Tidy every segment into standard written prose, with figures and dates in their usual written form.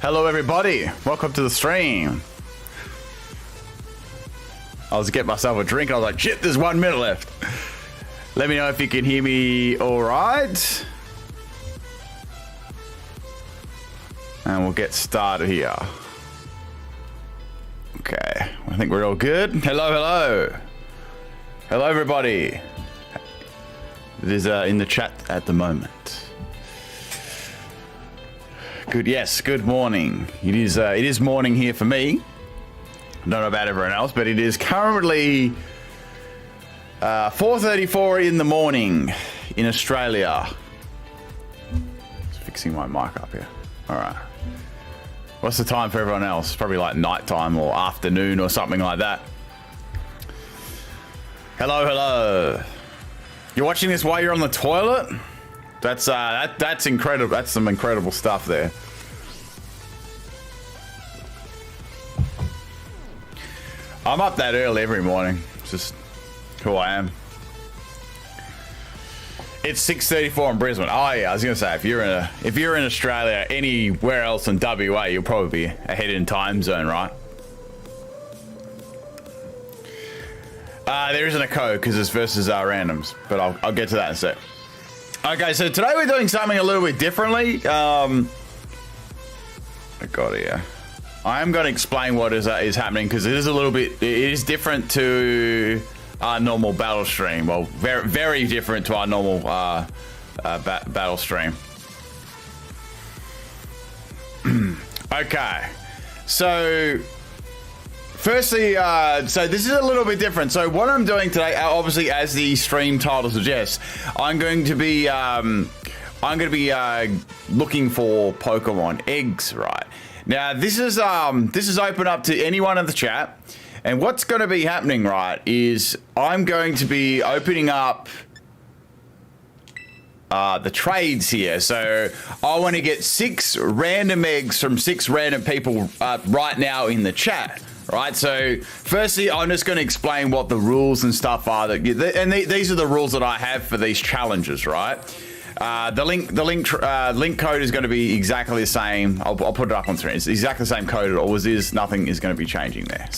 Hello everybody, welcome to the stream. I was getting myself a drink and I was like, shit, there's 1 minute left. Let me know if you can hear me all right. And we'll get started here. Okay, I think we're all good. Hello, hello. Hello everybody. It is in the chat at the moment. Good, yes, good morning. It is morning here for me. I don't know about everyone else, but it is currently 4:34 in the morning in Australia. Just fixing my mic up here. All right. What's the time for everyone else? Probably like nighttime or afternoon or something like that. Hello, hello. You're watching this while you're on the toilet? That's incredible. That's some incredible stuff there. I'm up that early every morning. It's just who I am. It's 6:34 in Brisbane. Oh yeah, I was gonna say if you're in Australia, anywhere else in WA, you'll probably be ahead in time zone, right? There isn't a code because it's versus randoms, but I'll get to that in a sec. Okay, so today we're doing something a little bit differently. I got here. I am going to explain what is happening because it is different to our normal battle stream. Well, very, very different to our normal battle stream. Okay, so firstly, so this is a little bit different. So what I'm doing today, obviously, as the stream title suggests, I'm going to be looking for Pokemon eggs, right? Now this is open up to anyone in the chat, and what's going to be happening, right, is I'm going to be opening up the trades here. So I want to get 6 random eggs from 6 random people right now in the chat. Right, so firstly, I'm just going to explain what the rules and stuff are. These are the rules that I have for these challenges, right? The link code is going to be exactly the same. I'll put it up on screen. It's exactly the same code it always is. Nothing is going to be changing there.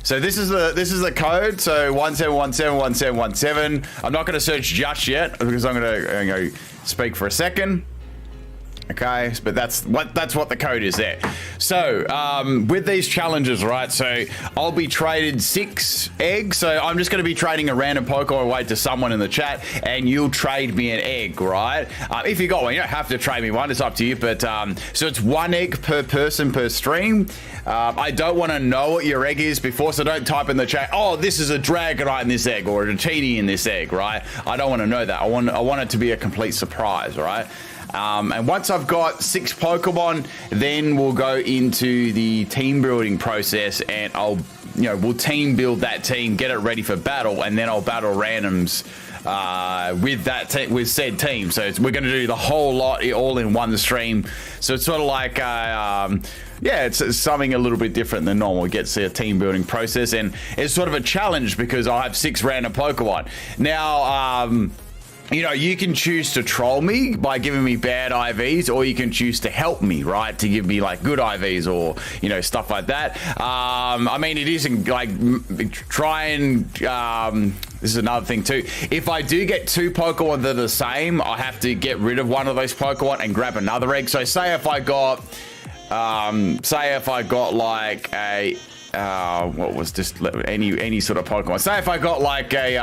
So this is the code. So 17171717. I'm not going to search just yet because I'm going to go speak for a second. Okay, but that's what the code is there. So with these challenges, right, so I'll be traded 6 eggs. So I'm just going to be trading a random Pokemon away to someone in the chat, and you'll trade me an egg, right? If you got one, you don't have to trade me one, it's up to you. But so it's 1 egg per person per stream. I don't want to know what your egg is before, so don't type in the chat, oh, this is a Dragonite in this egg or a Teeny in this egg, right? I don't want to know that. I want it to be a complete surprise, right? And once I've got 6 Pokemon, then we'll go into the team building process, and we'll team build that team, get it ready for battle, and then I'll battle randoms with said team. So we're going to do the whole lot all in one stream. So it's sort of like it's something a little bit different than normal. It gets a team building process, and it's sort of a challenge because I'll have 6 random Pokemon. Now, you can choose to troll me by giving me bad IVs, or you can choose to help me, right? To give me like good IVs or, stuff like that. I mean, it isn't like try and, this is another thing too. If I do get 2 Pokemon that are the same, I have to get rid of one of those Pokemon and grab another egg. So say if I got like a, what was just any sort of Pokemon. Say if I got like a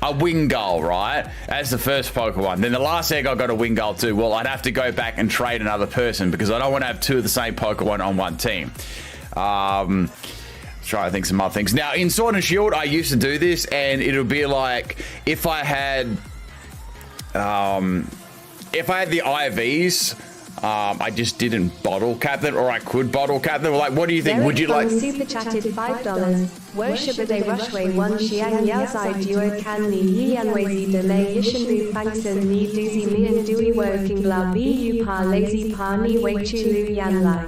Wingull, right, as the first Pokemon, then the last egg I got a Wingull too. Well, I'd have to go back and trade another person because I don't want to have 2 of the same Pokemon on one team. Try to think some other things. Now in Sword and Shield, I used to do this, and it'll be like if I had the IVs. I just didn't bottle cap them, or I could bottle cap them. Like, what do you think? Derek would you like? Super chatted $5. Worship a day rushway one Xiang Yaozai duo can ni Yan Wazy delay Yishan Lu Fangson ni Doozy me and Dewey working blah bu pa lazy pa ni wei chulu yan lai.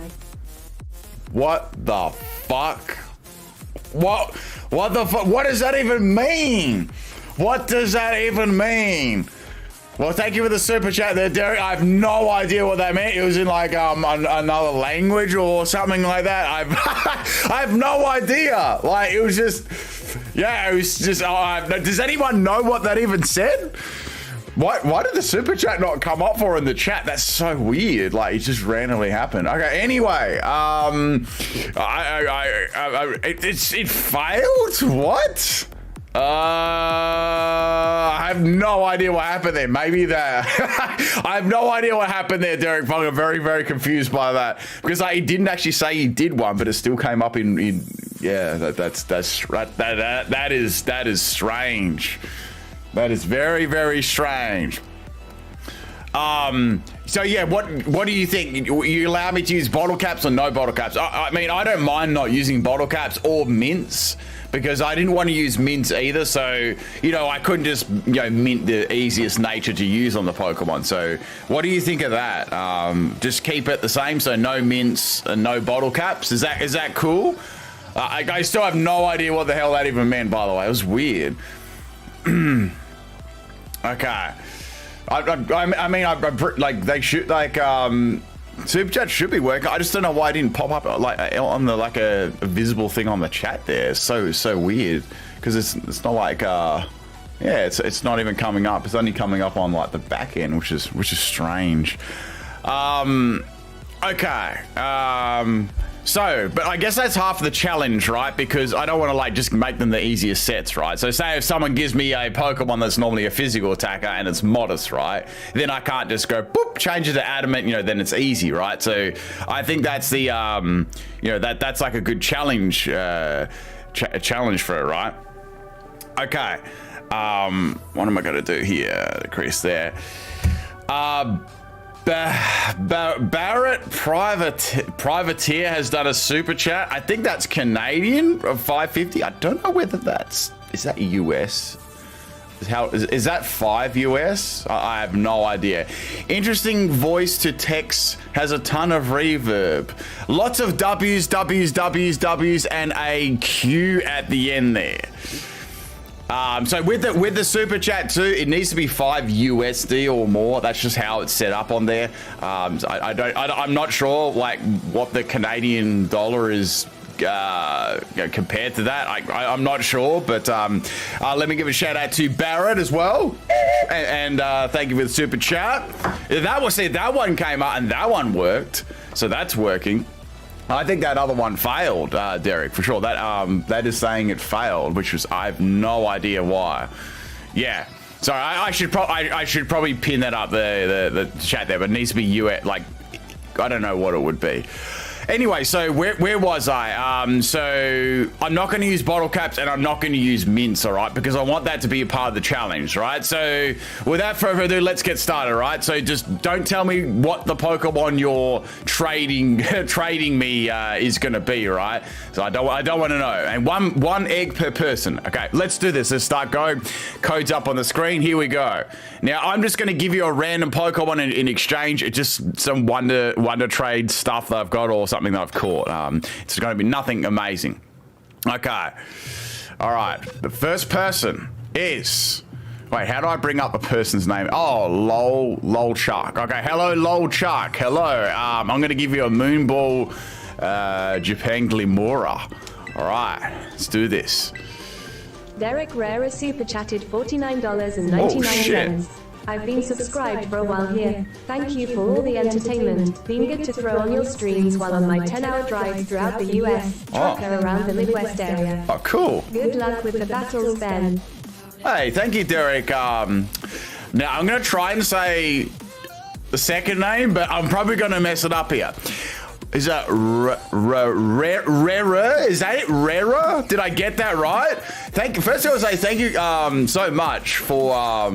What the fuck? What the fuck? What does that even mean? What does that even mean? Well, thank you for the super chat there, Derek. I have no idea what that meant. It was in like another language or something like that. I have no idea. Like, it was just, yeah, it was just, does anyone know what that even said? Why did the super chat not come up for in the chat? That's so weird. Like, it just randomly happened. Okay, anyway, it failed? What? I have no idea what happened there. Maybe that. I have no idea what happened there, Derek. I'm very, very confused by that because he didn't actually say he did one, but it still came up in yeah. That is strange. That is very, very strange. So yeah, what do you think? You allow me to use bottle caps or no bottle caps? I mean, I don't mind not using bottle caps or mints because I didn't want to use mints either. So, you know, I couldn't just, you know, mint the easiest nature to use on the Pokemon. So what do you think of that? Just keep it the same. So no mints and no bottle caps. Is that cool? I still have no idea what the hell that even meant, by the way. It was weird. Okay. I mean, like they should, like super chat should be working. I just don't know why it didn't pop up like on the like a visible thing on the chat there. It's so weird because it's not like yeah, it's not even coming up. It's only coming up on like the back end, which is strange. Okay. So, but I guess that's half the challenge, right? Because I don't want to like just make them the easiest sets, right? So say if someone gives me a Pokemon that's normally a physical attacker and it's modest, right? Then I can't just go, boop, change it to adamant, you know, then it's easy, right? So I think that's the, you know, that's like a good challenge, challenge for it, right? Okay. What am I going to do here? Decrease there. Barrett Privateer has done a super chat. I think that's Canadian of 550. I don't know whether is that US? Is that 5 US? I have no idea. Interesting voice to text, has a ton of reverb. Lots of W's, and a Q at the end there. So with the super chat too, it needs to be 5 USD or more. That's just how it's set up on there. So I'm not sure like what the Canadian dollar is you know, compared to that. I'm not sure, but let me give a shout out to Barrett as well, and thank you for the super chat. That one came out and that one worked, so that's working. I think that other one failed, Derek, for sure. That is saying it failed, which was, I have no idea why. Yeah. Sorry, I should probably pin that up the chat there, but it needs to be US, like, I don't know what it would be. Anyway, so where was I? So I'm not going to use bottle caps and I'm not going to use mints, all right? Because I want that to be a part of the challenge, right? So without further ado, let's get started, right? So just don't tell me what the Pokemon you're trading me is going to be, right? So I don't want to know. And one egg per person. Okay, let's do this. Let's start going. Code's up on the screen. Here we go. Now I'm just going to give you a random Pokemon in exchange. It's just some wonder trade stuff that I've got or something that I've caught. It's going to be nothing amazing. Okay. All right. The first person is... Wait, how do I bring up a person's name? Oh, Lol Shark. Okay, hello, Lol Shark. Hello. I'm going to give you a Moonball Japan Glimora. All right. Let's do this. Derek Rara super chatted $49.99. Oh, shit. I've been subscribed for a while here. Thank you for all the entertainment. Been good to throw on your streams while on my 10-hour drive throughout the US. Trucker around the Midwest area. Oh, cool. Good luck with the battles, Ben. Hey, thank you, Derek. Now, I'm going to try and say the second name, but I'm probably going to mess it up here. Is that Rera? Is that it? Rera? Did I get that right? First, I would say thank you so much for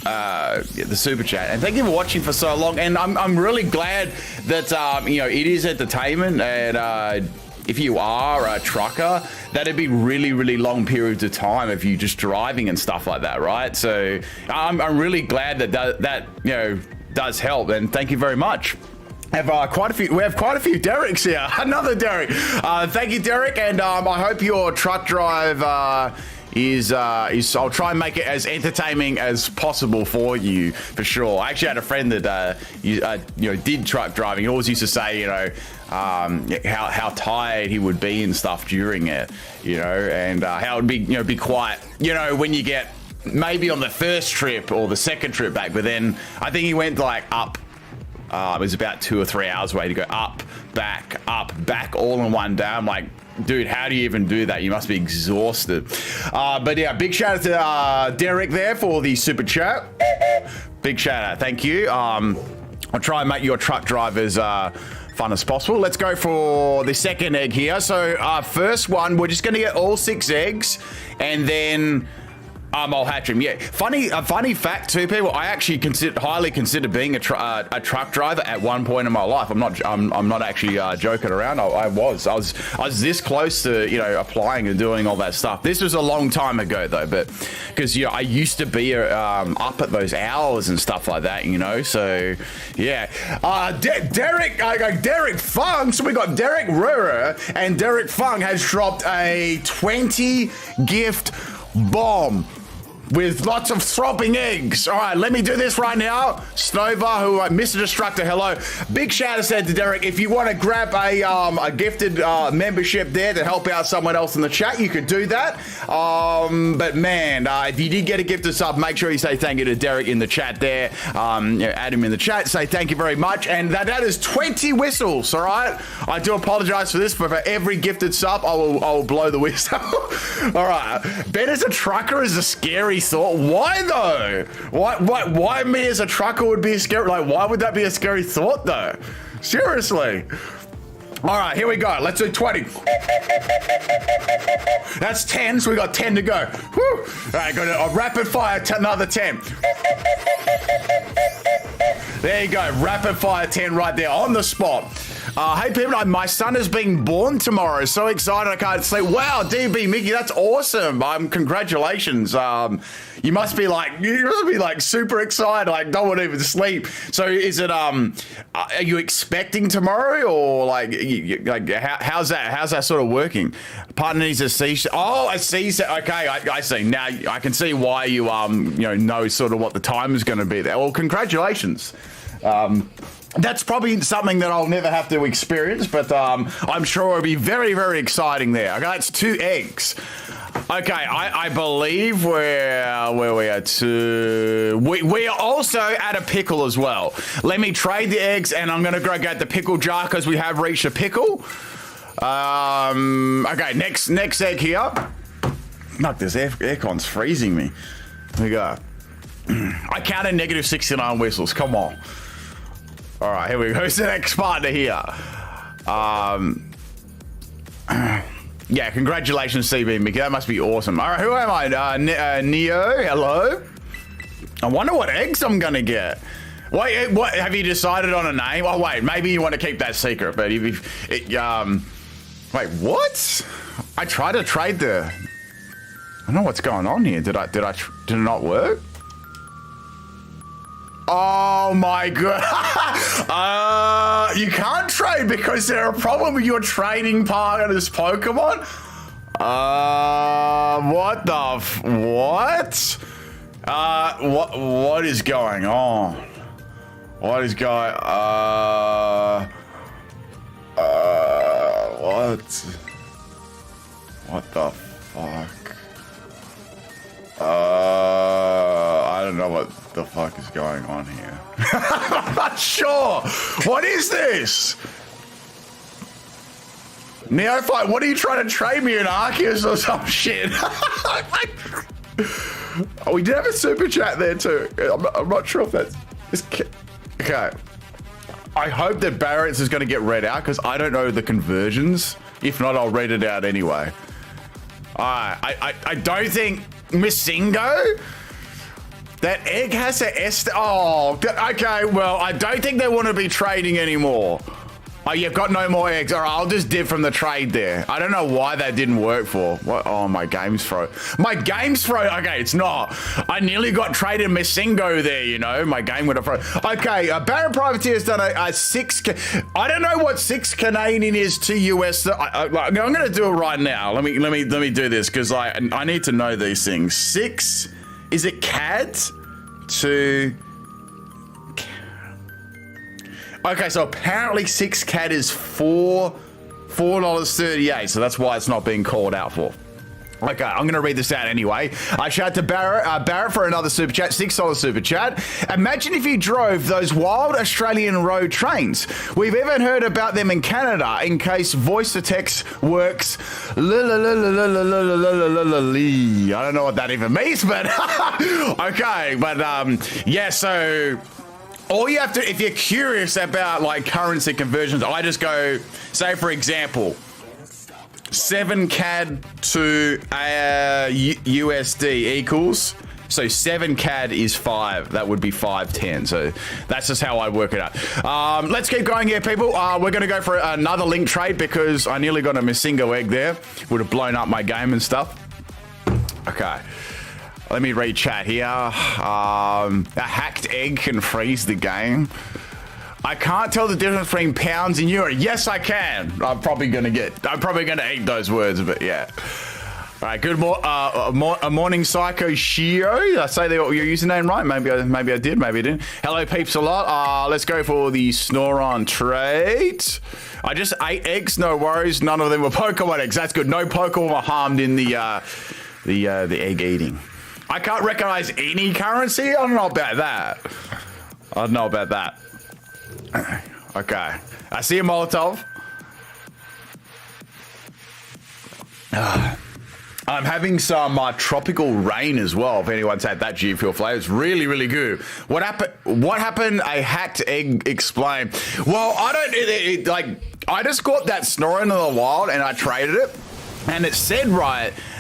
the super chat, and thank you for watching for so long. And I'm really glad that you know, it is entertainment, and if you are a trucker, that'd be really long periods of time of you just driving and stuff like that, right? So I'm really glad that you know, does help, and thank you very much. We have quite a few Dereks here. Another Derek. Thank you, Derek, and I hope your truck drive is I'll try and make it as entertaining as possible for you, for sure. I actually had a friend that did truck driving. He always used to say, how tired he would be and stuff during it, and how it would be, be quiet, when you get maybe on the first trip or the second trip back. But then I think he went like up. It was about 2 or 3 hours away to go up, back, all in one day. I'm like, dude, how do you even do that? You must be exhausted. But yeah, big shout out to Derek there for the super chat. Big shout out, thank you. I'll try and make your truck drivers fun as possible. Let's go for the second egg here. So first one, we're just gonna get all 6 eggs, and then I'll hatch him. Yeah, a funny fact too, people. I actually highly considered being a truck driver at one point in my life. I'm not actually joking around. I was this close to applying and doing all that stuff. This was a long time ago though, but because I used to be up at those hours and stuff like that. So yeah. Derek Fung. So we got Derek Rurer, and Derek Fung has dropped a 20 gift bomb with lots of throbbing eggs. All right, let me do this right now. Snova, Mr. Destructor, hello. Big shout out to Derek. If you want to grab a gifted membership there to help out someone else in the chat, you could do that. But man, if you did get a gifted sub, make sure you say thank you to Derek in the chat there. Add him in the chat. Say thank you very much. And that is 20 whistles. All right. I do apologize for this, but for every gifted sub, I will blow the whistle. All right. Ben as a trucker is a scary thought. Why though? Why me as a trucker would be scary? Like, why would that be a scary thought though? Seriously. All right, here we go. Let's do 20. That's 10, so we got 10 to go. Whew. All right, got a rapid fire, another 10. There you go, rapid fire 10 right there on the spot. Hey people, my son is being born tomorrow. So excited I can't sleep. Wow, DB Mickey, that's awesome. Congratulations. You must be like super excited. Like don't want to even sleep. So is it are you expecting tomorrow, or how's that sort of working? Partner needs a C. Oh, a C. Okay, I see. Now I can see why you know sort of what the time is going to be there. Well, congratulations. That's probably something that I'll never have to experience, but I'm sure it'll be very, very exciting there. Okay, that's 2 eggs. Okay, I believe where we are to. We are also at a pickle as well. Let me trade the eggs, and I'm gonna go get the pickle jar because we have reached a pickle. Okay, next egg here. Look, this aircon's freezing me. Here we go. I counted negative 69 whistles. Come on. All right, here we go. Who's the next partner here? Yeah, congratulations, CB Mickey. That must be awesome. All right, who am I? Neo, hello. I wonder what eggs I'm gonna get. Wait, what? Have you decided on a name? Oh, wait, maybe you want to keep that secret. But wait, what? I tried to trade the. I don't know what's going on here. Did it not work? Oh my god. You can't trade because there's a problem with your trading partner's Pokemon? What the what? What is going on? What is going what the fuck? I don't know what the fuck is going on here. I'm not sure. What is this? Neophyte, what are you trying to trade me, an Arceus or some shit? Oh, we did have a super chat there too. I'm not sure if that's... Okay. I hope that Barrett's is going to get read out because I don't know the conversions. If not, I'll read it out anyway. I don't think Missingo... That egg has a S. Oh, okay. Well, I don't think they want to be trading anymore. Oh, you've got no more eggs. All right, I'll just dip from the trade there. I don't know why that didn't work for. What? Oh, my game's froze. My game's froze. Okay, it's not. I nearly got traded Messingo there, you know. My game would have froze. Okay, Barrett Privateer has done a 6... I don't know what 6 Canadian is to US. I'm going to do it right now. Let me do this because I need to know these things. 6... Is it CAD to... Okay, so apparently 6 CAD is $4.38, so that's why it's not being called out for. Okay, I'm going to read this out anyway. I shout to Barrett for another super chat, $6 super chat. Imagine if you drove those wild Australian road trains. We've even heard about them in Canada in case voice to text works. I don't know what that even means, but okay, but yeah, so... All you have to, if you're curious about like currency conversions, I just go, say for example, 7 CAD to USD equals, so 7 CAD is 5. That would be 510. So that's just how I work it out. Let's keep going here, people. We're going to go for another link trade because I nearly got a Messingo egg there. Would have blown up my game and stuff. Okay. Let me read chat here. A hacked egg can freeze the game. I can't tell the difference between pounds and euro. Yes, I can. I'm probably gonna eat those words, but yeah. All right. Good morning, Psycho Shio. Did I say your username right? Maybe I did. Maybe I didn't. Hello, peeps a lot. Let's go for the Snoron trade. I just ate eggs. No worries. None of them were Pokemon eggs. That's good. No Pokemon were harmed in the egg eating. I can't recognize any currency. I don't know about that. Okay. I see a Molotov. I'm having some tropical rain as well. If anyone's had that G Fuel flavor, it's really, really good. What happened? A hacked egg explained. Well, I just got that Snoring in the wild and I traded it. And it said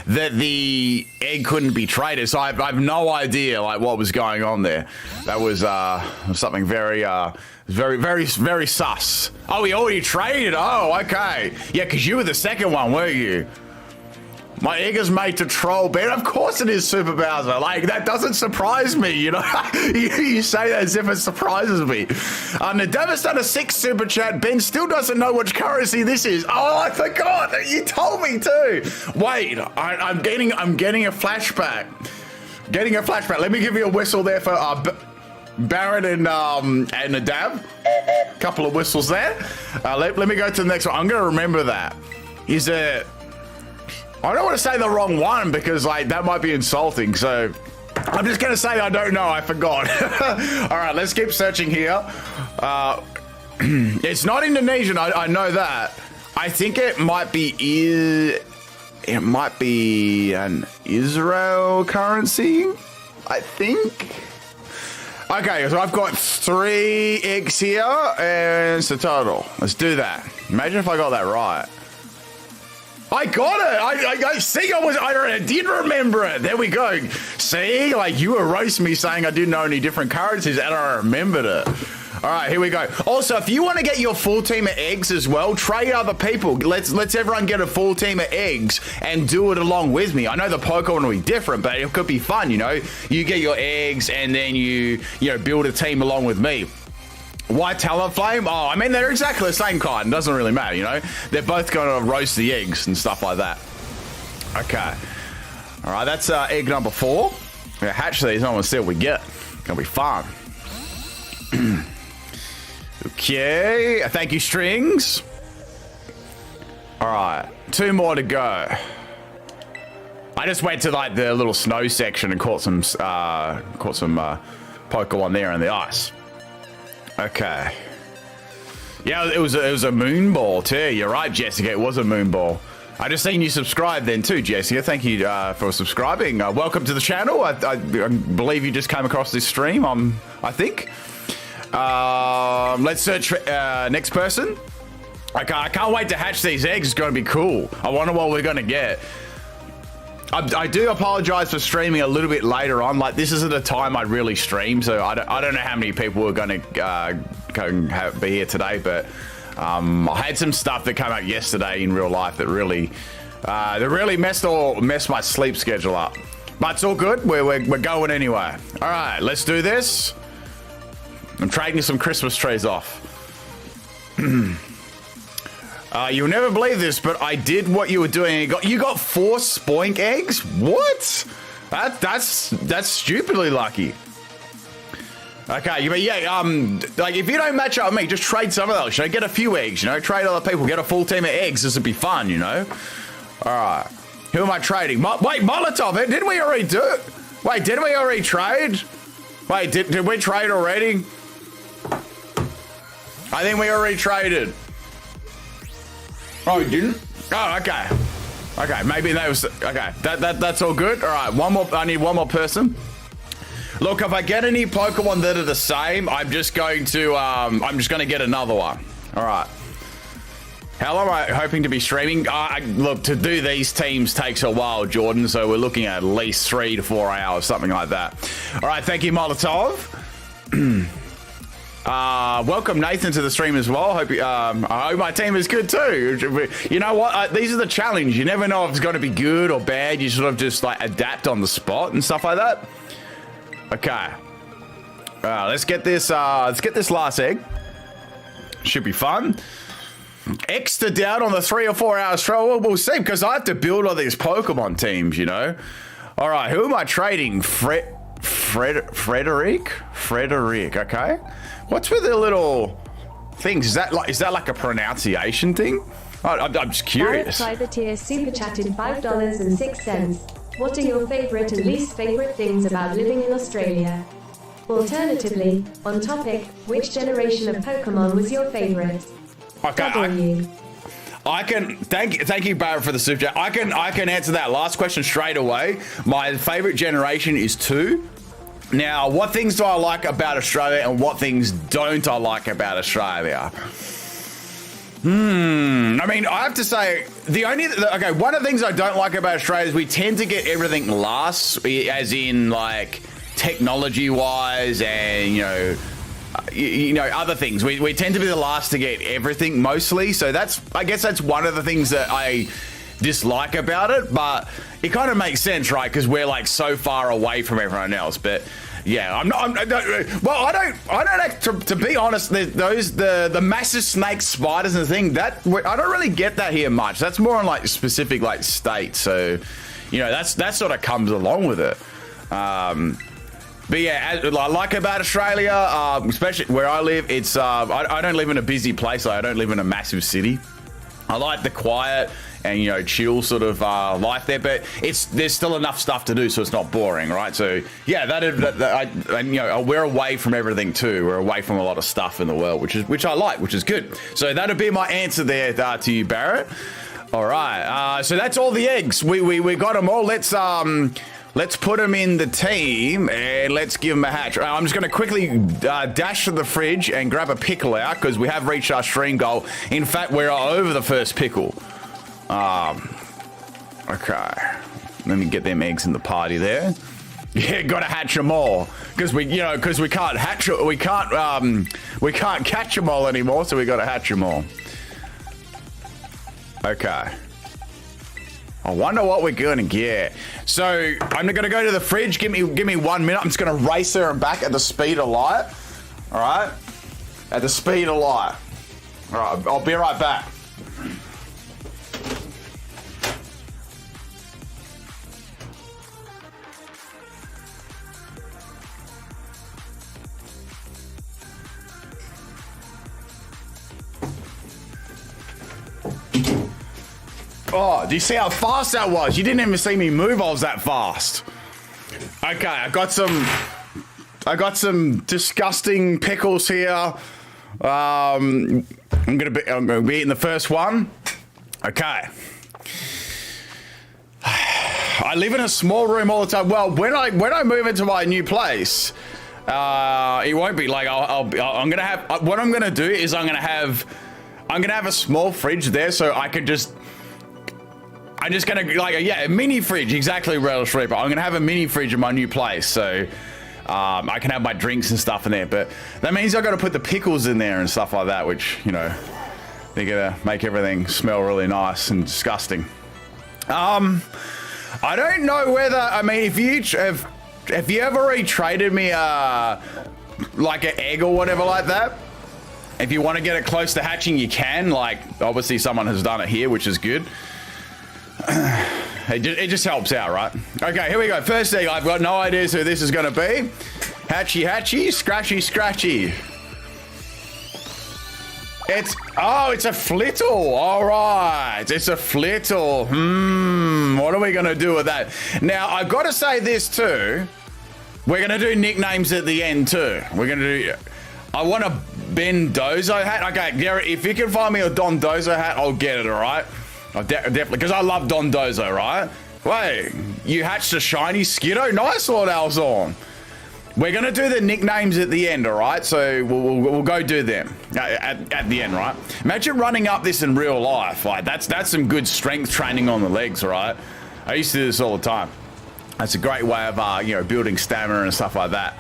that the egg couldn't be traded, so I have no idea like what was going on there. That was something very sus. Oh, we already traded. Oh, okay. Yeah, because you were the second one, weren't you? My egg is made to troll Ben. Of course it is, Super Bowser. Like, that doesn't surprise me, you know? you say that as if it surprises me. Nadavis done a 6 super chat. Ben still doesn't know which currency this is. Oh, I forgot. You told me too. Wait, I'm getting a flashback. Let me give you a whistle there for Barrett and Nadav. Couple of whistles there. Let me go to the next one. I'm going to remember that. Is it... I don't want to say the wrong one because like that might be insulting. So I'm just going to say I don't know. I forgot. All right, let's keep searching here. It's not Indonesian. I know that. I think it might be an Israel currency. I think. Okay, so I've got 3 eggs here and it's a total. Let's do that. Imagine if I got that right. I got it. I see. I did remember it. There we go. See, like you were roasting me saying I didn't know any different currencies, and I remembered it. All right, here we go. Also, if you want to get your full team of eggs as well, trade other people. Let's everyone get a full team of eggs and do it along with me. I know the Pokemon will be different, but it could be fun. You know, you get your eggs and then you build a team along with me. Why Talonflame? Oh, I mean, they're exactly the same kind. It doesn't really matter, you know? They're both going to roast the eggs and stuff like that. Okay. All right, that's egg number 4. We're hatch these. I want to see what we get. Gonna be fun. Okay. Thank you, Strings. All right. 2 more to go. I just went to, like, the little snow section and caught some Pokemon there in the ice. Okay. Yeah, it was a moon ball too. You're right, Jessica. It was a moon ball. I just seen you subscribe then too, Jessica. Thank you for subscribing. Welcome to the channel. I believe you just came across this stream. I think. Let's search for next person. Okay, I can't wait to hatch these eggs. It's going to be cool. I wonder what we're going to get. I do apologize for streaming a little bit later on. Like, this isn't a time I really stream, so I don't know how many people are going to be here today, but I had some stuff that came out yesterday in real life that really messed my sleep schedule up. But it's all good. We're going anyway. All right, let's do this. I'm trading some Christmas trees off. You'll never believe this, but I did what you were doing. You got 4 spoink eggs? What? That's stupidly lucky. Okay, but yeah, like if you don't match up with me, just trade some of those. You know, get a few eggs. You know, trade other people. Get a full team of eggs. This would be fun. You know. All right. Who am I trading? Wait, Molotov. Didn't we already do it? Wait, didn't we already trade? Wait, did we trade already? I think we already traded. Oh, we didn't? Oh, okay. Okay, maybe that was okay. That's all good. All right, one more. I need one more person. Look, if I get any Pokemon that are the same, I'm just going to get another one. All right. How long am I hoping to be streaming? Look, to do these teams takes a while, Jordan. So we're looking at least 3 to 4 hours, something like that. All right, thank you, Molotov. Welcome Nathan to the stream as well. I hope my team is good too. You know what? These are the challenge. You never know if it's going to be good or bad. You sort of just like adapt on the spot and stuff like that. Okay. Let's get this last egg. Should be fun. Extra down on the 3 or 4 hour stroll. We'll see, because I have to build all these Pokemon teams, you know. All right, who am I trading? Frederick. Okay. What's with the little things? Is that like a pronunciation thing? I'm just curious. Privateer super chatted $5.06. What are your favorite and least favorite things about living in Australia? Alternatively, on topic, which generation of Pokemon was your favorite? Okay, I can thank you, Barrett, for the super chat. I can answer that last question straight away. My favorite generation is 2. Now, what things do I like about Australia and what things don't I like about Australia? I mean, I have to say, one of the things I don't like about Australia is we tend to get everything last, as in like technology-wise and, you know, other things. We tend to be the last to get everything mostly. So I guess that's one of the things that I dislike about it, but it kind of makes sense, right? Because we're like so far away from everyone else. But yeah, I don't, to be honest, the massive snake spiders and the thing that I don't really get that here much. That's more on like specific like states. So, you know, that sort of comes along with it. But yeah, I like about Australia, especially where I live, it's I don't live in a busy place. I don't live in a massive city. I like the quiet and, you know, chill sort of life there, but there's still enough stuff to do, so it's not boring, right? So yeah, you know, we're away from everything too. We're away from a lot of stuff in the world, which I like, which is good. So that'd be my answer there to you, Barrett. All right, so that's all the eggs. We got them all. Let's put them in the team and let's give them a hatch. I'm just going to quickly dash to the fridge and grab a pickle out because we have reached our stream goal. In fact, we're over the first pickle. Okay. Let me get them eggs in the party there. Yeah, got to hatch them all because we can't hatch. We can't catch them all anymore, so we got to hatch them all. Okay. I wonder what we're gonna get. So I'm gonna go to the fridge. Give me 1 minute. I'm just gonna race there and back at the speed of light. All right, at the speed of light. All right, I'll be right back. Oh, do you see how fast that was? You didn't even see me move. I was that fast. Okay, I got some disgusting pickles here. I'm gonna be eating the first one. Okay. I live in a small room all the time. Well, when I move into my new place, it won't be like I'm gonna have. What I'm gonna do is I'm gonna have a small fridge there, so I could just. I'm just gonna a mini fridge, exactly, Relish Reaper. I'm gonna have a mini fridge in my new place, so I can have my drinks and stuff in there. But that means I got to put the pickles in there and stuff like that, which, you know, They're gonna make everything smell really nice and disgusting. I don't know whether, I mean, if you have you ever retraded me like an egg or whatever like that? If you want to get it close to hatching, you can. Like, obviously someone has done it here, which is good. It just helps out, right? Okay, here we go. First egg, I've got no idea who this is going to be. Hatchy, hatchy, scratchy, scratchy. It's a flittle. All right, it's a flittle. What are we going to do with that? Now, I've got to say this too. We're going to do nicknames at the end too. We're going to do... I want a Ben Dozo hat. Okay, Gary, if you can find me a Don Dozo hat, I'll get it, all right? I'll definitely, because I love Don Dozo, right? Wait, you hatched a shiny Skiddo? Nice, Lord Alzorn. We're going to do the nicknames at the end, all right? So we'll go do them at the end, right? Imagine running up this in real life. Like, that's some good strength training on the legs, all right? I used to do this all the time. That's a great way of, you know, building stamina and stuff like that.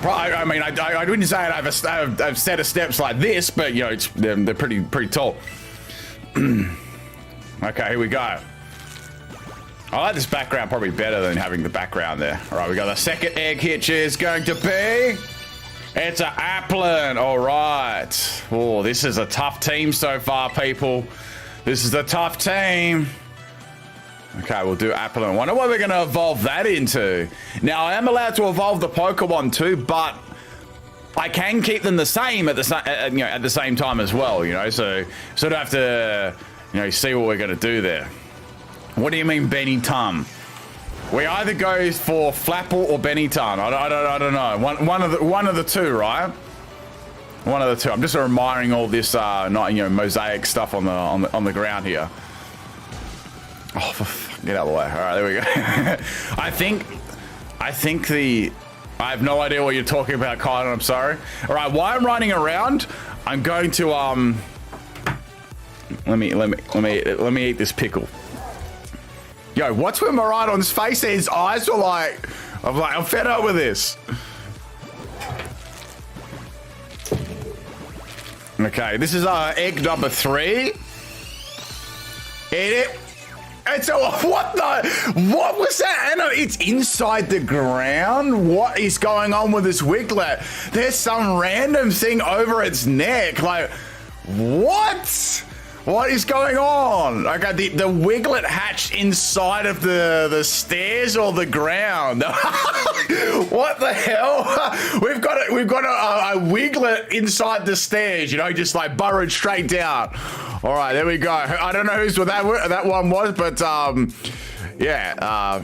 I mean, I wouldn't say I have a set of steps like this, but, you know, they're pretty tall. Okay, here we go. I like this background probably better than having the background there. All right, we got the second egg hitch is going to be... It's an Applin. All right. Oh, this is a tough team so far, people. This is a tough team. Okay, we'll do Applin. I wonder what we're going to evolve that into. Now, I am allowed to evolve the Pokemon too, but I can keep them the same at the same time as well, you know, so sort of have to, you know, see what we're going to do there. What do you mean, Benny Tum? We either go for Flapple or Benny Tum. I don't know. One of the two, right? One of the two. I'm just admiring all this, mosaic stuff on the ground here. Oh, get out of the way. All right, there we go. I have no idea what you're talking about, Kyle. I'm sorry. All right, while I'm running around, I'm going to let me eat this pickle. Yo, what's with Miraidon's face? His eyes were like, I'm fed up with this. Okay, this is egg number 3. Eat it. It's what was that? And it's inside the ground. What is going on with this Wiglet? There's some random thing over its neck. Like, what? What is going on? Okay, the Wiglet hatched inside of the stairs or the ground. What the hell? We've got a Wiglet inside the stairs. You know, just like burrowed straight down. All right, there we go. I don't know who's what that one was, but yeah.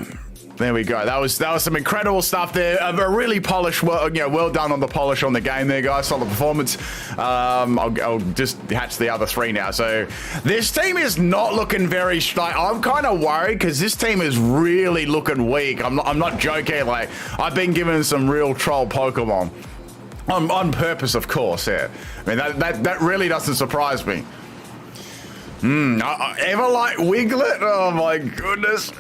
There we go. That was some incredible stuff there. A really polished, well done on the polish on the game there, guys. Solid performance. I'll just hatch the other 3 now. So this team is not looking very strong. I'm kind of worried because this team is really looking weak. I'm not joking. Like, I've been given some real troll Pokemon on purpose, of course. Yeah. I mean that really doesn't surprise me. Ever like Wiglet? Oh my goodness.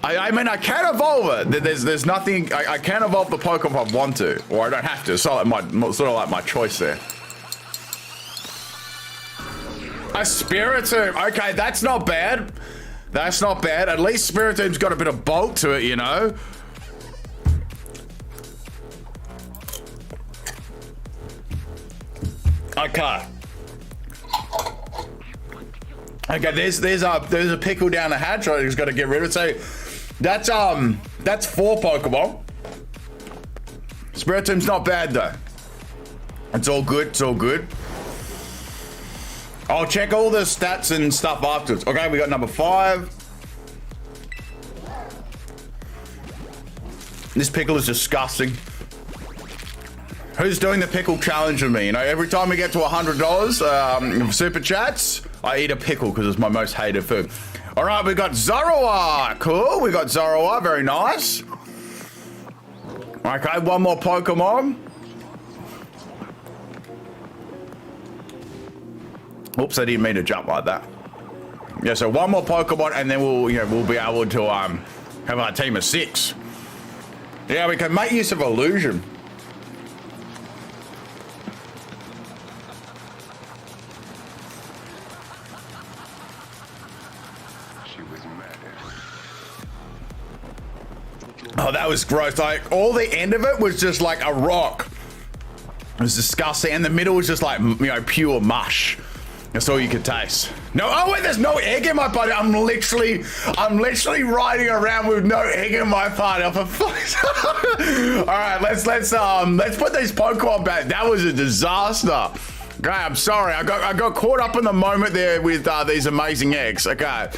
I mean, I can evolve it. There's nothing. I can evolve the Pokemon I want to, or I don't have to. So sort of like my choice there. A Spiritomb. Okay, that's not bad. That's not bad. At least Spiritomb's got a bit of bulk to it, you know. Okay. Okay, there's a pickle down the hatch. I just got to get rid of it. So that's 4 Pokemon. Spiritomb's not bad though. It's all good. It's all good. I'll check all the stats and stuff afterwards. Okay, we got number 5. This pickle is disgusting. Who's doing the pickle challenge with me? You know, every time we get to $100 super chats, I eat a pickle because it's my most hated food. All right, we got Zorua. Cool. We got Zorua. Very nice. Okay, one more Pokemon. Oops, I didn't mean to jump like that. Yeah, so one more Pokemon, and then we'll be able to have our team of 6. Yeah, we can make use of illusion. Oh, that was gross. Like, all the end of it was just like a rock. It was disgusting. And the middle was just like, you know, pure mush. That's all you could taste. No, oh wait, there's no egg in my party. I'm literally riding around with no egg in my party. For fuck's sake. All right, let's put these Pokemon back. That was a disaster. Okay, I'm sorry. I got caught up in the moment there with these amazing eggs. Okay,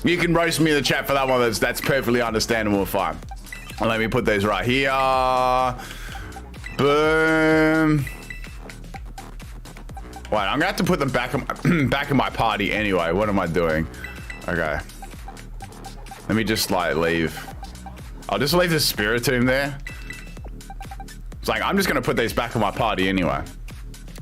you can roast me in the chat for that one. That's perfectly understandable. Fine. Let me put these right here. Boom. Wait, I'm gonna have to put them back in my party anyway. What am I doing? Okay. Let me just like leave. I'll just leave the Spiritomb there. It's like, I'm just gonna put these back in my party anyway.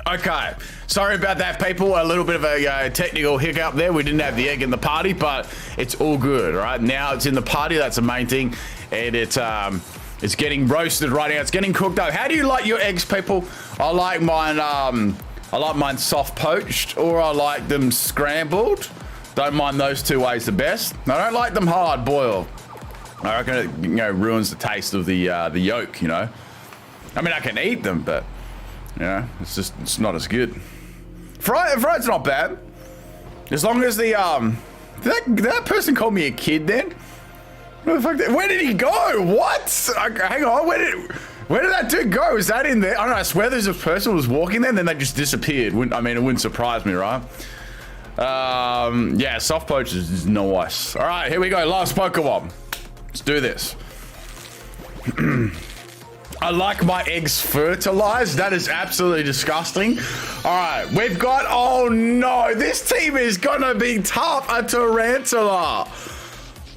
Okay, sorry about that, people. A little bit of a technical hiccup there. We didn't have the egg in the party, but it's all good, all right? Now it's in the party. That's the main thing, and it's getting roasted right now. It's getting cooked up. How do you like your eggs, people? I like mine soft poached, or I like them scrambled. Don't mind those two ways the best. I don't like them hard boiled. I reckon it, you know, ruins the taste of the yolk. You know, I mean, I can eat them, but you know, it's not as good. Fried's not bad, as long as the did that person call me a kid then? Where the fuck? Where did he go? What? Hang on. Where did that dude go? Is that in there? I don't know. I swear there's a person was walking there and then they just disappeared. I mean, it wouldn't surprise me, right? Yeah, soft poach is nice. All right, here we go. Last Pokemon. Let's do this. I like my eggs fertilized. That is absolutely disgusting. All right, we've got, oh no, this team is gonna be tough. A Tarantula.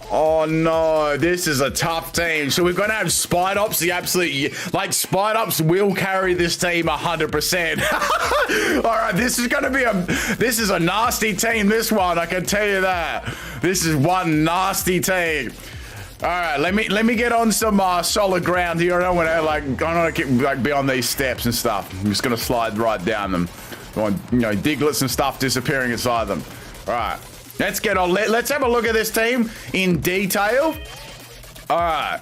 Oh no, this is a tough team. So we're gonna have Spidops, the absolute, like Spidops will carry this team 100%. All right, this is gonna be this is a nasty team, this one, I can tell you that. This is one nasty team. All right, let me get on some solid ground here. I don't want to be on these steps and stuff. I'm just gonna slide right down them. You know, Diglets and stuff disappearing inside them. All right. Let's get on. Let's have a look at this team in detail. All right.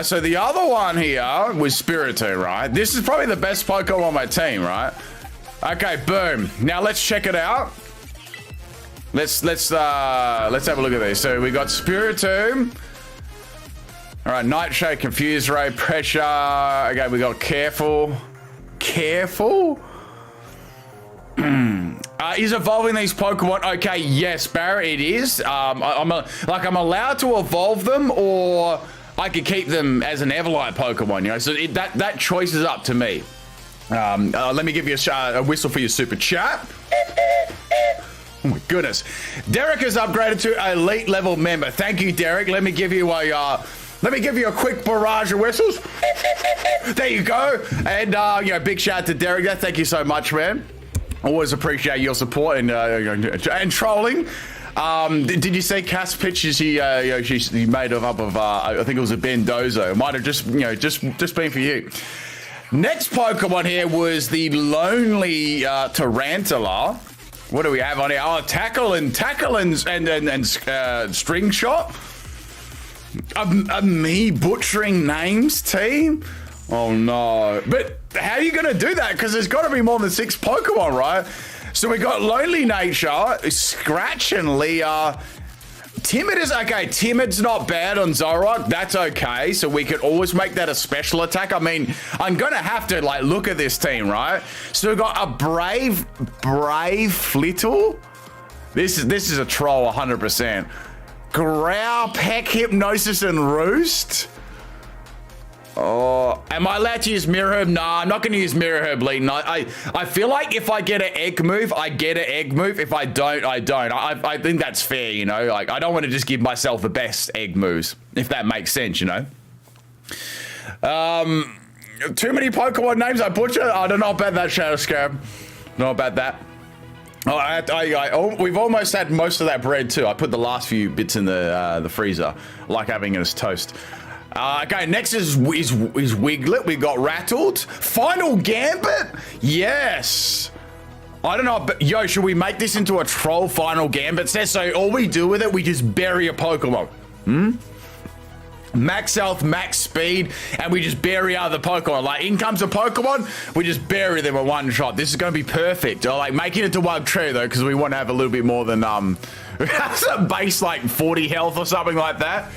So the other one here was Spiritomb, right? This is probably the best Pokemon on my team, right? Okay, boom. Now let's check it out. Let's have a look at this. So we got Spiritomb. All right, Nitro, Confuse Ray, Pressure. Okay, we got Careful. Careful. Is evolving these Pokemon okay? Yes, Barrett, it is. I'm allowed to evolve them, or I could keep them as an Everlight Pokemon. You know, so that choice is up to me. Let me give you a whistle for your super chat. Oh my goodness, Derek has upgraded to elite level member. Thank you, Derek. Let me give you a quick barrage of whistles. There you go. And you know, big shout out to Derek. Thank you so much, man. Always appreciate your support and trolling. Did you see Cass pictures she made up of I think it was a Bendozo. It might have just been for you. Next Pokemon here was the lonely Tarantula. What do we have on here? Oh, Tackle and String Shot. Me butchering names team. Oh no! But how are you gonna do that? Because there's got to be more than 6 Pokemon, right? So we got Lonely Nature, Scratch, and Leah. Timid is okay. Timid's not bad on Zoroark. That's okay. So we could always make that a special attack. I mean, I'm gonna have to like look at this team, right? So we got a Brave Flittle. This is a troll, 100%. Growl, Peck, Hypnosis, and Roost. Oh, am I allowed to use Mirror Herb? Nah, I'm not going to use Mirror Herb, Lean. I feel like if I get an egg move, I get an egg move. If I don't, I don't. I think that's fair, you know? Like, I don't want to just give myself the best egg moves, if that makes sense, you know? Too many Pokemon names I butcher? I don't know about that, Shadow Scarab. Don't know about that. Oh, we've almost had most of that bread, too. I put the last few bits in the freezer. I like having it as toast. Okay, next is Wiglet. We got Rattled. Final Gambit. Yes. I don't know, but yo, should we make this into a troll final gambit set? So all we do with it, we just bury a Pokemon. Max health, max speed, and we just bury other Pokemon. Like, in comes a Pokemon, we just bury them in one shot. This is going to be perfect. Or like making it to one tree though, because we want to have a little bit more than some base like 40 health or something like that.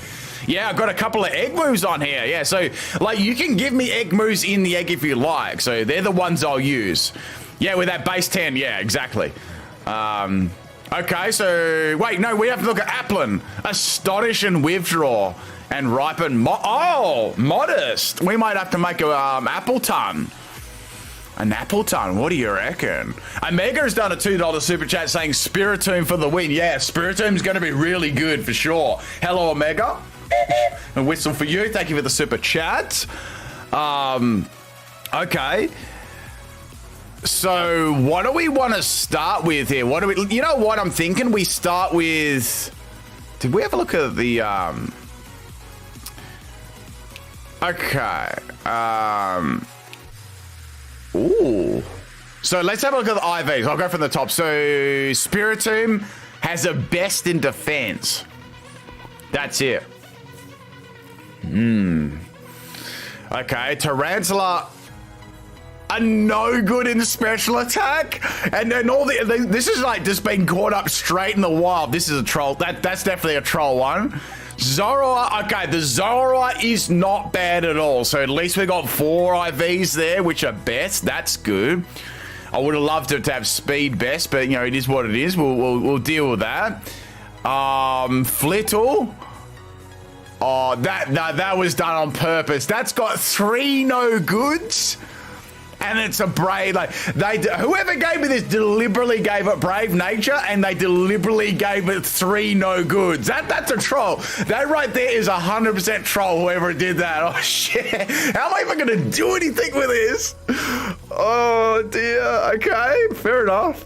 Yeah, I've got a couple of egg moves on here. Yeah, so like you can give me egg moves in the egg if you like. So they're the ones I'll use. Yeah, with that base 10. Yeah, exactly. Okay, so wait, no, we have to look at Applin. Astonish and Withdraw. And Ripen. Modest. We might have to make a Appleton. An Appleton. What do you reckon? Omega has done a $2 super chat saying Spiritomb for the win. Yeah, Spiritomb's going to be really good for sure. Hello, Omega. A whistle for you. Thank you for the super chat. Okay. So what do we want to start with here? What do we? You know what I'm thinking? We start with. Did we have a look at the? Okay. Ooh. So let's have a look at the IVs. I'll go from the top. So Spiritomb has a best in defense. That's it. Okay. Tarantula are no good in special attack. And then this is like just being caught up straight in the wild. This is a troll. That's definitely a troll one. Zoroark, okay, the Zoroark is not bad at all. So at least we got 4 IVs there, which are best. That's good. I would have loved it to have speed best, but you know, it is what it is. We'll deal with that. Flittle. Oh, that was done on purpose. That's got 3 no goods. And it's a brave, like, whoever gave me this deliberately gave it brave nature, and they deliberately gave it 3 no goods. That's a troll. That right there is 100% troll, whoever did that. Oh, shit. How am I even going to do anything with this? Oh, dear. Okay, fair enough.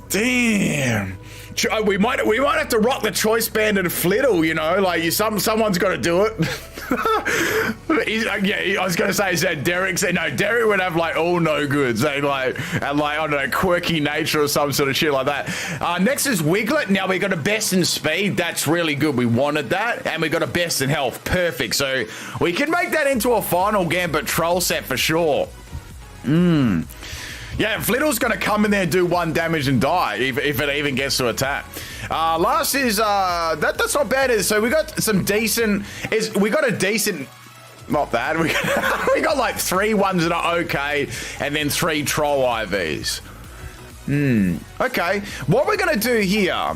Damn. We might have to rock the choice band and Flittle, you know, like someone's got to do it. Yeah, I was gonna say, is that Derek said no? Derek would have like all no goods, they like and like I don't know, quirky nature or some sort of shit like that. Next is Wiglet. Now we got a best in speed. That's really good. We wanted that, and we got a best in health. Perfect. So we can make that into a final Gambit troll set for sure. Yeah, Flittle's going to come in there and do 1 damage and die if it even gets to attack. Last is that's not bad. So we got some decent. We got a decent. Not bad. We got like 3 ones that are okay, and then 3 troll IVs. Okay. What we're going to do here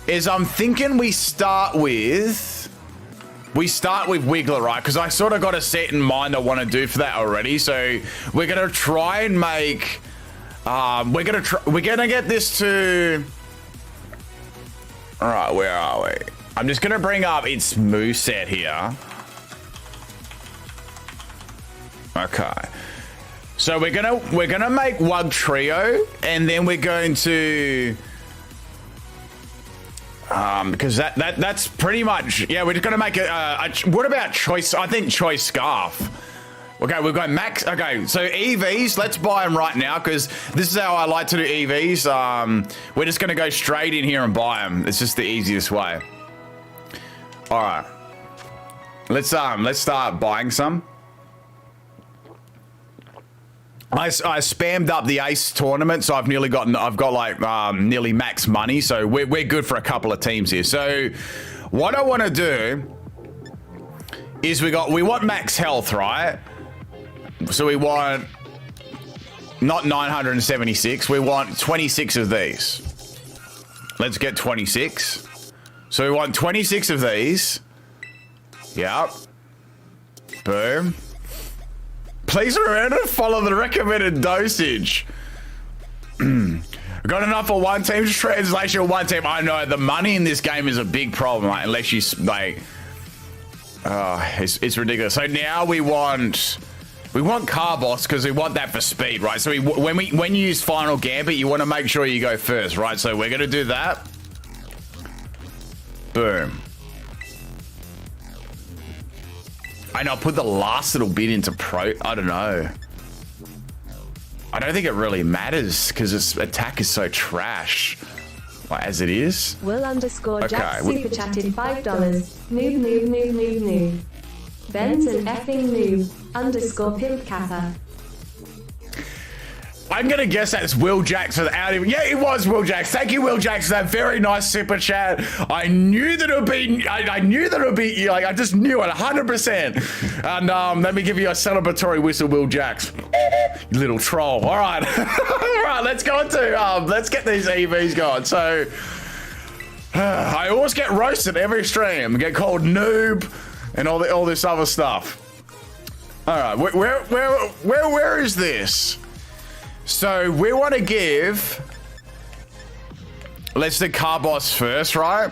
is I'm thinking we start with Wiggler, right? Because I sort of got a set in mind I want to do for that already. So we're gonna try and make. We're gonna get this to. All right, where are we? I'm just gonna bring up its moveset here. Okay. So we're gonna make Wug Trio, and then we're going to. Because that's pretty much, yeah, we're just going to make what about Choice? I think Choice Scarf. Okay, we've got Max. Okay, so EVs, let's buy them right now because this is how I like to do EVs. We're just going to go straight in here and buy them. It's just the easiest way. All right. Let's start buying some. I spammed up the Ace tournament, so I've got like nearly max money, so we're good for a couple of teams here. So what I want to do is we want max health, right? So we want not 976, we want 26 of these. Let's get 26. So we want 26 of these. Yep. Boom. Please remember to follow the recommended dosage. Got enough for 1 team's translation, 1 team. I know the money in this game is a big problem, like, unless you like. It's ridiculous. So now we want Carbos because we want that for speed, right? So when you use Final Gambit, you want to make sure you go first, right? So we're gonna do that. Boom. I know, put the last little bit into pro. I don't know. I don't think it really matters because its attack is so trash. Like, as it is. Will underscore Jack super chatted $5. Noob noob noob noob noob. Ben's an effing noob. Underscore pimp kappa. I'm gonna guess that's Will Jacks without even. Yeah, it was Will Jacks. Thank you, Will Jacks, for that very nice super chat. I knew that it would be. I knew that it would be. Like, I just knew it 100%. And let me give you a celebratory whistle, Will Jacks. You little troll. All right, all right. Let's go into. Let's get these EVs going. So, I always get roasted every stream. Get called noob and all this other stuff. All right, where is this? So we want to give, let's do car boss first, right?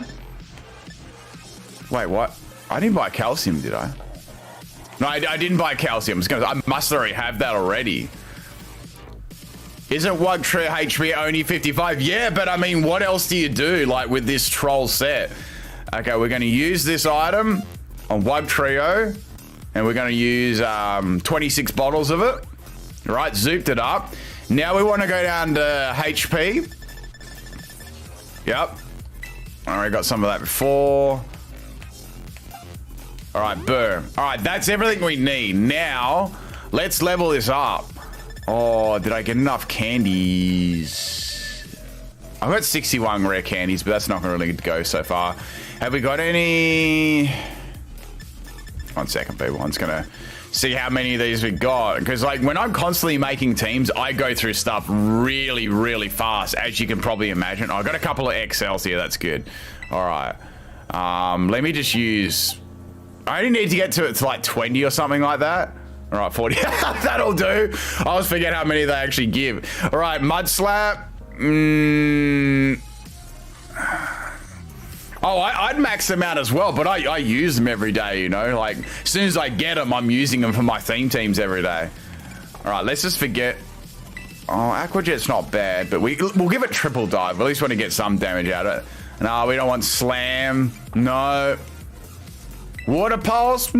Wait, what? I didn't buy calcium, did I? No, I didn't buy calcium. I must already have that already. Isn't one true HP only 55? Yeah, but I mean, what else do you do, like, with this troll set? Okay, we're going to use this item on Wug Trio, and we're going to use 26 bottles of it. All right, zooped it up. Now we want to go down to HP. Yep. I already got some of that before. All right, boom. All right, that's everything we need. Now, let's level this up. Oh, did I get enough candies? I've got 61 rare candies, but that's not going to really go so far. Have we got any? 1 second, people. I'm just going to see how many of these we got, because like when I'm constantly making teams, I go through stuff really, really fast, as you can probably imagine. I've got a couple of XLs here. That's good. All right. Let me just use. I only need to get to it to like 20 or something like that. All right, 40. That'll do. I always forget how many they actually give. All right, mud slap. Oh, I'd max them out as well, but I use them every day, you know? Like, as soon as I get them, I'm using them for my theme teams every day. All right, let's just forget. Oh, Aquajet's not bad, but we'll give it triple dive. At least want to get some damage out of it. No, we don't want slam. No. Water pulse?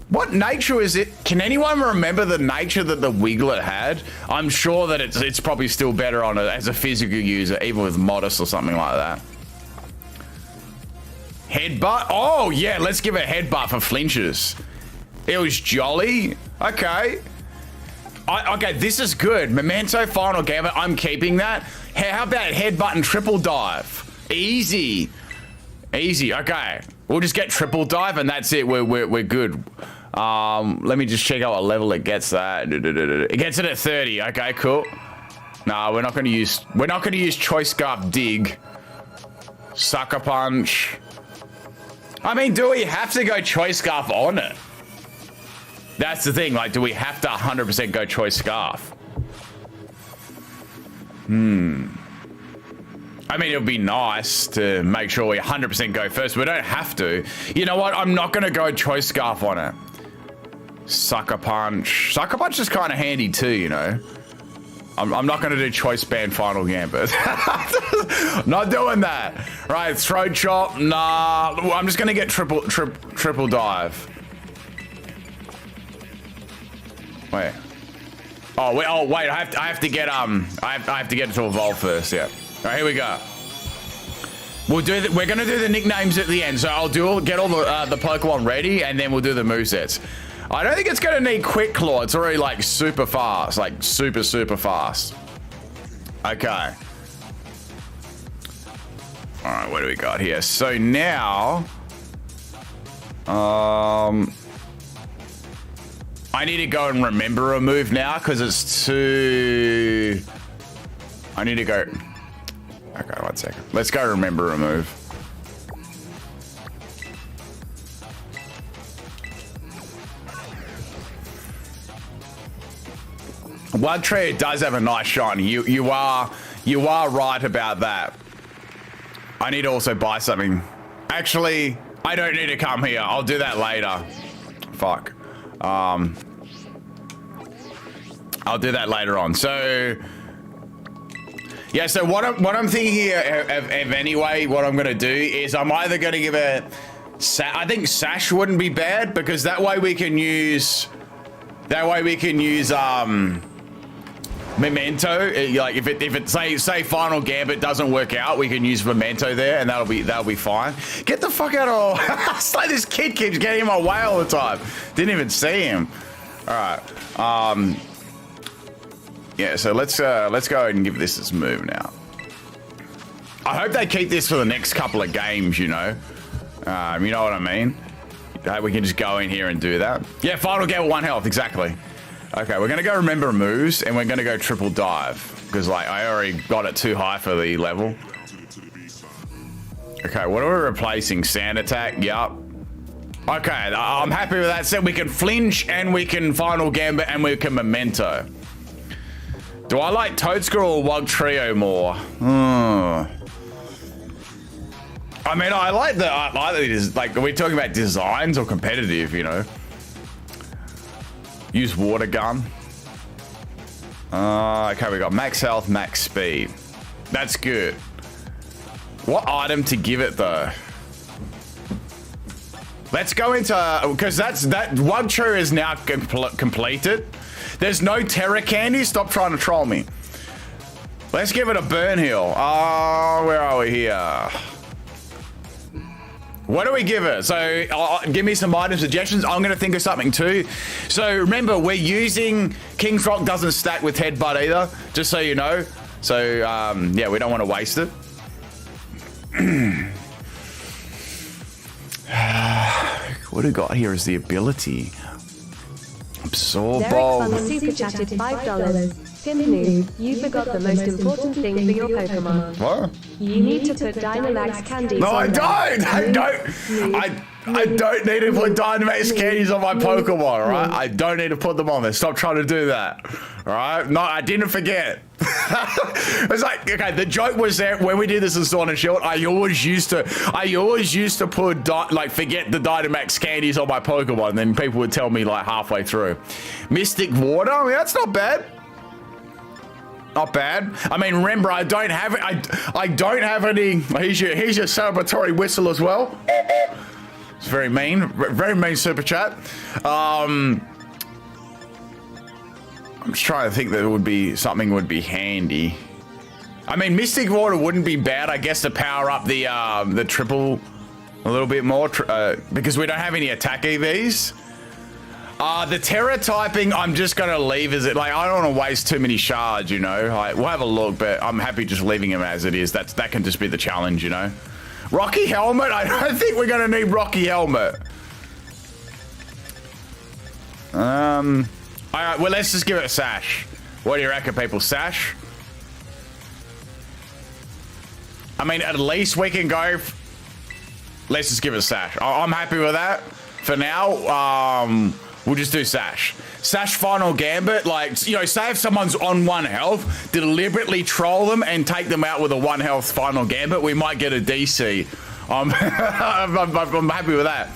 What nature is it? Can anyone remember the nature that the Wiglet had? I'm sure that it's probably still better on it as a physical user, even with Modest or something like that. Headbutt? Oh, yeah, let's give it a headbutt for flinches. It was jolly. Okay. Okay, this is good. Memento final game. I'm keeping that. How about headbutt and triple dive? Easy. Easy. Okay. We'll just get triple dive and that's it. We're good. Let me just check out what level it gets that. It gets it at 30. Okay, cool. No, we're not going to use choice scarf dig. Sucker punch. I mean, do we have to go choice scarf on it? That's the thing. Like, do we have to 100% go choice scarf? I mean, it would be nice to make sure we 100% go first. We don't have to. You know what? I'm not going to go choice scarf on it. Sucker punch. Sucker punch is kind of handy too, you know. I'm not going to do choice band final gambit. Not doing that. Right, throat chop. Nah, I'm just going to get triple dive. Wait. Oh wait. I have to get I have to get it to evolve first. Yeah. All right, here we go. We're going to do the nicknames at the end. So I'll get all the Pokemon ready, and then we'll do the movesets. I don't think it's going to need Quick Claw. It's already like super fast, like super fast. Okay. All right, what do we got here? So now, I need to go and remember a move now because it's too. I need to go. Okay, 1 second. Let's go remember a move. One tree does have a nice shine. You are right about that. I need to also buy something. Actually, I don't need to come here. I'll do that later. Fuck. I'll do that later on. So yeah. So what I'm thinking here, of anyway, what I'm gonna do is I'm either gonna give a. I think Sash wouldn't be bad because that way we can use. Memento, like if it say Final Gambit doesn't work out, we can use Memento there, and that'll be fine. Get the fuck out of! It's like this kid keeps getting in my way all the time. Didn't even see him. All right. Yeah. So let's go ahead and give this its move now. I hope they keep this for the next couple of games. You know what I mean. We can just go in here and do that. Yeah, Final Gambit 1 health exactly. Okay, we're gonna go remember moves, and we're gonna go triple dive because like I already got it too high for the level. Okay, what are we replacing? Sand attack. Yup. Okay, I'm happy with that. So we can flinch, and we can Final Gambit, and we can Memento. Do I like Toadstool or Wug Trio more? I mean, I like the like. Are we talking about designs or competitive? You know. Use water gun. Okay, we got max health, max speed. That's good. What item to give it though? Let's go into because that Wug Trio is now completed. There's no Terra candy. Stop trying to troll me. Let's give it a burn heal. Where are we here? What do we give it? So give me some item suggestions. I'm going to think of something too. So remember, we're using King's Rock doesn't stack with Headbutt either, just so you know. So yeah, we don't want to waste it. What do we got here is the ability. Absorb Ball. Derek Fun super chatted $5. PIMPNITE, you forgot the most important thing for your Pokemon. What? You need to put Dynamax candies no, on I don't! I don't need to put Dynamax candies on my Pokemon, alright? I don't need to put them on there. Stop trying to do that. Alright? No, I didn't forget. It's like, okay, the joke was there when we did this in Sword and Shield. I always used to put forget the Dynamax candies on my Pokemon, and then people would tell me like halfway through. Mystic Water, I mean, that's not bad. Not bad. I mean, remember, I don't have it. I don't have any. Here's your celebratory whistle as well. It's very mean super chat. I'm just trying to think that it would be something would be handy. I mean, Mystic Water wouldn't be bad, I guess, to power up the triple a little bit more because we don't have any attack EVs. The Terra typing, I'm just gonna leave as it. Like, I don't want to waste too many shards, you know. Like, we'll have a look, but I'm happy just leaving him as it is. That can just be the challenge, you know. Rocky Helmet, I don't think we're gonna need Rocky Helmet. All right, well, let's just give it a Sash. What do you reckon, people? Sash? I mean, at least we can go. Let's just give it a Sash. I'm happy with that for now. We'll just do Sash. Sash Final Gambit, like, you know, say if someone's on 1 health, deliberately troll them and take them out with a 1 health Final Gambit, we might get a DC. I'm happy with that.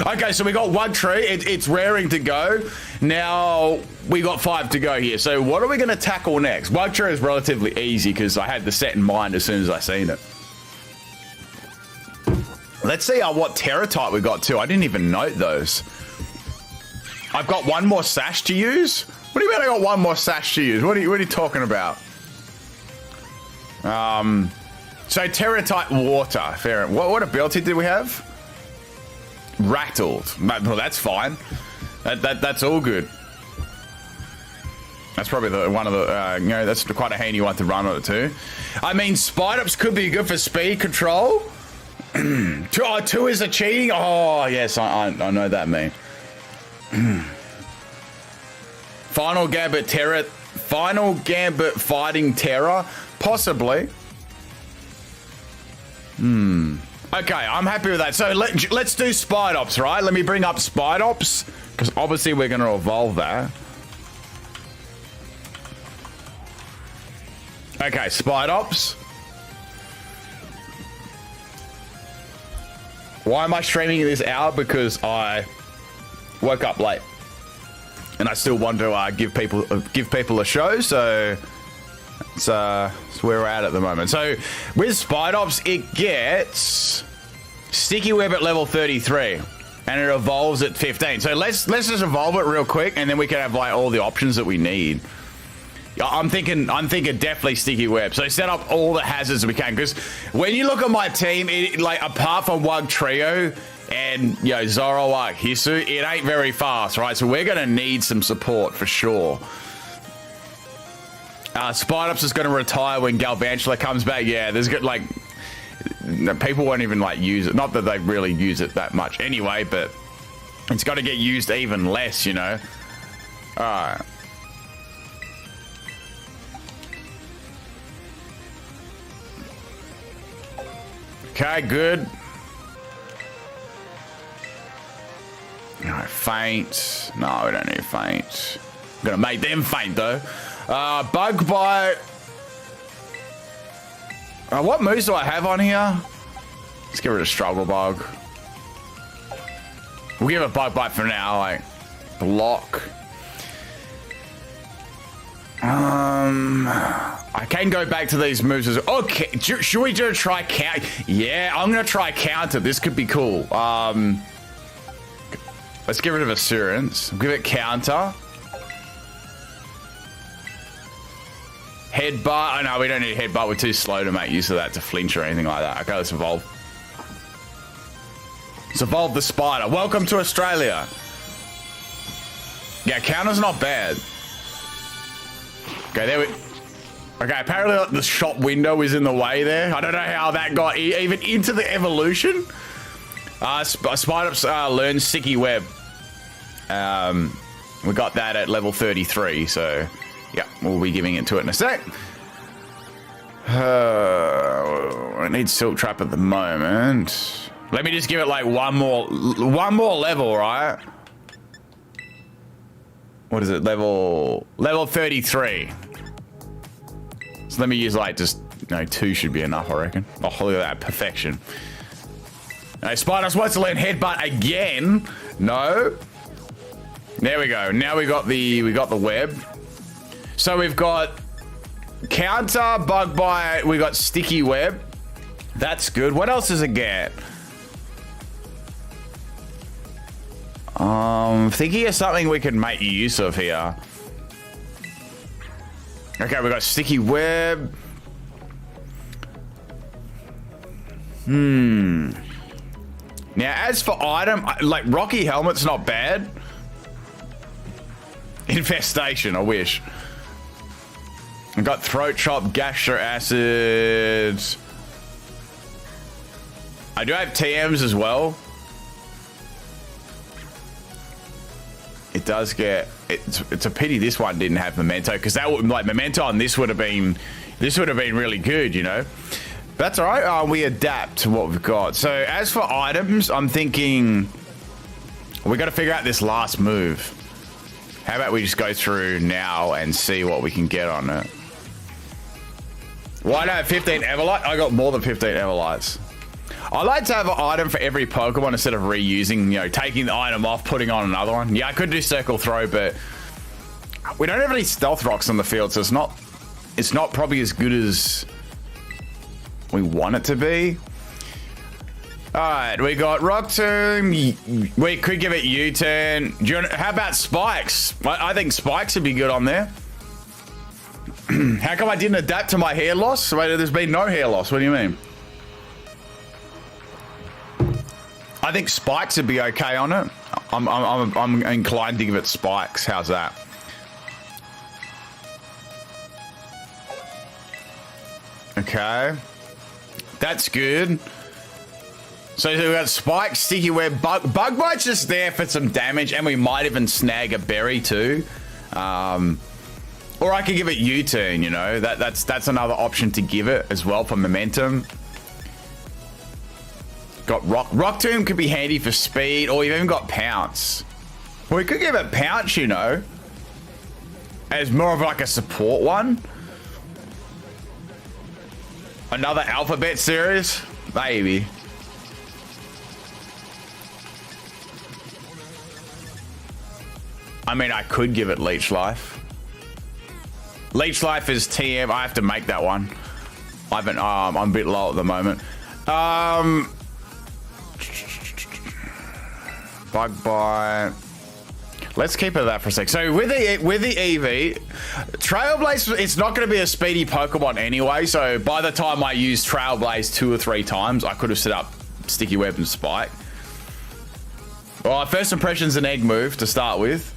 Okay, so we got Wug Trio. It's raring to go. Now, we got 5 to go here. So what are we going to tackle next? Wug Trio is relatively easy because I had the set in mind as soon as I seen it. Let's see what Terra type we got too. I didn't even note those. I've got 1 more Sash to use? What do you mean I got 1 more Sash to use? What are you talking about? So Terra type water. Fair. What ability did we have? Rattled. Well, that's fine. That's all good. That's probably one of the you know, that's quite a handy one to run on it too. I mean, Spidops could be good for speed control. 2 is a cheating. Oh yes, I know that meme. Final Gambit Terra. Final Gambit fighting Terra. Possibly. Okay, I'm happy with that. So let's do Spidops, right? Let me bring up Spidops, because obviously we're going to evolve that. Okay, Spidops. Why am I streaming this hour? Because I woke up late, and I still want to give people a show. So it's where we're at the moment. So with Spidops, it gets Sticky Web at level 33, and it evolves at 15. So let's just evolve it real quick, and then we can have like all the options that we need. I'm thinking definitely sticky web. So set up all the hazards we can, because when you look at my team, like apart from Wug Trio and Zoroark Hisu, it ain't very fast, right? So we're gonna need some support for sure. Spidops is gonna retire when Galvantula comes back. Yeah, there's good like people won't even like use it. Not that they really use it that much anyway, but it's got to get used even less, All right. Okay, good. No, faint. No, we don't need faint. I'm gonna make them faint though. Bug bite. What moves do I have on here? Let's get rid of Struggle Bug. We'll give it Bug Bite for now, like block. I can go back to these moves as well. Okay, should we do a try count? Yeah, I'm gonna try counter. This could be cool. Let's get rid of Assurance. Give it counter. Headbutt. Oh no, we don't need headbutt. We're too slow to make use of that to flinch or anything like that. Okay, let's evolve. Let's evolve the spider. Welcome to Australia. Yeah, counter's not bad. Okay, there we... Okay, apparently the shop window is in the way there. I don't know how that got even into the evolution. Spider learns Sticky Web. We got that at level 33, so... Yeah, we'll be giving it to it in a sec. I need Silk Trap at the moment. Let me just give it like one more level, right? What is it? Level 33. So let me use like just 2 should be enough, I reckon. Oh, look at that perfection. Now, Spiders wants to learn Headbutt again. No. There we go. Now we got the web. So we've got counter, bug bite, we got sticky web. That's good. What else does it get? Thinking of something we can make use of here. Okay, we got sticky web. Now, as for item, like Rocky Helmet's not bad. Infestation, I wish. I got Throat Chop, Gastro Acid. I do have TMs as well. It does get... It's a pity this one didn't have Memento, because that would like Memento on this would have been really good, But that's all right. We adapt to what we've got. So as for items, I'm thinking we got to figure out this last move. How about we just go through now and see what we can get on it? Why not 15 Everlight? I got more than 15 Everlights. I like to have an item for every Pokemon instead of reusing, taking the item off, putting on another one. Yeah, I could do Circle Throw, but we don't have any Stealth Rocks on the field, so it's not probably as good as we want it to be. All right, we got Rock Tomb. We could give it U-turn. How about Spikes? I think Spikes would be good on there. How come I didn't adapt to my hair loss? Wait, there's been no hair loss. What do you mean? I think Spikes would be okay on it. I'm inclined to give it Spikes. How's that? Okay. That's good. So we've got Spikes, Sticky Web, Bug Bite's just there for some damage, and we might even snag a berry too. Or I could give it U-turn, That's another option to give it as well for momentum. Got Rock Tomb could be handy for speed, or you've even got Pounce. Well, we could give it Pounce, as more of like a support one. Another Alphabet series? Maybe. I mean, I could give it Leech Life. Leech Life is TM. I have to make that one. I haven't. I'm a bit low at the moment. Bug Bite. Let's keep it at that for a sec. So with the Eevee, Trailblaze, it's not going to be a speedy Pokemon anyway. So by the time I use Trailblaze 2 or 3 times, I could have set up Sticky Web and Spike. Well, first impression's an egg move to start with.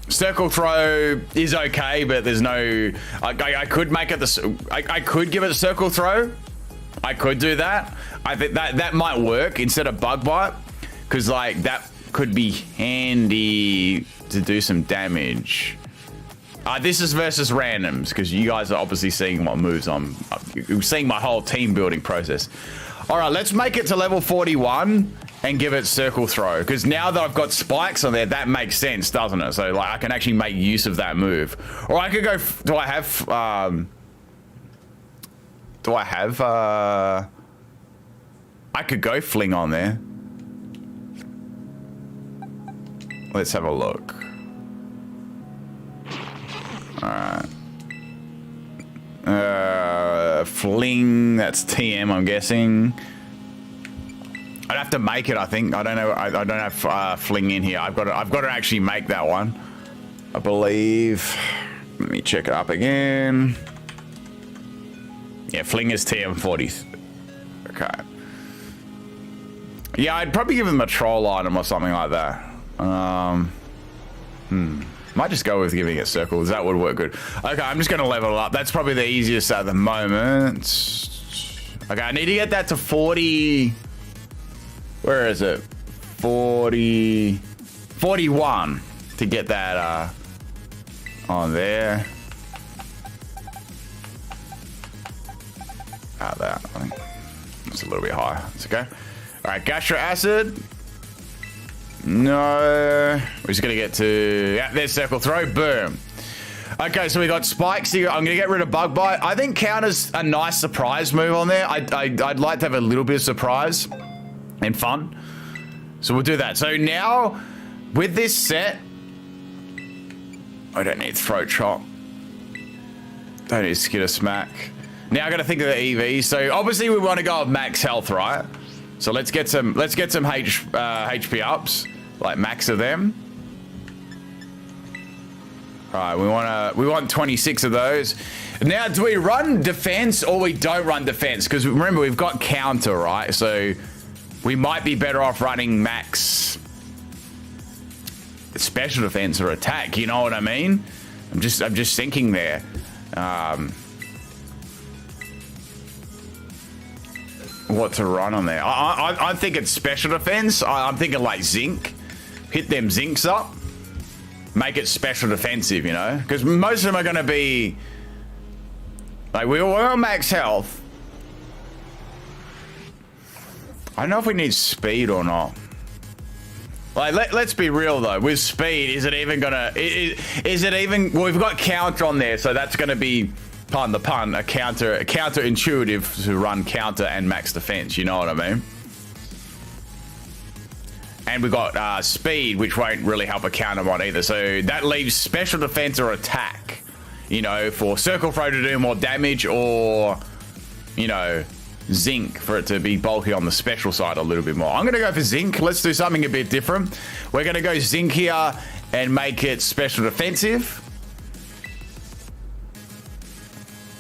Circle Throw is okay, but there's no... I could make it I could give it a Circle Throw. I could do that. I think that might work instead of Bug Bite, because like that could be handy to do some damage. This is versus randoms, because you guys are obviously seeing what moves I'm seeing my whole team building process. All right, let's make it to level 41 and give it Circle Throw, because now that I've got spikes on there, that makes sense, doesn't it? So like I can actually make use of that move. Or I could go, do I have I could go Fling on there. Let's have a look. All right. Fling, that's TM, I'm guessing. I'd have to make it, I think. I don't know. I don't have Fling in here. I've got to actually make that one, I believe. Let me check it up again. Yeah, Fling is TM40. Okay. Yeah, I'd probably give him a troll item or something like that. Might just go with giving it circles. That would work good. Okay, I'm just going to level it up. That's probably the easiest at the moment. Okay, I need to get that to 40. Where is it? 41 to get that on there. That, I think it's a little bit higher. It's okay. All right, Gastro Acid. No, we're just gonna get to, yeah, there's Circle Throw, boom. Okay, so we got spikes here. I'm gonna get rid of Bug Bite. I think Counter's a nice surprise move on there. I'd like to have a little bit of surprise and fun, so we'll do that. So now with this set, I don't need Throat Chop, don't need Skitter Smack. Now I gotta think of the EV. So obviously we want to go with max health, right? So let's get some HP ups, like max of them. All right, we want 26 of those. Now, do we run defense or we don't run defense? Because remember, we've got counter, right? So we might be better off running max special defense or attack. You know what I mean? I'm just thinking there. What to run on there? I'm thinking special defense. I'm thinking like Zinc. Hit them Zincs up. Make it special defensive, you know? Because most of them are going to be... Like, we're on max health. I don't know if we need speed or not. Like, let's be real, though. With speed, is it even going to... Is it even... Well, we've got counter on there, so that's going to be... Pun the pun, a counter intuitive to run counter and max defense, you know what I mean? And we've got speed, which won't really help a counter mod either. So that leaves special defense or attack, you know, for Circle Throw to do more damage, or, you know, Zinc for it to be bulky on the special side a little bit more. I'm going to go for Zinc. Let's do something a bit different. We're going to go Zinc here and make it special defensive.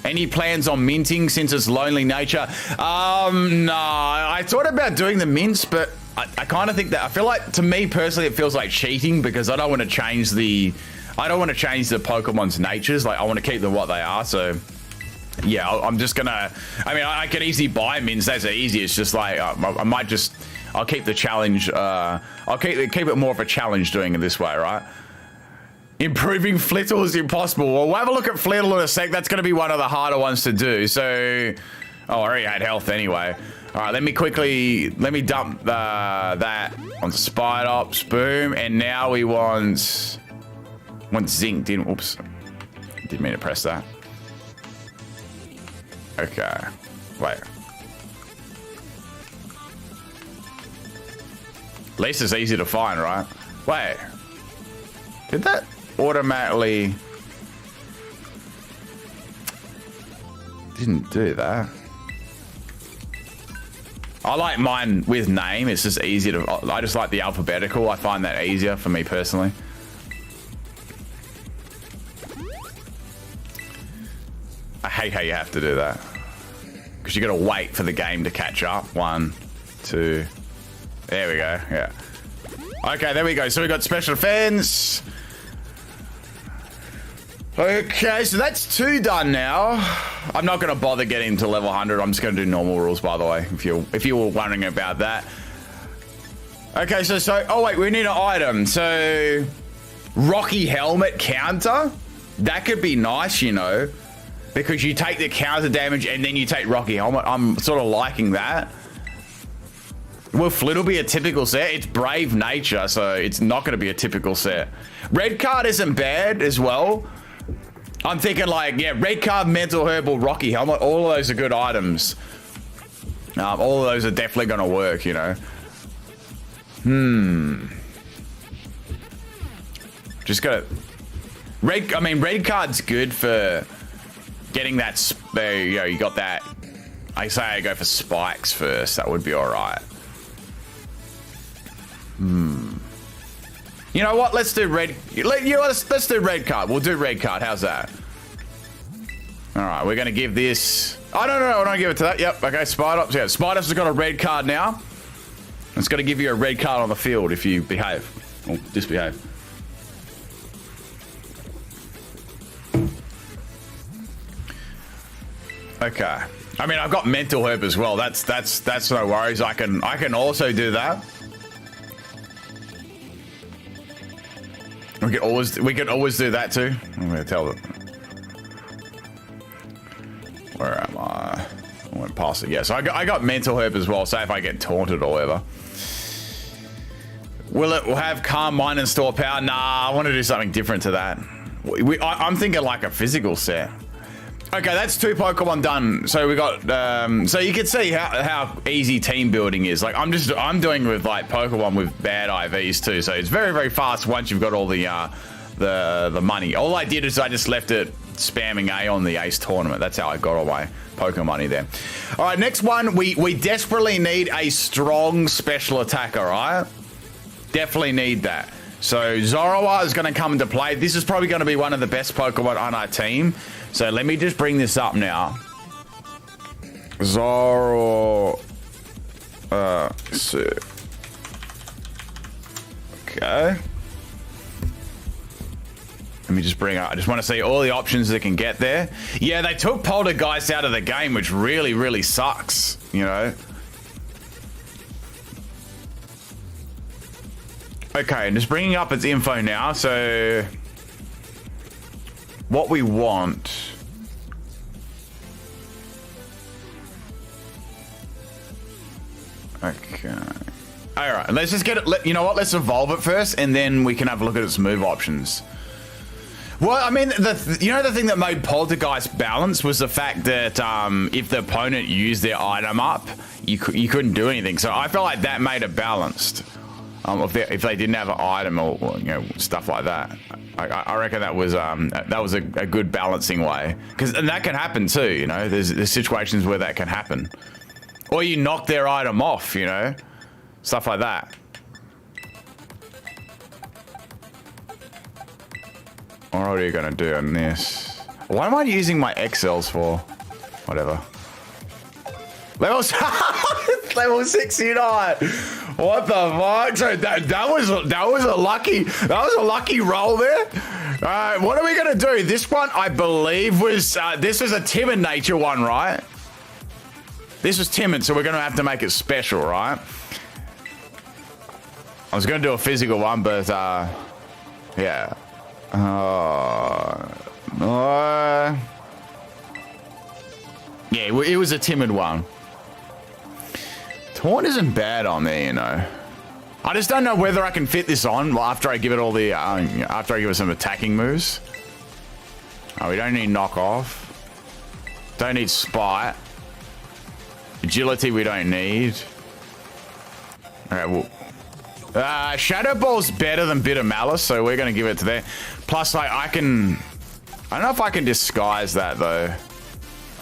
Any plans on minting since its lonely nature? No, I thought about doing the mints, but I kind of think that, I feel like, to me personally, it feels like cheating, because I don't want to change the Pokemon's natures. Like, I want to keep them what they are. So yeah, I'm just gonna, I mean, I can easily buy mints. That's easy. It's just like, I might just, I'll keep the challenge, I'll keep it more of a challenge doing it this way, right? Improving Flittle is impossible. Well, we'll have a look at Flittle in a sec. That's going to be one of the harder ones to do. So, oh, I already had health anyway. All right, let me dump that onto Spidops. Boom. And now we want Zinc. Oops. Didn't mean to press that. Okay. Wait. At least it's easy to find, right? Wait. Did that automatically... Didn't do that. I like mine with name. It's just easier to... I just like the alphabetical. I find that easier for me personally. I hate how you have to do that. Because you got to wait for the game to catch up. 1, 2... There we go, yeah. Okay, there we go. So we got special defense. Okay, so that's 2 done now. I'm not going to bother getting to level 100. I'm just going to do normal rules, by the way, if you were wondering about that. Okay, so oh wait, we need an item. So Rocky helmet counter. That could be nice, you know, because you take the counter damage and then you take Rocky helmet. I'm sort of liking that. Will Flit'll be a typical set? It's Brave Nature, so it's not going to be a typical set. Red card isn't bad as well. I'm thinking like, yeah, red card, mental herbal, Rocky helmet. All of those are good items. All of those are definitely going to work, you know. Just gotta... Red card's good for getting that... There you go, you got that. I say I go for spikes first. That would be alright. You know what? Let's do red. Let's do red card. We'll do red card. How's that? All right, we're gonna give this. I don't know. We're not give it to that. Yep. Okay. Spider. Yeah. Spider's has got a red card now. It's gonna give you a red card on the field if you behave or disbehave. Okay. I mean, I've got mental herb as well. That's no worries. I can also do that. We could always do that too. I'm gonna tell them. Where am I? I went past it. Yeah, so I got mental herb as well. Say if I get taunted or whatever. Will it have calm mind and store power? Nah, I want to do something different to that. I'm thinking like a physical set. Okay, that's 2 Pokemon done. So we got, so you can see how easy team building is. Like I'm doing with like Pokemon with bad IVs too. So it's very, very fast once you've got all the money. All I did is I just left it spamming A on the Ace tournament. That's how I got all my Pokemon money there. All right, next one. We desperately need a strong special attack, all right? Definitely need that. So Zoroark is going to come into play. This is probably going to be one of the best Pokemon on our team. So let me just bring this up now. Zoroark. Okay. Let me just bring up. I just want to see all the options that can get there. Yeah, they took Poltergeist out of the game, which really, really sucks, you know. Okay, and just bringing up its info now. So what we want. Okay. All right, let's just get it. You know what? Let's evolve it first, and then we can have a look at its move options. Well, I mean, you know the thing that made Poltergeist balance was the fact that if the opponent used their item up, you couldn't do anything. So I felt like that made it balanced. If they didn't have an item or you know stuff like that, I reckon that was a good balancing way. And that can happen too. You know, there's situations where that can happen, or you knock their item off. You know, stuff like that. What are you gonna do on this? What am I using my XLs for? Whatever. Level 69. What the fuck? So that was a lucky roll there. All right, what are we gonna do? This one, I believe, was this was a timid nature one, right? This was timid, so we're gonna have to make it special, right? I was gonna do a physical one, but yeah. Yeah, it was a timid one. Taunt isn't bad on me, you know. I just don't know whether I can fit this on after I give it all the after I give it some attacking moves. Oh, we don't need knock off. Don't need spite. Agility we don't need. Okay, well, Shadow Ball's better than Bitter Malice, so we're gonna give it to there. Plus, like, I don't know if I can disguise that though.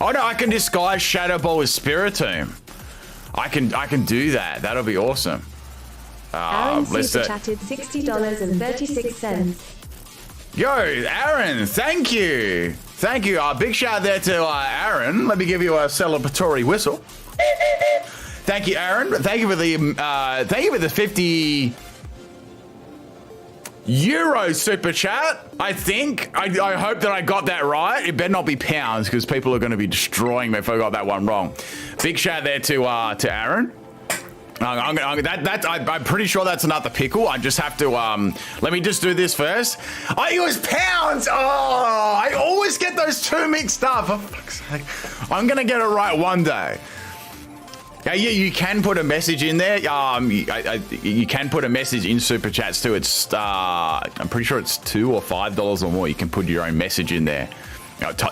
Oh no, I can disguise Shadow Ball with Spiritomb. I can do that. That'll be awesome. Aaron super chatted $60.36. Yo, Aaron, thank you. Thank you. Big shout there to Aaron. Let me give you a celebratory whistle. Thank you, Aaron. Thank you for the 50 euro super chat. I think. I hope that I got that right. It better not be pounds because people are going to be destroying me if I got that one wrong. Big shout there to Aaron. I'm pretty sure that's another pickle. I just have to let me just do this first. It was pounds. Oh, I always get those two mixed up. For fuck's sake. I'm gonna get it right one day. Yeah, you can put a message in there. You can put a message in super chats too. It's I'm pretty sure it's $2 or $5 or more. You can put your own message in there.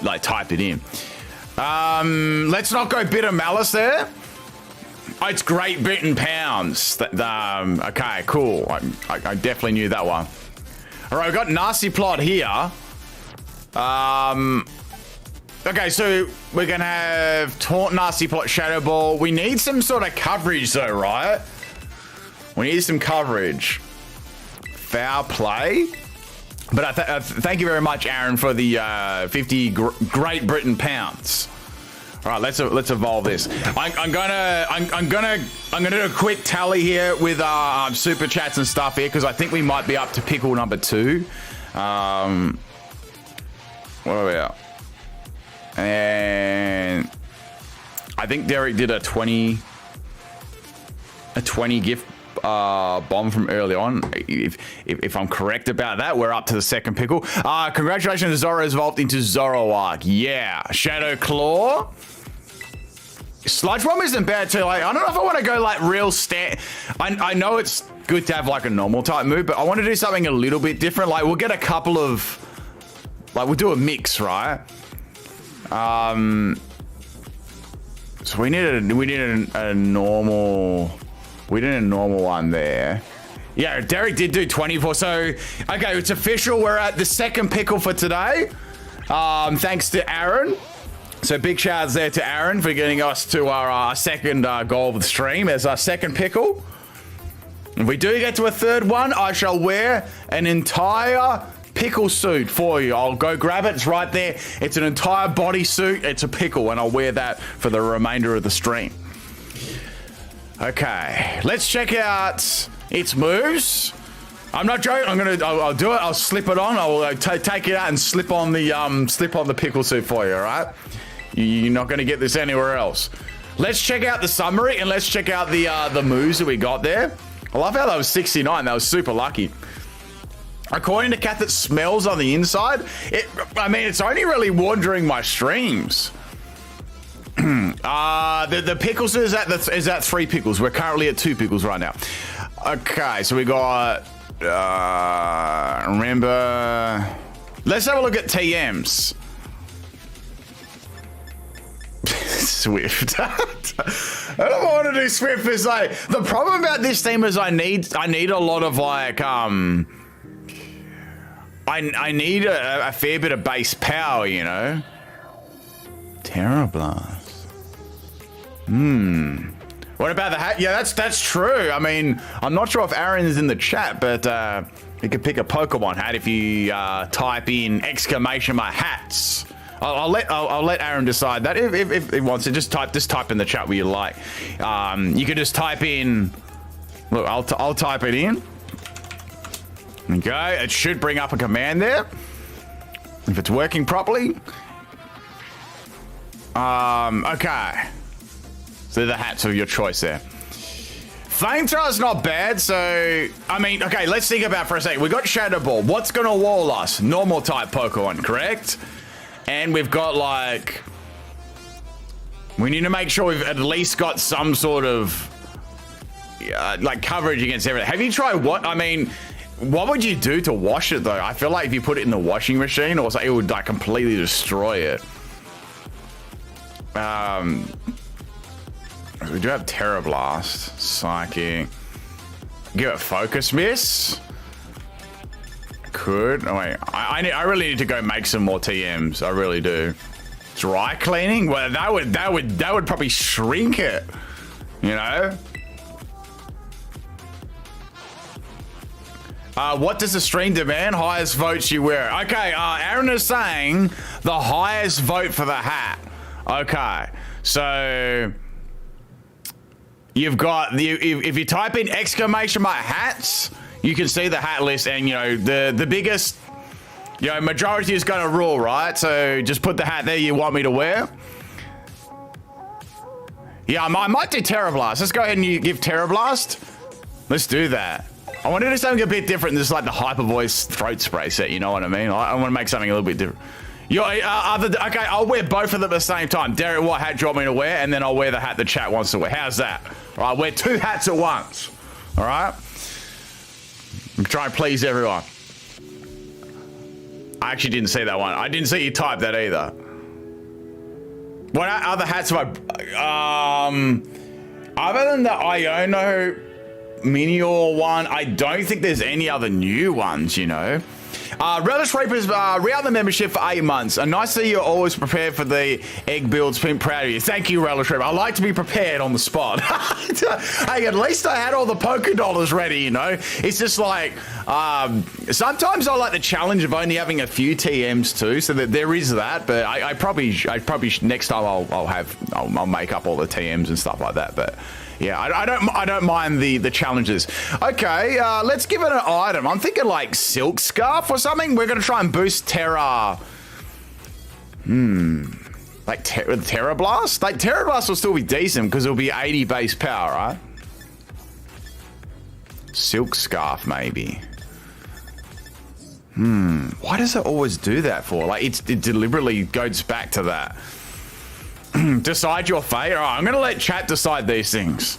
Like type it in. Let's not go bitter malice there. Oh, it's Great Britain pounds. Okay, cool. I definitely knew that one. All right, we've got Nasty Plot here. Okay, so we're going to have Taunt, Nasty Plot, Shadow Ball. We need some sort of coverage though, right? We need some coverage. Foul play. But thank you very much, Aaron, for the 50 Great Britain pounds. All right, let's evolve this. I'm gonna do a quick tally here with super chats and stuff here because I think we might be up to pickle number 2. What are we at? And I think Derek did a 20 gift bomb from early on. If I'm correct about that, we're up to the second pickle. Congratulations, Zoro's evolved into Zoroark. Yeah, Shadow Claw. Sludge Bomb isn't bad too. Like, I don't know if I want to go like real I know it's good to have like a normal type move, but I want to do something a little bit different. Like we'll get a couple of, like we'll do a mix, right? So we need a normal one there. Yeah, Derek did do 24. So okay, it's official. We're at the second pickle for today. Thanks to Aaron. So big shouts there to Aaron for getting us to our second goal of the stream as our second pickle. If we do get to a third one, I shall wear an entire pickle suit for you. I'll go grab it. It's right there. It's an entire bodysuit. It's a pickle, and I'll wear that for the remainder of the stream. Okay, let's check out its moves. I'm not joking. I'll do it. I'll slip it on. I'll take it out and slip on the pickle suit for you. All right. You're not going to get this anywhere else. Let's check out the summary and let's check out the moves that we got there. I love how that was 69. That was super lucky. According to Kath, it smells on the inside. I mean, it's only really worn during my streams. The pickles is at 3 pickles. We're currently at 2 pickles right now. Okay, so we got. Remember. Let's have a look at TMs. Swift. I don't want to do Swift. It's like the problem about this team is I need a lot of like I need a fair bit of base power, you know. Terra Blast. What about the hat? Yeah, that's true. I mean, I'm not sure if Aaron is in the chat, but you could pick a Pokemon hat if you type in !hats. I'll let Aaron decide that if he wants to. Just type in the chat what you like. You could just type in. Look, I'll type it in. Okay, it should bring up a command there if it's working properly. Okay. So the hats of your choice there. Flamethrower is not bad, so I mean, okay, let's think about it for a second. We got Shadow Ball. What's gonna wall us? Normal type Pokemon, correct? And we've got like, we need to make sure we've at least got some sort of like coverage against everything. Have you tried what? I mean, what would you do to wash it though? I feel like if you put it in the washing machine or something, it would like completely destroy it. We do have Terra Blast, Psychic. Give it Focus Miss. Could. Oh wait, I really need to go make some more TMs. I really do. Dry cleaning? Well, that would probably shrink it. You know? What does the stream demand? Highest votes you wear. Okay, Aaron is saying the highest vote for the hat. Okay, so you've got if you type in exclamation mark hats, you can see the hat list, and you know the biggest, you know, majority is going to rule, right? So just put the hat there you want me to wear. Yeah, I might do Terra Blast. Let's go ahead and give Terra Blast. Let's do that. I want to do something a bit different. This is like the Hyper Voice throat spray set. You know what I mean? I want to make something a little bit different. Okay, I'll wear both of them at the same time. Derek, what hat do you want me to wear? And then I'll wear the hat the chat wants to wear. How's that? All right, wear 2 hats at once. All right? I'm trying to please everyone. I actually didn't see that one. I didn't see you type that either. What other hats have I... other than the Iono Minior one, I don't think there's any other new ones, you know. Relish Reapers re-out the membership for 8 months. And nice to see you're always prepared for the egg builds. Been proud of you. Thank you, Relish Reaper. I like to be prepared on the spot. Hey, at least I had all the poker dollars ready, you know. It's just like sometimes I like the challenge of only having a few TMs too, so that there is that. But I probably next time I'll make up all the TMs and stuff like that. But yeah, I don't mind the challenges. Okay, let's give it an item. I'm thinking like Silk Scarf or something. We're gonna try and boost Terra. Like Terra Blast? Like Terra Blast will still be decent because it'll be 80 base power, right? Silk Scarf maybe. Why does it always do that for? Like it deliberately goes back to that. Decide your fate. All right, I'm gonna let chat decide these things.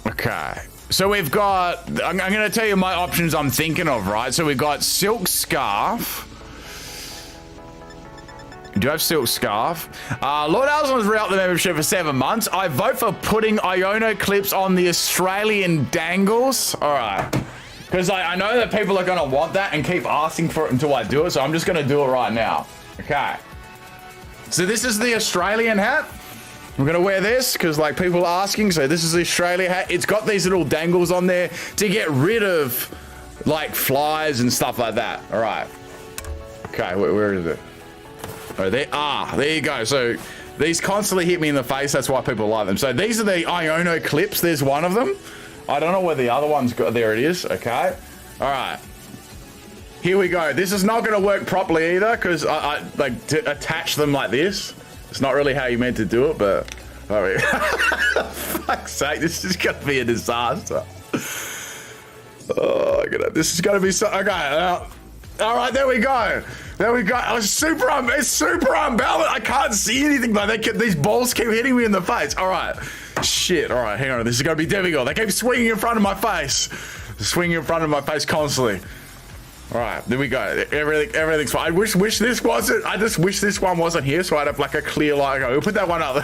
Okay, so we've got, I'm gonna tell you my options I'm thinking of, right? So we've got Silk Scarf. Do you have Silk Scarf? Lord Alzon's re-out the membership for 7 months. I vote for putting Iono clips on the Australian dangles. All right, because I know that people are gonna want that and keep asking for it until I do it, so I'm just gonna do it right now. Okay. So this is the Australian hat. We're gonna wear this because like people are asking. So this is the Australia hat. It's got these little dangles on there to get rid of like flies and stuff like that. All right. Okay, where is it? Oh, there you go. So these constantly hit me in the face. That's why people like them. So these are the Iono clips. There's one of them. I don't know where the other one's got. There it is. Okay. All right. Here we go. This is not going to work properly either because I like to attach them like this. It's not really how you meant to do it, but I mean, fuck's sake, this is going to be a disaster. Oh, this is going to be so. Okay, all right, there we go. There we go. It's super unbalanced. I can't see anything, but these balls keep hitting me in the face. All right, shit. All right, hang on. This is going to be difficult. They keep swinging in front of my face. Swinging in front of my face constantly. All right, there we go. Everything's fine. I wish this wasn't. I just wish this one wasn't here, so I'd have like a clear line. We'll put that one up.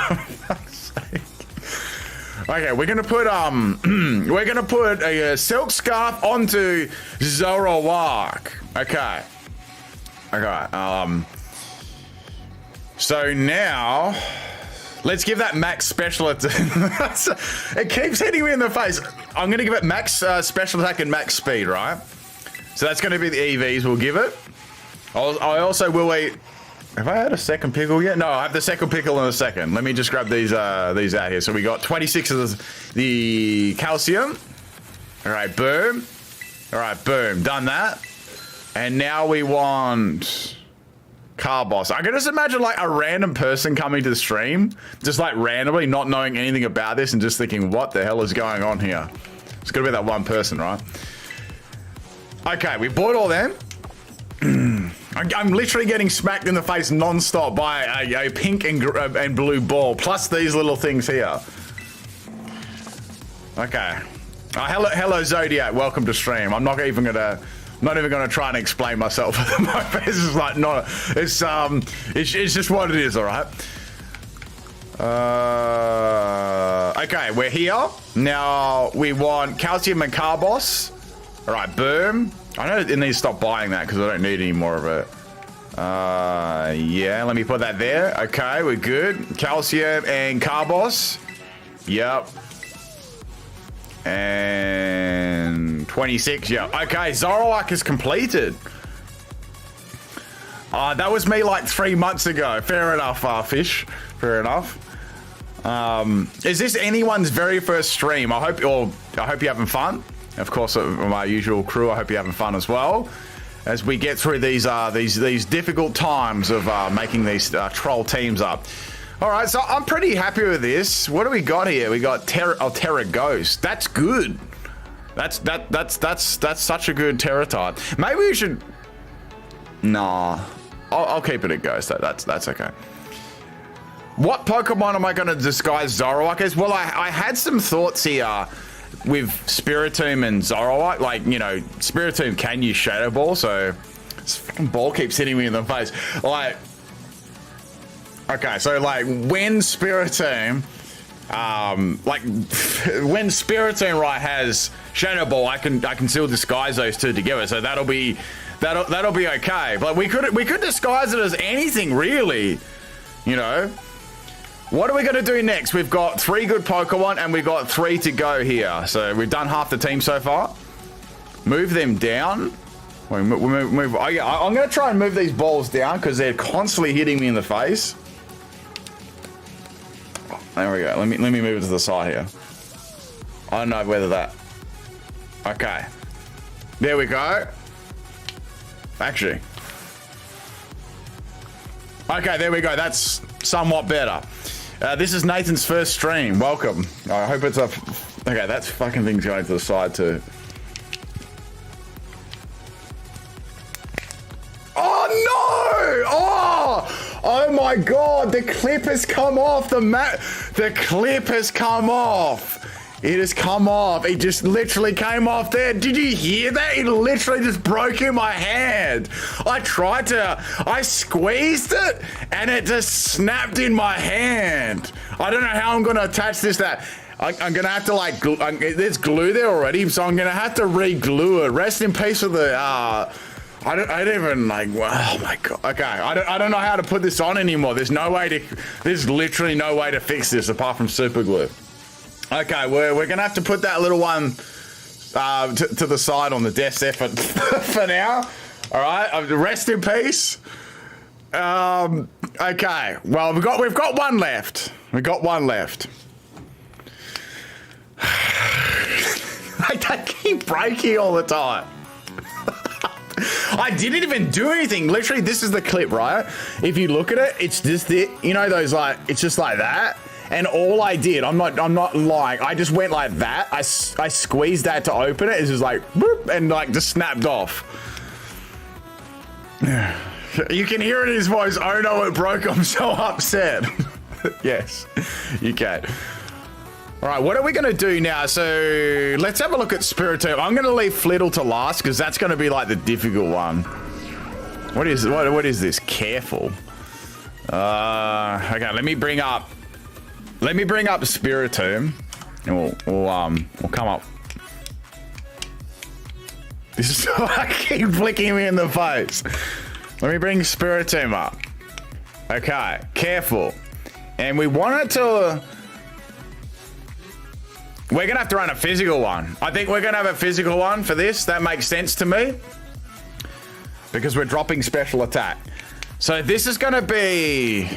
Okay, we're gonna put a Silk Scarf onto Zoroark. Okay. So now let's give that max special attack. It keeps hitting me in the face. I'm gonna give it max special attack and max speed, right? So that's going to be the EVs we'll give it. I also will wait. Have I had a second pickle yet? No, I have the second pickle in a second. Let me just grab these out here. So we got 26 of the calcium. All right, boom. All right, boom. Done that. And now we want Carboss. I can just imagine like a random person coming to the stream, just like randomly not knowing anything about this and just thinking, what the hell is going on here? It's got to be that one person, right? Okay, we bought all them. I'm literally getting smacked in the face non-stop by a pink and blue ball, plus these little things here. Okay. Hello Zodiac, welcome to stream. I'm not even gonna try and explain myself. My face is like not. It's just what it is. All right. Okay, we're here now. We want calcium and Carboss. All right, boom. I know it needs to stop buying that because I don't need any more of it. Yeah, let me put that there. Okay, we're good. Calcium and Carbos. Yep. And 26, yeah. Okay, Zoroark is completed. That was me like 3 months ago. Fair enough, Fish. Fair enough. Is this anyone's very first stream? I hope you're having fun. Of course, my usual crew, I hope you're having fun as well. As we get through these difficult times of making these troll teams up. All right, so I'm pretty happy with this. What do we got here? We got Terra Ghost. That's good. That's such a good Terra type. Maybe we should. Nah, I'll keep it at Ghost. That's okay. What Pokemon am I going to disguise Zoroark as? Well, I had some thoughts here with Spiritomb and Zoroark. Like, you know, Spiritomb can use Shadow Ball, so this fucking ball keeps hitting me in the face. Like. Okay, so like when Spiritomb, right has Shadow Ball, I can still disguise those two together, so that'll be okay. But we could disguise it as anything really, you know. What are we gonna do next? We've got 3 good Pokemon and we've got 3 to go here, so we've done half the team so far. Move them down. Move. I'm gonna try and move these balls down because they're constantly hitting me in the face. There we go. Let me move it to the side here. I don't know whether that. Okay. There we go. Actually. Okay, there we go. That's somewhat better. This is Nathan's first stream. Welcome. I hope it's a. Okay, that's fucking thing's going to the side too. Oh no! Oh my god, the clip has come off the mat. The clip has come off. It has come off. It just literally came off there. Did you hear that? It literally just broke in my hand. I squeezed it and it just snapped in my hand. I don't know how I'm going to attach this. I'm going to have to like, there's glue there already, so I'm going to have to re-glue it. Rest in peace with the, I don't even like, oh my god. Okay, I don't know how to put this on anymore. There's literally no way to fix this apart from super glue. Okay, we're gonna have to put that little one to the side on the desk there for now. All right, rest in peace. Okay, well we've got one left. We've got one left. I keep breaking all the time. I didn't even do anything. Literally, this is the clip, right? If you look at it, it's just the, you know, those like, it's just like that. And all I did, I'm not lying. I just went like that. I squeezed that to open it. It's just like, boop, and like just snapped off. You can hear it in his voice. Oh no, it broke. I'm so upset. Yes, you can. All right, what are we gonna do now? So let's have a look at Spiritomb. I'm gonna leave Flittle to last because that's gonna be like the difficult one. What is this? Careful. Okay, let me bring up Spiritomb, and we'll come up. This is keep flicking me in the face. Let me bring Spiritomb up. Okay, careful, and we want it to. We're gonna have to run a physical one. I think we're gonna have a physical one for this. That makes sense to me because we're dropping special attack. So this is gonna be.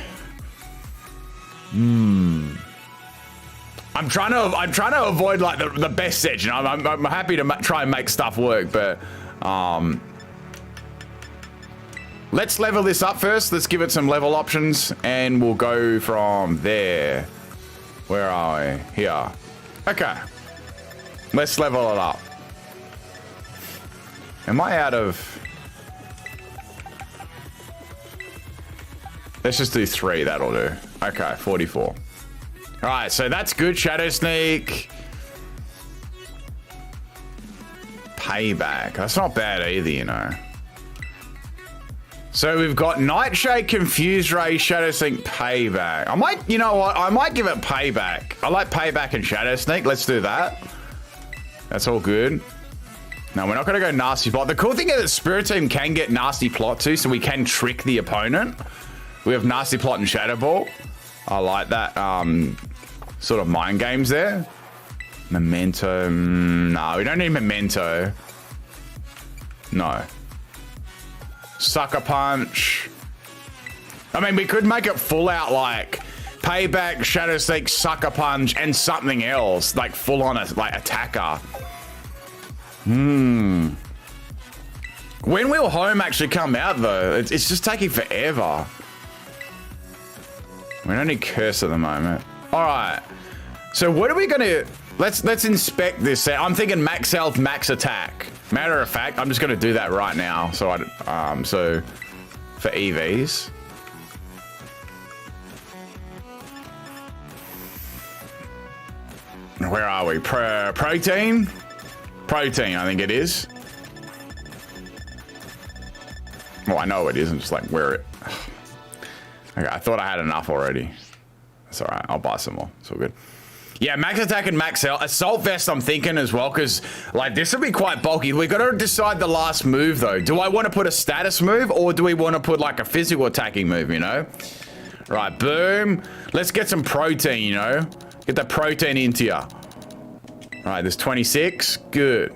I'm trying to avoid like the best section. I'm happy to try and make stuff work, but let's level this up first. Let's give it some level options, and we'll go from there. Where are we? Here. Okay. Let's level it up. Am I out of? Let's just do 3. That'll do. Okay, 44. All right, so that's good. Shadow Sneak. Payback. That's not bad either, you know. So we've got Nightshade, Confused Ray, Shadow Sneak, Payback. I might, you know what? I might give it Payback. I like Payback and Shadow Sneak. Let's do that. That's all good. No, we're not going to go nasty plot. The cool thing is that Spirit Team can get nasty plot too, so we can trick the opponent. We have nasty plot and Shadow Ball. I like that sort of mind games there. Memento. No, we don't need Memento. No. Sucker Punch. I mean, we could make it full out like Payback, Shadow Sneak, Sucker Punch, and something else. Like full on like attacker. When will Home actually come out though? It's just taking forever. We don't need Curse at the moment. All right. So what are we gonna? Let's inspect this. I'm thinking max health, max attack. Matter of fact, I'm just gonna do that right now. So so for EVs. Where are we? Protein? Protein, I think it is. Well, I know it is. I'm just like, where it... Okay, I thought I had enough already. That's all right. I'll buy some more. It's all good. Yeah, max attack and max health. Assault vest, I'm thinking as well, because like this will be quite bulky. We got to decide the last move though. Do I want to put a status move or do we want to put like a physical attacking move? You know. Right. Boom. Let's get some protein. You know. Get the protein into you. All right. There's 26. Good.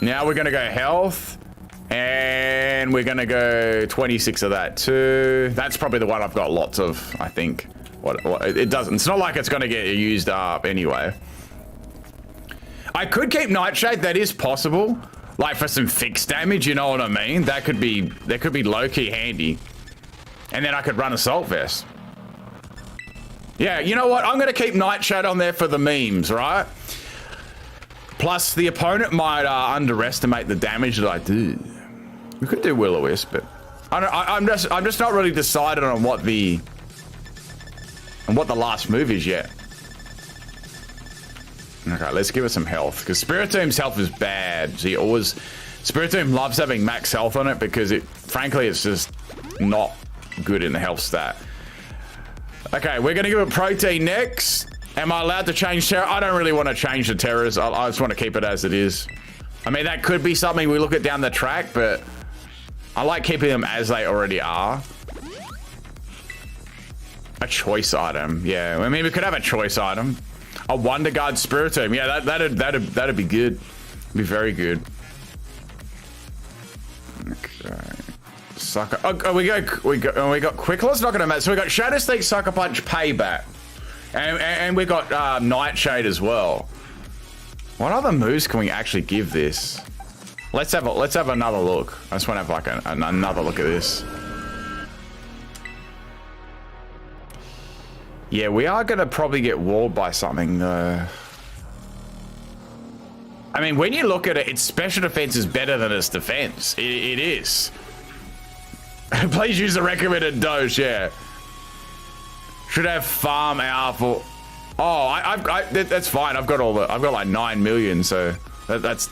Now we're gonna go health. And we're gonna go 26 of that too. That's probably the one I've got lots of, I think. What it doesn't. It's not like it's gonna get used up anyway. I could keep Nightshade. That is possible. Like for some fixed damage, you know what I mean? That could be low key handy. And then I could run Assault Vest. Yeah, you know what? I'm gonna keep Nightshade on there for the memes, right? Plus, the opponent might underestimate the damage that I do. We could do Will-O-Wisp, but I'm just not really decided on what the last move is yet. Okay, let's give it some health because Spirit Team's health is bad. Spirit Team loves having max health on it because frankly, it's just not good in the health stat. Okay, we're gonna give it protein next. Am I allowed to change terror? I don't really want to change the terrors. I just want to keep it as it is. I mean, that could be something we look at down the track, but I like keeping them as they already are. A choice item. Yeah, I mean, we could have a choice item. A Wonder Guard Spirit Team. Yeah, that'd be good. Be very good. Okay. Sucker. Oh, we got Quickler's not gonna matter. So we got Shadow Sneak, Sucker Punch, Payback. And we got Nightshade as well. What other moves can we actually give this? Let's have another look. I just want to have like another look at this. Yeah, we are gonna probably get walled by something though. I mean, when you look at it, its special defense is better than its defense. It is. Please use the recommended dose. Yeah. Should have farm out for. Oh, that's fine. I've got like 9 million, so that's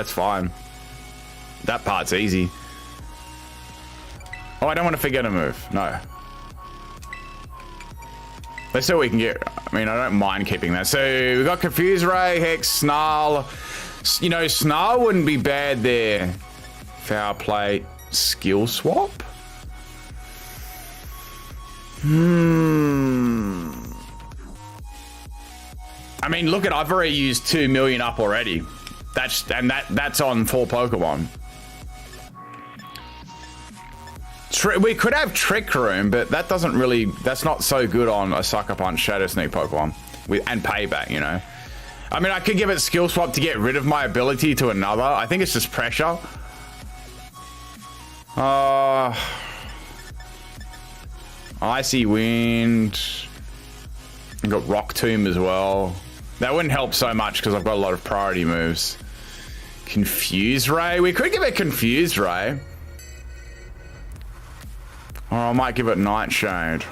fine. That part's easy. Oh, I don't want to forget a move. No. Let's see what we can get. I mean, I don't mind keeping that. So we got Confuse Ray, Hex, Snarl. You know, Snarl wouldn't be bad there. Foul Play, Skill Swap. I mean, look at, I've already used 2 million up already. That's on 4 Pokemon. We could have Trick Room, but that doesn't really, that's not so good on a Sucker Punch Shadow Sneak Pokemon and Payback, you know. I mean, I could give it Skill Swap to get rid of my ability to another. I think it's just pressure. Icy Wind. I've got Rock Tomb as well. That wouldn't help so much because I've got a lot of priority moves. Confuse Ray. We could give it Confuse Ray. Or I might give it Nightshade.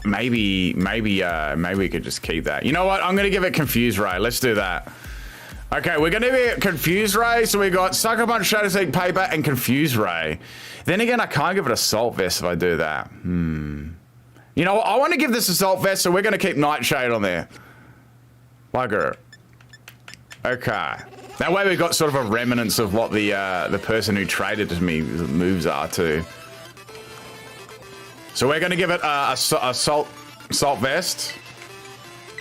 Maybe we could just keep that. You know what? I'm gonna give it Confuse Ray. Let's do that. Okay, we're gonna be Confuse Ray. So we got Sucker Punch, Shadow Sneak, Payback, and Confuse Ray. Then again, I can't give it Assault Vest if I do that. You know what? I want to give this Assault Vest, so we're gonna keep Nightshade on there. Bugger. Okay. That way we got sort of a remnants of what the person who traded to me moves are too. So we're going to give it a salt vest.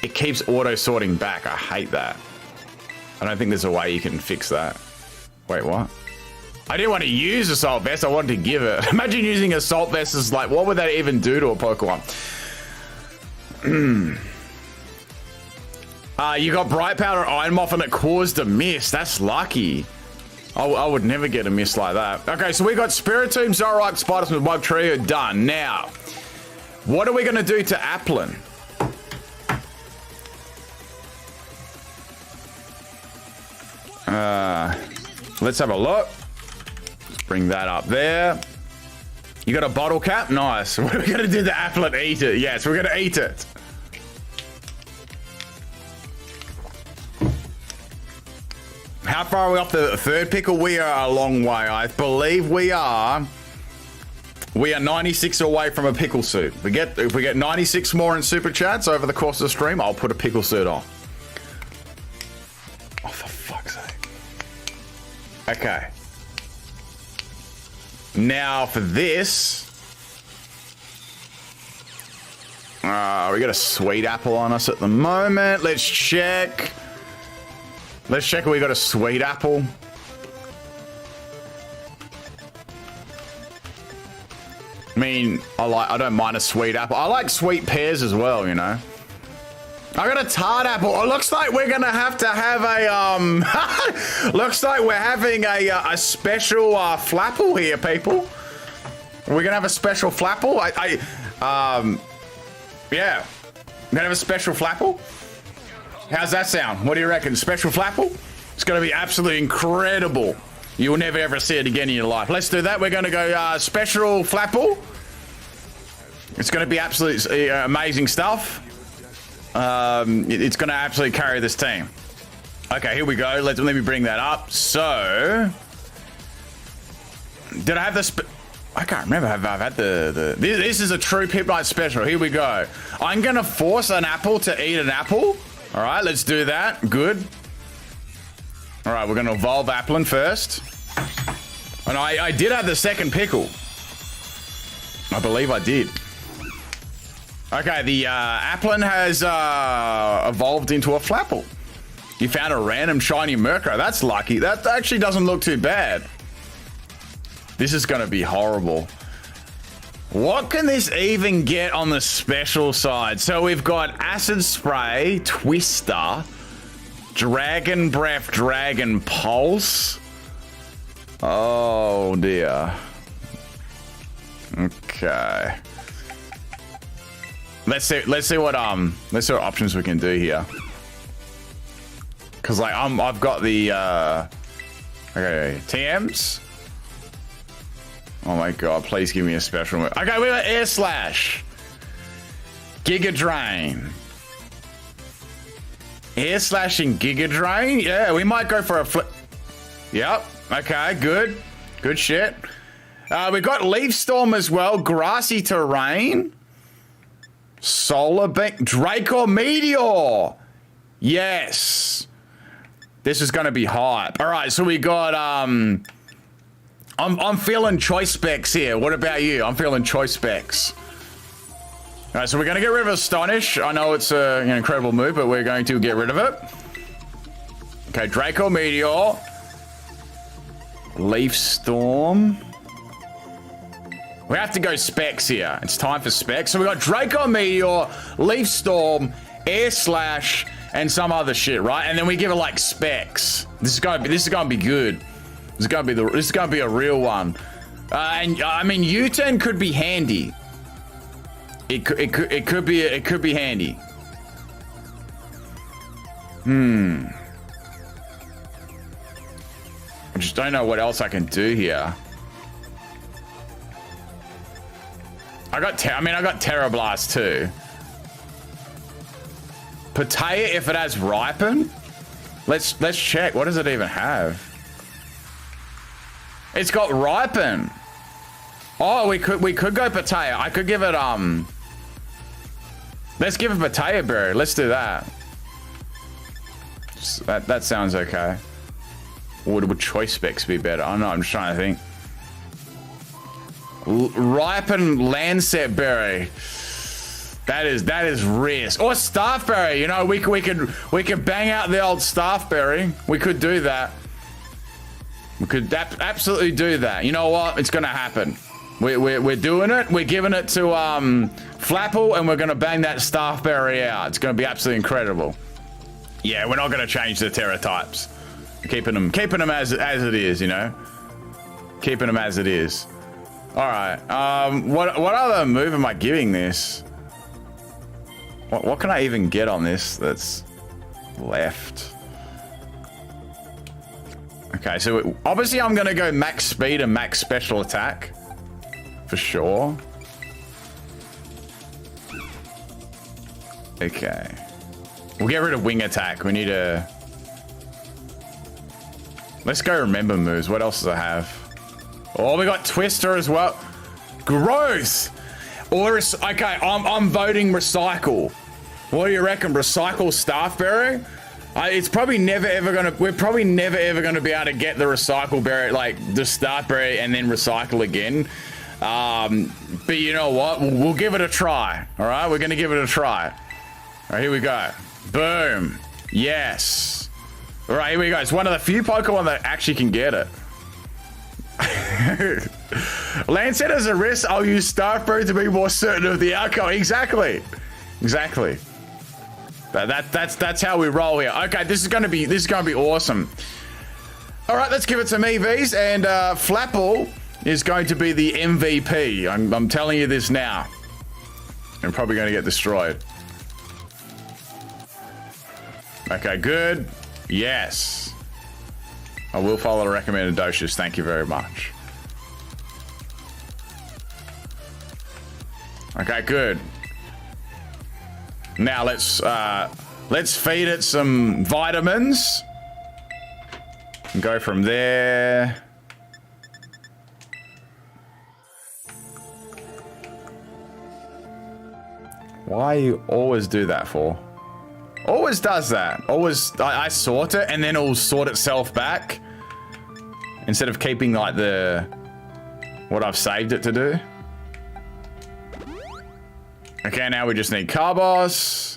It keeps auto sorting back. I hate that. I don't think there's a way you can fix that. Wait, what? I didn't want to use a salt vest. I wanted to give it. Imagine using a salt vest as like, what would that even do to a Pokemon? You got Bright Powder Iron Moth and it caused a miss. That's lucky. I would never get a miss like that. Okay, so we got Spiritomb, Zoroark, Spider-Smith, Bug Trio done. Now, what are we going to do to Applin? Let's have a look. Let's bring that up there. You got a bottle cap? Nice. What are we going to do to Applin? Eat it. Yes, we're going to eat it. How far are we off the third pickle? We are a long way. I believe we are 96 away from a pickle suit. If we get 96 more in super chats over the course of the stream, I'll put a pickle suit on. Oh, for fuck's sake. Okay. Now for this. We got a sweet apple on us at the moment. Let's check. Let's check if we got a sweet apple. I mean, I don't mind a sweet apple. I like sweet pears as well, you know. I got a tart apple. Oh, looks like we're gonna have to have a looks like we're having a special flapple here, people. We're gonna have a special flapple. Yeah, we're gonna have a special flapple. How's that sound? What do you reckon? Special flapple? It's gonna be absolutely incredible. You'll never ever see it again in your life. Let's do that. We're gonna go special flapple. It's gonna be absolutely amazing stuff. It's gonna absolutely carry this team. Okay, here we go. Let me bring that up. So, did I have the? I can't remember if I've had the. This is a true PIMPNITE special. Here we go. I'm gonna force an apple to eat an apple. All right, let's do that. Good. All right, we're gonna evolve Applin first. And I did have the second pickle. I believe I did. Okay, the Applin has evolved into a Flapple. You found a random shiny Murkrow. That's lucky. That actually doesn't look too bad. This is gonna be horrible. What can this even get on the special side? So we've got Acid Spray, Twister, Dragon Breath, Dragon Pulse. Oh dear. Okay. Let's see what options we can do here. Cause like I've got the okay, TMs. Oh my god, please give me a special move. Okay, we got Air Slash. Giga Drain. Air Slash and Giga Drain? Yeah, we might go for a flip. Yep, okay, good. Good shit. We got Leaf Storm as well. Grassy Terrain. Solar Bank. Draco Meteor. Yes. This is going to be hype. All right, so we got... I'm feeling choice specs here. What about you? I'm feeling choice specs. All right, so we're going to get rid of Astonish. I know it's an incredible move, but we're going to get rid of it. Okay, Draco Meteor. Leaf Storm. We have to go specs here. It's time for specs. So we got Draco Meteor, Leaf Storm, Air Slash, and some other shit, right? And then we give it like specs. This is gonna be good. This is gonna be a real one. And I mean, U-turn could be handy. It could be handy. I just don't know what else I can do here. I got Terra Blast too. Patea if it has Ripen. Let's check. What does it even have? It's got Ripen. Oh, we could go Patea. I could give it let's give it Patea Berry. Let's do that. That sounds okay. Or would choice specs be better? I don't know. I'm just trying to think. Ripen Lancet Berry. That is risk. Or Staffberry. You know, we could bang out the old Staffberry. We could do that. We could absolutely do that. You know what? It's gonna happen. We're doing it. We're giving it to Flapple, and we're gonna bang that Staffberry out. It's gonna be absolutely incredible. Yeah, we're not gonna change the Terra types. Keeping them as it is. You know, keeping them as it is. All right. What other move am I giving this? What can I even get on this that's left? Okay, so obviously I'm going to go max speed and max special attack. For sure. Okay. We'll get rid of wing attack. We need to... Let's go remember moves. What else does I have? Oh, we got Twister as well. Growth! Or, okay, I'm voting recycle. What do you reckon? Recycle Staffberry? It's probably never ever gonna. We're probably never ever gonna be able to get the recycle berry, like the Staffberry, and then recycle again. But you know what? We'll give it a try. All right, we're gonna give it a try. All right, here we go. Boom. Yes. All right, here we go. It's one of the few Pokemon that actually can get it. Lancet as a risk. I'll use Staffberry to be more certain of the outcome. Exactly. Exactly. That's how we roll here. Okay, this is gonna be awesome. All right, let's give it some EVs, and Flapple is going to be the MVP. I'm telling you this now. I'm probably going to get destroyed. Okay, good. Yes. I will follow the recommended doses. Thank you very much. Okay, good. Now let's feed it some vitamins and go from there. Why you always do that for? Always does that. Always, I sort it and then it'll sort itself back instead of keeping like what I've saved it to do. Okay, now we just need Carbos.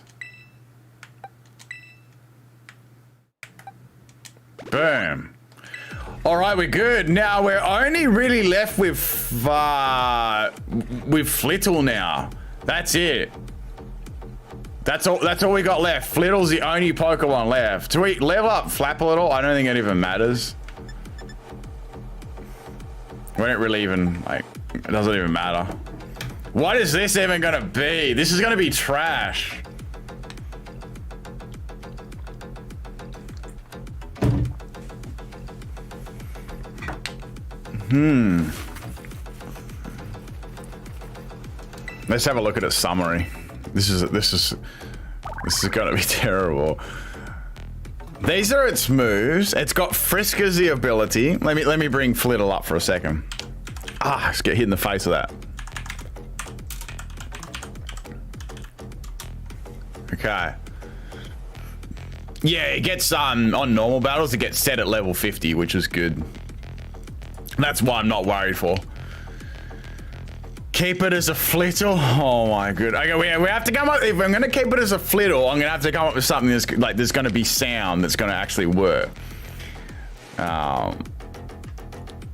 Boom. All right, we're good. Now we're only really left with Flittle now. That's it. That's all we got left. Flittle's the only Pokemon left. Do we level up Flapple at all? I don't think it even matters. We don't really even, like, it doesn't even matter. What is this even gonna be? This is gonna be trash. Let's have a look at a summary. This is gonna be terrible. These are its moves. It's got Frisk as the ability. Let me bring Flittle up for a second. Let's get hit in the face with that. Okay. Yeah, it gets on normal battles, it gets set at level 50, which is good. That's why I'm not worried for. Keep it as a Flittle. Oh my god. Okay, we have to come up. If I'm gonna keep it as a Flittle, I'm gonna have to come up with something that's like there's gonna be sound that's gonna actually work.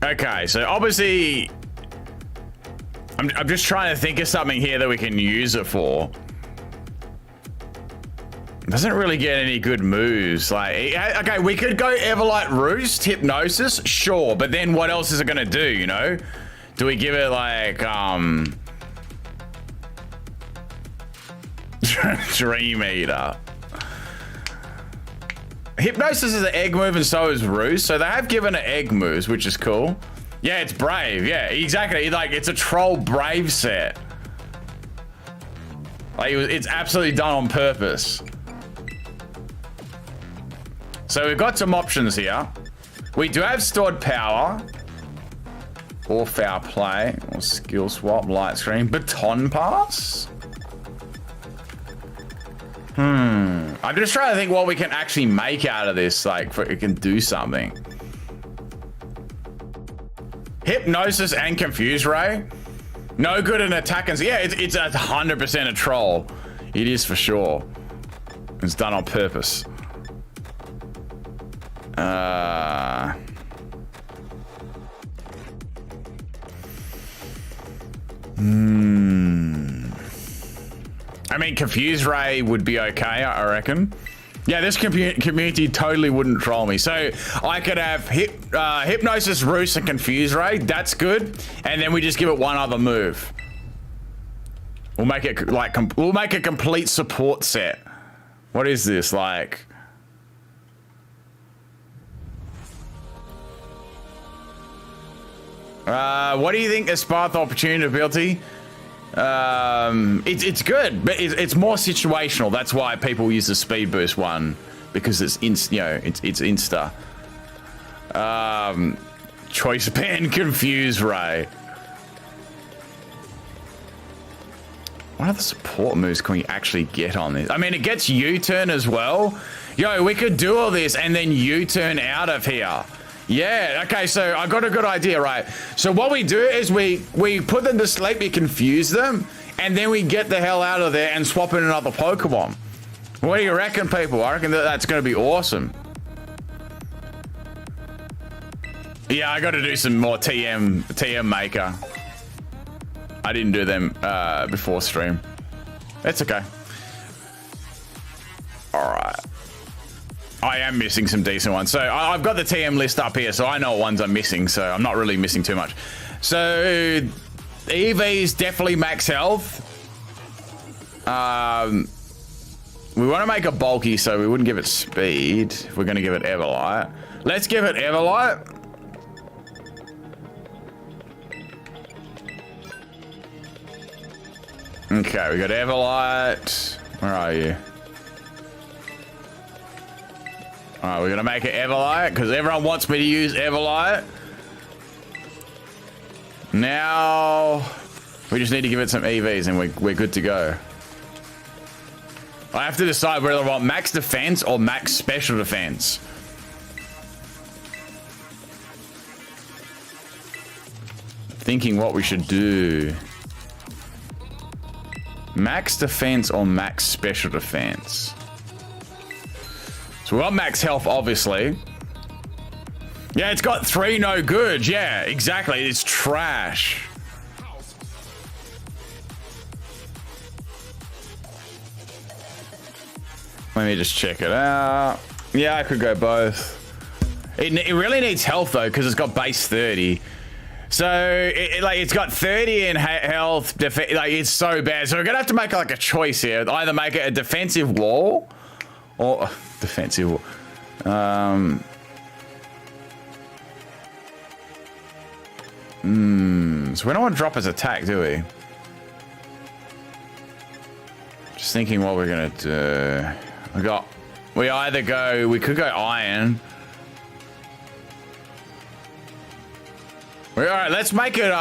Okay, so obviously, I'm just trying to think of something here that we can use it for. Doesn't really get any good moves. Like, okay, we could go Everlight Roost, Hypnosis, sure, but then what else is it gonna do, you know? Do we give it like, Dream Eater? Hypnosis is an egg move and so is Roost, so they have given it egg moves, which is cool. Yeah, it's Brave, yeah, exactly. Like, it's a Troll Brave set. Like, it's absolutely done on purpose. So we've got some options here. We do have stored power, or foul play, or skill swap, light screen, baton pass. I'm just trying to think what we can actually make out of this, like, if it can do something. Hypnosis and Confuse Ray. No good in attack and... Yeah, it's 100% a troll. It is for sure. It's done on purpose. I mean, Confuse Ray would be okay, I reckon. Yeah, this community totally wouldn't troll me. So I could have Hypnosis, Roost, and Confuse Ray. That's good. And then we just give it one other move. We'll make it like we'll make a complete support set. What is this like? What do you think of Sparth Opportunity Ability? It's good, but it's more situational. That's why people use the speed boost one, because it's insta. Choice Band Confuse Ray. What other support moves can we actually get on this? I mean, it gets U-turn as well. Yo, we could do all this and then U-turn out of here. Yeah, okay, so I got a good idea, right? So what we do is we put them to sleep, we confuse them, and then we get the hell out of there and swap in another Pokemon. What do you reckon, people? I reckon that's going to be awesome. Yeah, I got to do some more TM Maker. I didn't do them before stream. That's okay. All right. I am missing some decent ones. So I've got the TM list up here, so I know what ones I'm missing, so I'm not really missing too much. So EV's definitely max health. We want to make it bulky, so we wouldn't give it speed. We're going to give it Everlight. Let's give it Everlight. Okay, we got Everlight. Where are you? Alright, we're gonna make it Everlight because everyone wants me to use Everlight. Now we just need to give it some EVs and we're good to go. I have to decide whether I want max defense or max special defense. Thinking what we should do. Max defense or max special defense? So we got max health, obviously. Yeah, it's got 3 no good. Yeah, exactly. It's trash. Let me just check it out. Yeah, I could go both. It really needs health, though, because it's got base 30. So, it's got 30 in health. Like, it's so bad. So we're going to have to make, like, a choice here. Either make it a defensive wall or... defensive wall. So we don't want to drop his attack, do we? Just thinking what we're going to do. We could go iron. All right, let's make it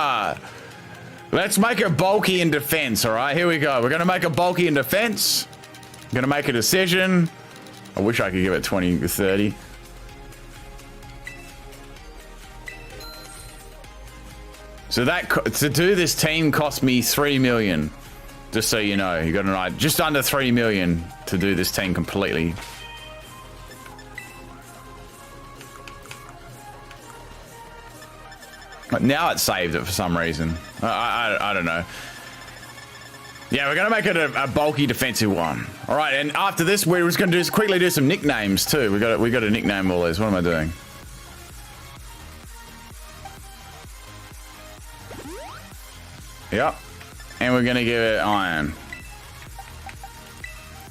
bulky in defense. All right, here we go. We're gonna make it bulky in defense. Gonna make a decision. I wish I could give it 20 to 30. So that to do this team cost me 3 million. Just so you know, you got an idea. Just under 3 million to do this team completely. But now it saved it for some reason. I don't know. Yeah, we're gonna make it a bulky defensive one. All right, and after this, we're just gonna quickly do some nicknames too. We got to nickname all these. What am I doing? Yep, and we're gonna give it iron.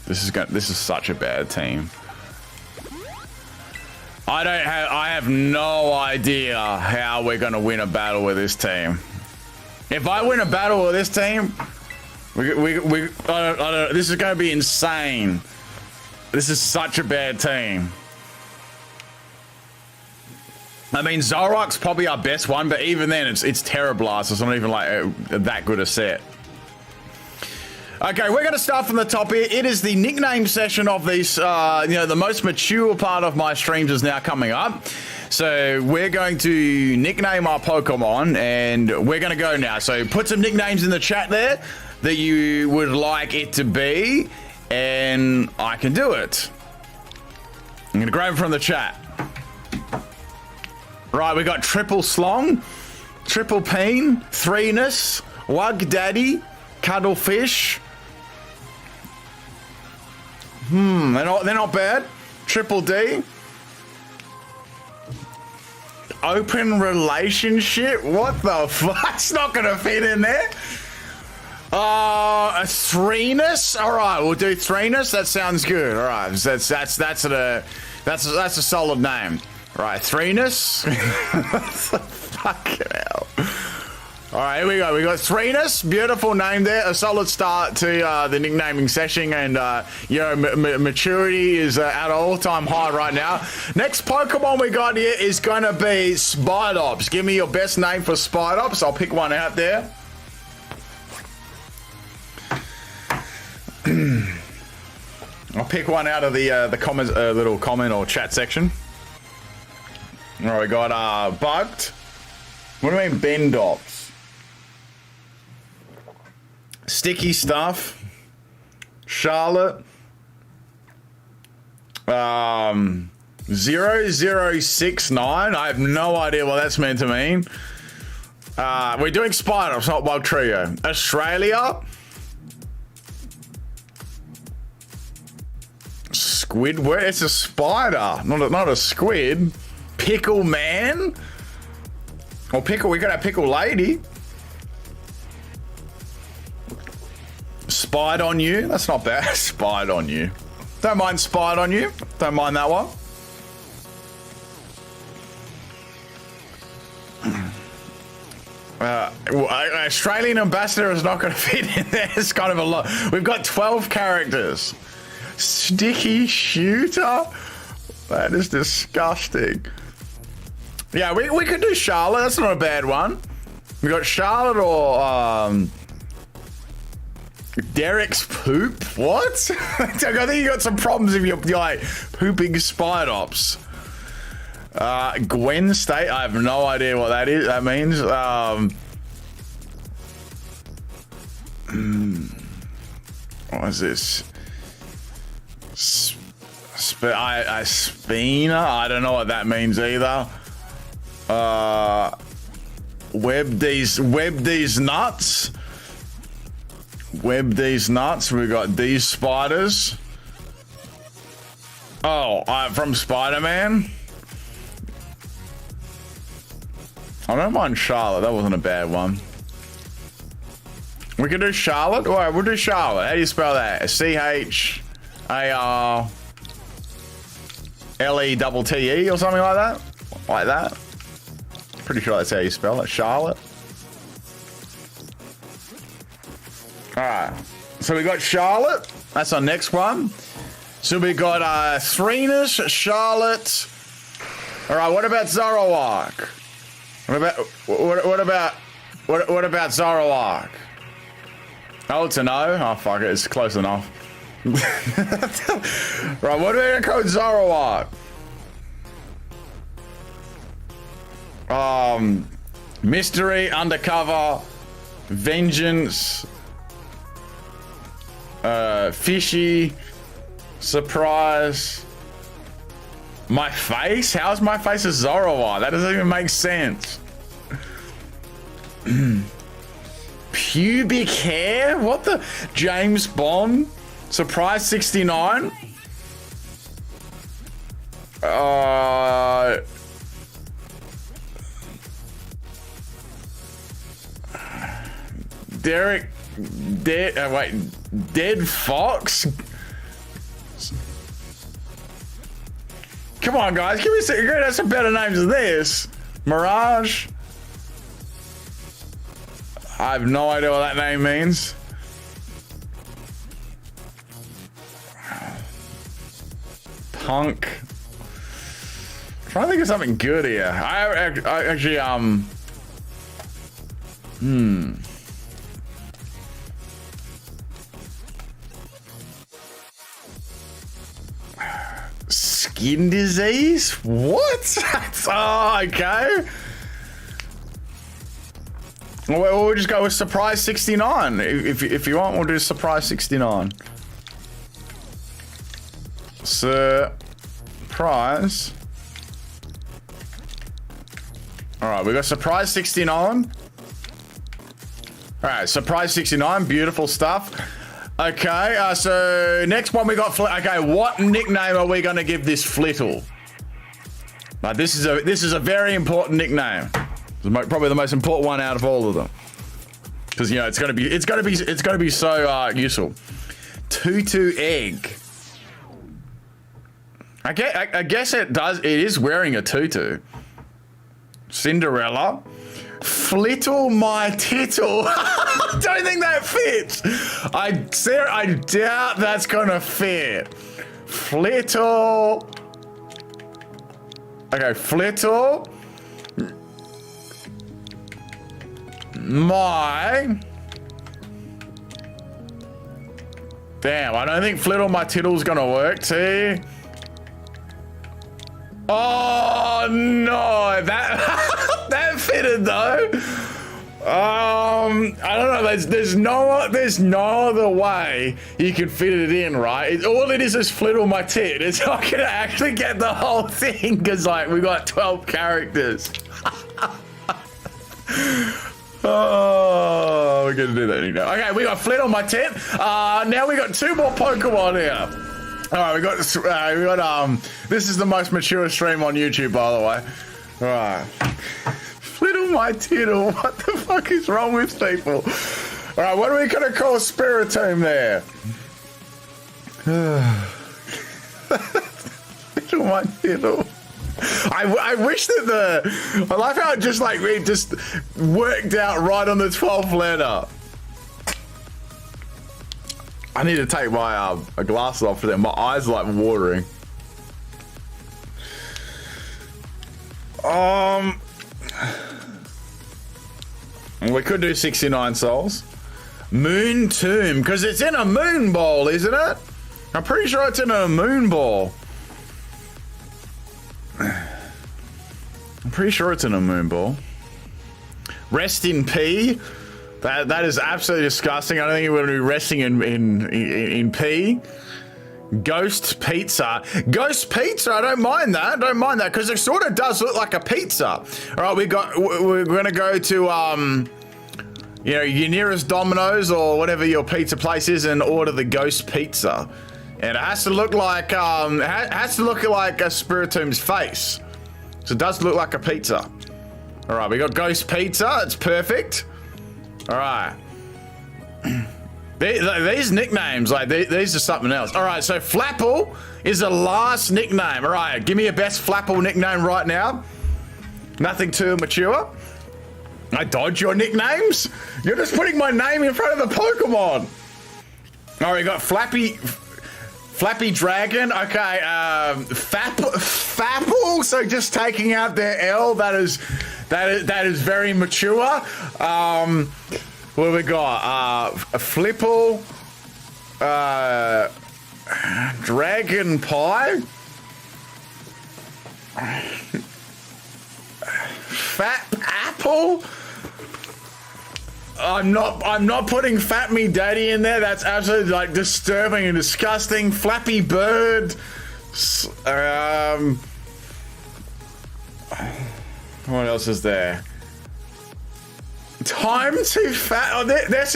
This is such a bad team. I have no idea how we're gonna win a battle with this team. If I win a battle with this team, I don't, this is gonna be insane. This is such a bad team. I mean, Zoroark's probably our best one, but even then, it's Terra Blast. It's not even like that good a set. Okay, we're going to start from the top here. It is the nickname session of these, the most mature part of my streams is now coming up. So we're going to nickname our Pokemon, and we're going to go now. So put some nicknames in the chat there that you would like it to be, and I can do it. I'm going to grab them from the chat. Right, we got Triple Slong, Triple Peen, Threeness, Wug Daddy, Cuddlefish. They're not bad. Triple D. Open relationship? What the fuck? It's not gonna fit in there. A Threeness? Alright, we'll do Threeness. That sounds good. Alright, that's a solid name. Right, Threeness. Fucking hell. Alright, here we go. We got Threeness. Beautiful name there. A solid start to the nicknaming session, and your maturity is at an all-time high right now. Next Pokemon we got here is going to be Spidops. Give me your best name for Spidops. I'll pick one out there. I'll pick one out of the comments, little comment or chat section. All right, we got Bugged. What do you mean Bendops? Sticky Stuff. Charlotte. 0069. I have no idea what that's meant to mean. We're doing Spidops, not Bug Trio. Australia. Squidward. It's a spider, not a squid. Pickle Man. Or Pickle. We got a Pickle Lady. Spied on You. That's not bad. Spied on You. Don't mind Spied on You. Don't mind that one. Australian ambassador is not going to fit in there. It's kind of a lot. We've got 12 characters. Sticky Shooter? That is disgusting. Yeah, we could do Charlotte. That's not a bad one. We got Charlotte or Derek's Poop. What? I think you got some problems if you're like pooping Spidops. Gwen State. I have no idea what that is. That means. What is this? Spina. I don't know what that means either. Web these nuts. Web these nuts. We got these spiders. Oh, from Spider-Man. I don't mind Charlotte. That wasn't a bad one. We could do Charlotte. All right, we'll do Charlotte. How do you spell that? CHARLETTE or something like that. Like that. Pretty sure that's how you spell it. Charlotte. All right. So we got Charlotte. That's our next one. So we got Threeness, Charlotte. All right. What about Zoroark? What about Zoroark? Oh, it's a no. Oh fuck it. It's close enough. Right. What are we gonna call Zoroark? Mystery, Undercover, Vengeance, Fishy, Surprise. My face? How's my face a Zoroark? That doesn't even make sense. Pubic hair? What the? James Bond? Surprise 69? Derek, Dead Fox? Come on, guys, give me some better names than this. Mirage? I have no idea what that name means. Punk. I'm trying to think of something good here. I actually, skin disease? What? Oh, okay. Well, we'll just go with surprise 69. If you want, we'll do surprise 69. Surprise. All right, we got surprise 69. All right, surprise 69, beautiful stuff. Okay, so next one we got. Okay, what nickname are we gonna give this Flittle? Like, this is a very important nickname. Probably the most important one out of all of them, because you know it's gonna be so useful. Tutu egg. I guess it does. It is wearing a tutu. Cinderella. Flittle my tittle. Don't think that fits. I doubt that's gonna fit. Flittle. Okay, Flittle. My. Damn, I don't think Flittle my tittle's gonna work, see? Oh no, that that fitted though. I don't know. There's no other way you can fit it in, right? All it is Flittle my tit. It's not gonna actually get the whole thing because like we got 12 characters. Oh, we're gonna do that now. Okay, we got Flittle my tit. Now we got 2 more Pokemon here. All right, we got this is the most mature stream on YouTube, by the way. All right. Flittle my tittle. What the fuck is wrong with people? All right, what are we gonna call Spiritomb there? Flittle my tittle. I wish that I like how it just worked out right on the 12th letter. I need to take my glasses off for them. My eyes are like watering. We could do 69 souls. Moon Tomb, because it's in a moon ball, isn't it? I'm pretty sure it's in a moon ball. I'm pretty sure it's in a moon ball. Rest in P. That is absolutely disgusting. I don't think we're going to be resting in pee. Ghost pizza. Ghost pizza. I don't mind that. Because it sort of does look like a pizza. All right, we're going to go to you know, your nearest Domino's or whatever your pizza place is and order the ghost pizza. And it has to look like a Spiritomb's face. So it does look like a pizza. All right, we got ghost pizza. It's perfect. All right. These nicknames, like these are something else. All right, so Flapple is the last nickname. All right, give me your best Flapple nickname right now. Nothing too mature. I dodge your nicknames. You're just putting my name in front of the Pokemon. All right, we got Flappy Dragon. Okay, Fapple. So just taking out their L. That is very mature. What have we got? A Flipple, Dragon Pie, Fat Apple. I'm not putting Fat Me Daddy in there. That's absolutely like disturbing and disgusting. Flappy Bird. What else is there? Time to fat. Oh, this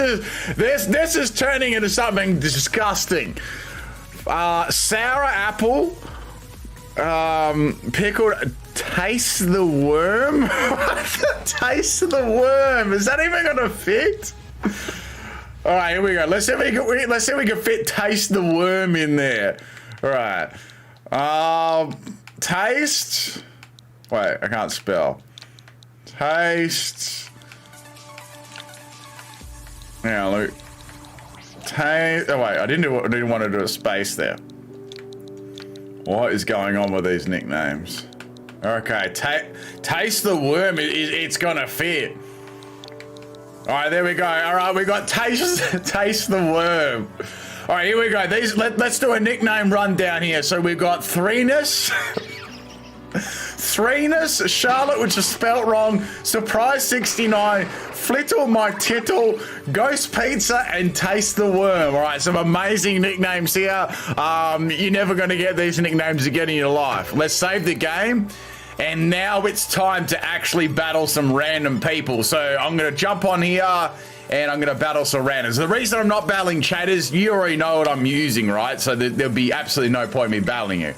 is turning into something disgusting. Sour apple. Pickled. Taste the worm. Taste the worm. Is that even gonna fit? All right, here we go. Let's see if we can fit taste the worm in there. All right. Taste. Wait, I can't spell. Taste. Yeah, look. Taste. Oh wait, I didn't want to do a space there. What is going on with these nicknames? Okay, taste the worm. It's gonna fit. All right, there we go. All right, we got taste the worm. All right, here we go. Let's do a nickname rundown here. So we've got Threeness, Charlotte, which is spelt wrong, Surprise 69, Flittle My Tittle, Ghost Pizza, and Taste the Worm. All right, some amazing nicknames here. You're never going to get these nicknames again in your life. Let's save the game. And now it's time to actually battle some random people. So I'm going to jump on here and I'm going to battle some randoms. The reason I'm not battling chatters, you already know what I'm using, right? So there'll be absolutely no point in me battling you.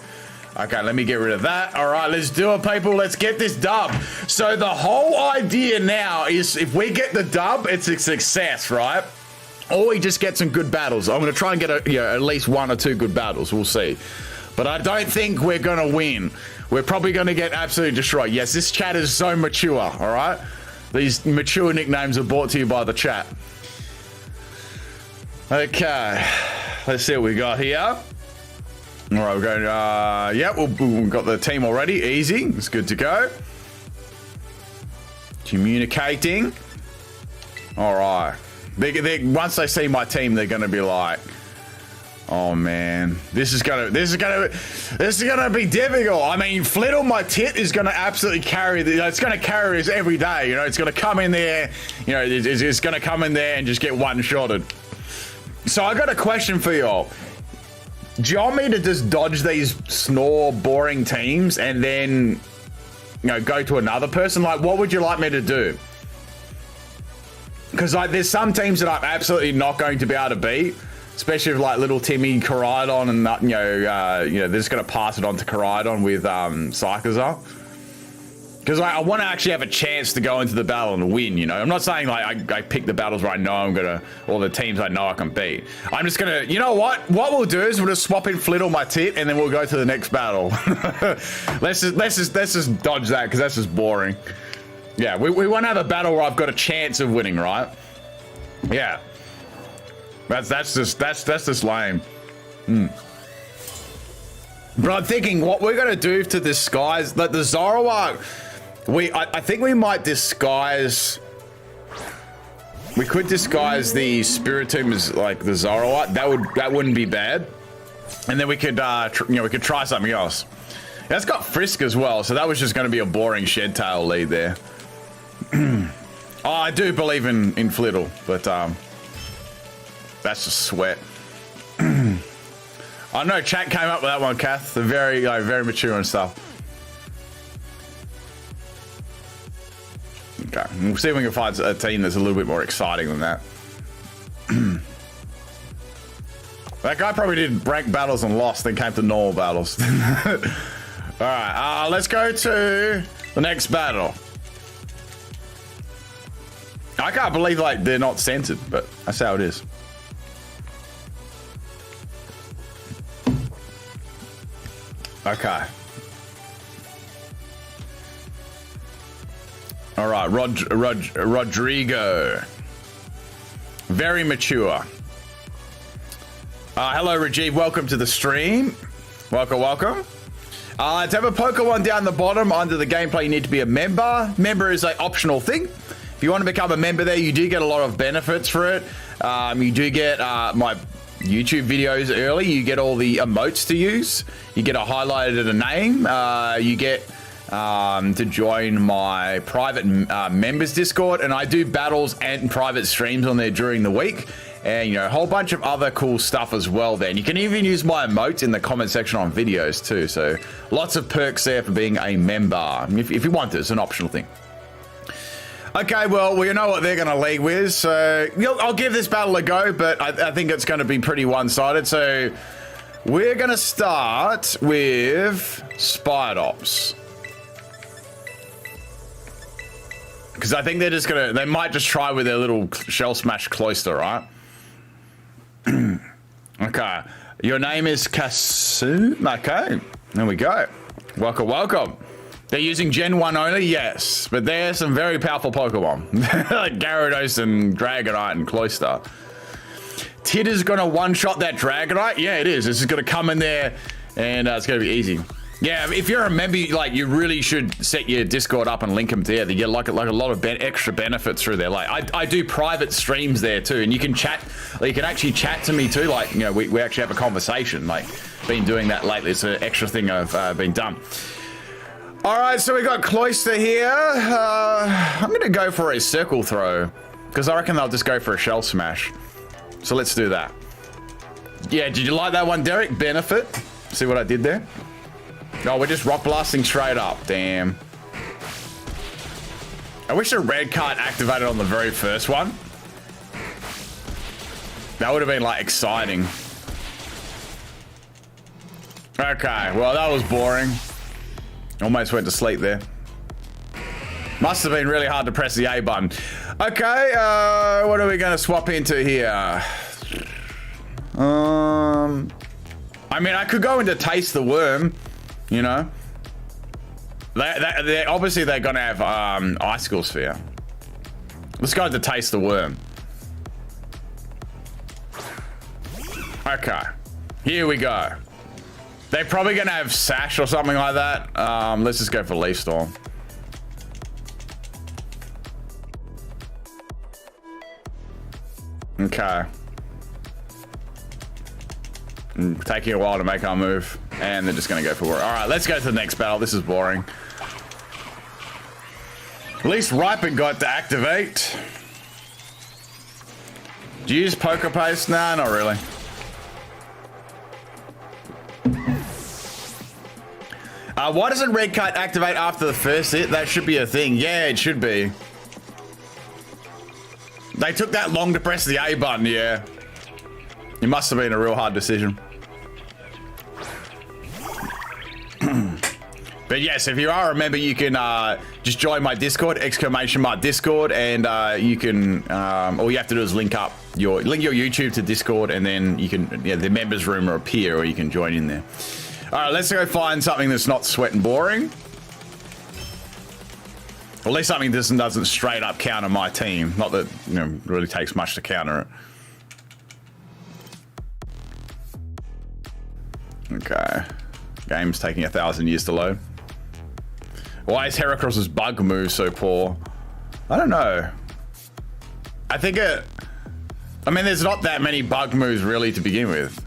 Okay, let me get rid of that. All right, let's do it, people. Let's get this dub. So the whole idea now is if we get the dub, it's a success, right? Or we just get some good battles. I'm going to try and get at least 1 or 2 good battles. We'll see. But I don't think we're going to win. We're probably going to get absolutely destroyed. Yes, this chat is so mature, all right? These mature nicknames are brought to you by the chat. Okay, let's see what we got here. All right, we're going, yeah, we've got the team already. Easy, it's good to go. Communicating. All right. Once they see my team, they're going to be like, oh man, this is gonna be difficult. I mean, Flittle My Tit is gonna absolutely carry it's gonna carry us every day. You know, it's gonna come in there. You know, it's gonna come in there and just get one-shotted. So I got a question for y'all. Do you want me to just dodge these snore, boring teams and then, you know, go to another person? Like, what would you like me to do? Because like, there's some teams that I'm absolutely not going to be able to beat. Especially if like little Timmy Koraidon and they're just gonna pass it on to Koraidon with Sycazar. Because I want to actually have a chance to go into the battle and win. You know, I'm not saying like I pick the battles where I know I'm gonna, or the teams I know I can beat. I'm just gonna, you know what? What we'll do is we'll just swap in Flittle My Tit and then we'll go to the next battle. let's just dodge that because that's just boring. Yeah, we want to have a battle where I've got a chance of winning, right? Yeah. That's just lame. But I'm thinking what we're gonna do to disguise like the Zoroark. I think we might disguise. We could disguise the Spiritomb as like the Zoroark. That wouldn't be bad. And then we could we could try something else. That's got Frisk as well, so that was just gonna be a boring Shed Tail lead there. Oh, I do believe in Flittle, but that's just sweat. I know chat came up with that one, Kath. They're very mature and stuff. Okay, we'll see if we can find a team that's a little bit more exciting than that. That guy probably did rank battles and lost, then came to normal battles. All right, let's go to the next battle. I can't believe like they're not censored, but that's how it is. Okay. All right, Rodrigo. Very mature. Hello, Rajiv. Welcome to the stream. Welcome. To have a Pokemon down the bottom under the gameplay, you need to be a member. Member is an optional thing. If you want to become a member there, you do get a lot of benefits for it. You do get my YouTube videos early. You get all the emotes to use. You get a highlighted name. You get to join my private members Discord, and I do battles and private streams on there during the week, and a whole bunch of other cool stuff as well there. And you can even use my emotes in the comment section on videos too, so lots of perks there for being a member if you want to. It's an optional thing. Okay, well, we know what they're going to lead with, so I'll give this battle a go, but I think it's going to be pretty one-sided. So we're going to start with Spidops. Because I think they're just going to, they might just try with their little Shell Smash Cloyster, right? Okay, your name is Kasu? Okay, there we go. Welcome. They're using Gen 1 only? Yes, but they're some very powerful Pokemon. Like Gyarados and Dragonite and Cloyster. Tit is going to one-shot that Dragonite? Yeah, it is. This is going to come in there, and it's going to be easy. Yeah, if you're a member, like, you really should set your Discord up and link them together. You get like a lot of extra benefits through there. Like, I do private streams there too, and you can chat. Like, you can actually chat to me too. Like, you know, we actually have a conversation. Like, been doing that lately. It's an extra thing I've been done. All right, so we got Cloister here. I'm gonna go for a circle throw because I reckon they'll just go for a shell smash. So let's do that. Yeah, did you like that one, Derek? Benefit. See what I did there? No, we're just rock blasting straight up. Damn. I wish the red card activated on the very first one. That would have been like exciting. Okay, well that was boring. Almost went to sleep there. Must have been really hard to press the A button. Okay, what are we going to swap into here? I mean, I could go into Taste the Worm, you know. They obviously they're going to have Icicle Sphere. Let's go into Taste the Worm. Okay, here we go. They're probably going to have Sash or something like that. Let's just go for Leaf Storm. Okay. Taking a while to make our move. And they're just going to go for war. All right, let's go to the next battle. This is boring. At least Ripen got to activate. Do you use Poker Paste? Nah, not really. Why doesn't Red Kite activate after the first hit? That should be a thing. Yeah, it should be. They took that long to press the A button, yeah. It must have been a real hard decision. But yes, if you are a member, you can just join my Discord, !Discord, and you can, all you have to do is link your YouTube to Discord, and then you can, yeah, the members room will appear, or you can join in there. All right, let's go find something that's not sweat and boring. Or at least something that doesn't straight up counter my team. Not that, you know, it really takes much to counter it. Okay. Game's taking 1,000 years to load. Why is Heracross's bug move so poor? I don't know. I think I mean, there's not that many bug moves really to begin with.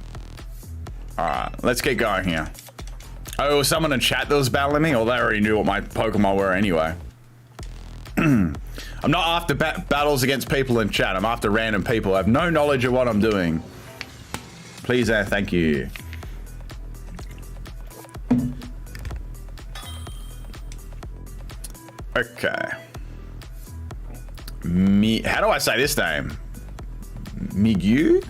Alright, let's get going here. Oh, was someone in chat that was battling me? Or they already knew what my Pokemon were anyway. I'm not after battles against people in chat. I'm after random people. I have no knowledge of what I'm doing. Please and thank you. Okay. How do I say this name? Migu?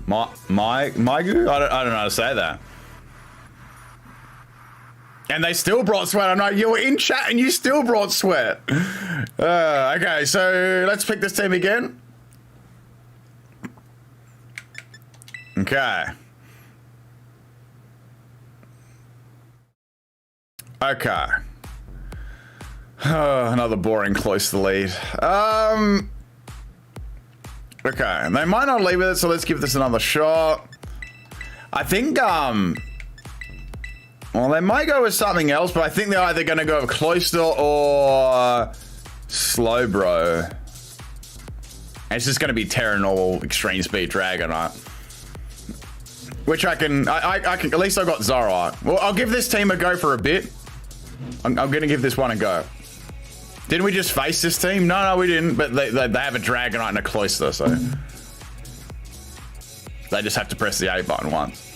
Migu? I don't know how to say that. And they still brought sweat. I'm like, you were in chat and you still brought sweat. Okay, so let's pick this team again. Okay. Okay. Another boring close to the lead. Okay, and they might not leave with it, so let's give this another shot. I think, well, they might go with something else, but I think they're either going to go with Cloister or Slowbro. And it's just going to be Terranol Extreme Speed Dragonite. Which I can, at least I've got Zoroark. Well, I'll give this team a go for a bit. I'm going to give this one a go. Didn't we just face this team? No, we didn't. But they have a Dragonite and a Cloister, so they just have to press the A button once.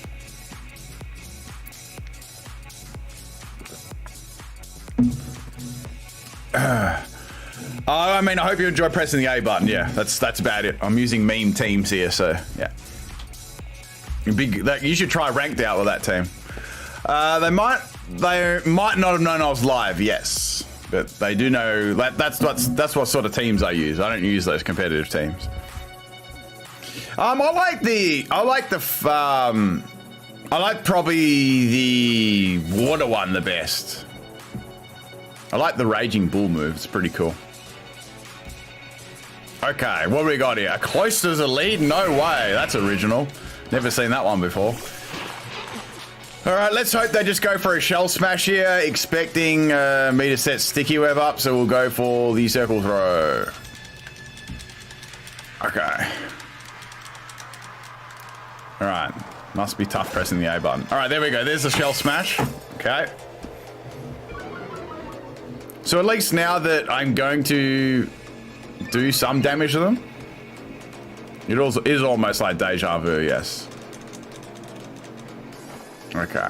I mean, I hope you enjoy pressing the A button. Yeah, that's about it. I'm using meme teams here, so yeah. You should try ranked out with that team. They might not have known I was live. Yes. But they do know that's what sort of teams I use. I don't use those competitive teams. I like probably the water one the best. I like the Raging Bull move. It's pretty cool. Okay, what do we got here? A Cloister's a lead? No way. That's original. Never seen that one before. All right, let's hope they just go for a shell smash here, expecting me to set sticky web up, so we'll go for the circle throw. Okay. All right, must be tough pressing the A button. All right, there we go. There's the shell smash. Okay. So at least now that I'm going to do some damage to them, it also is almost like deja vu, yes. Okay.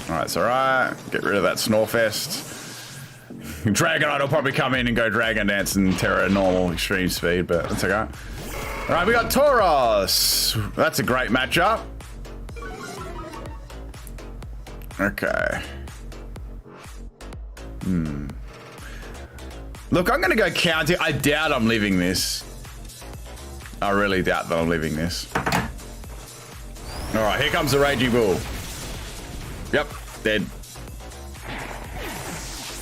Alright, it's alright. Get rid of that Snorefest. Dragonite will probably come in and go Dragon Dance and Terra normal extreme speed, but that's okay. Alright, we got Tauros. That's a great matchup. Okay. Look, I'm gonna go counter. I doubt I'm living this. I really doubt that I'm living this. All right, here comes the Raging Bull. Yep, dead.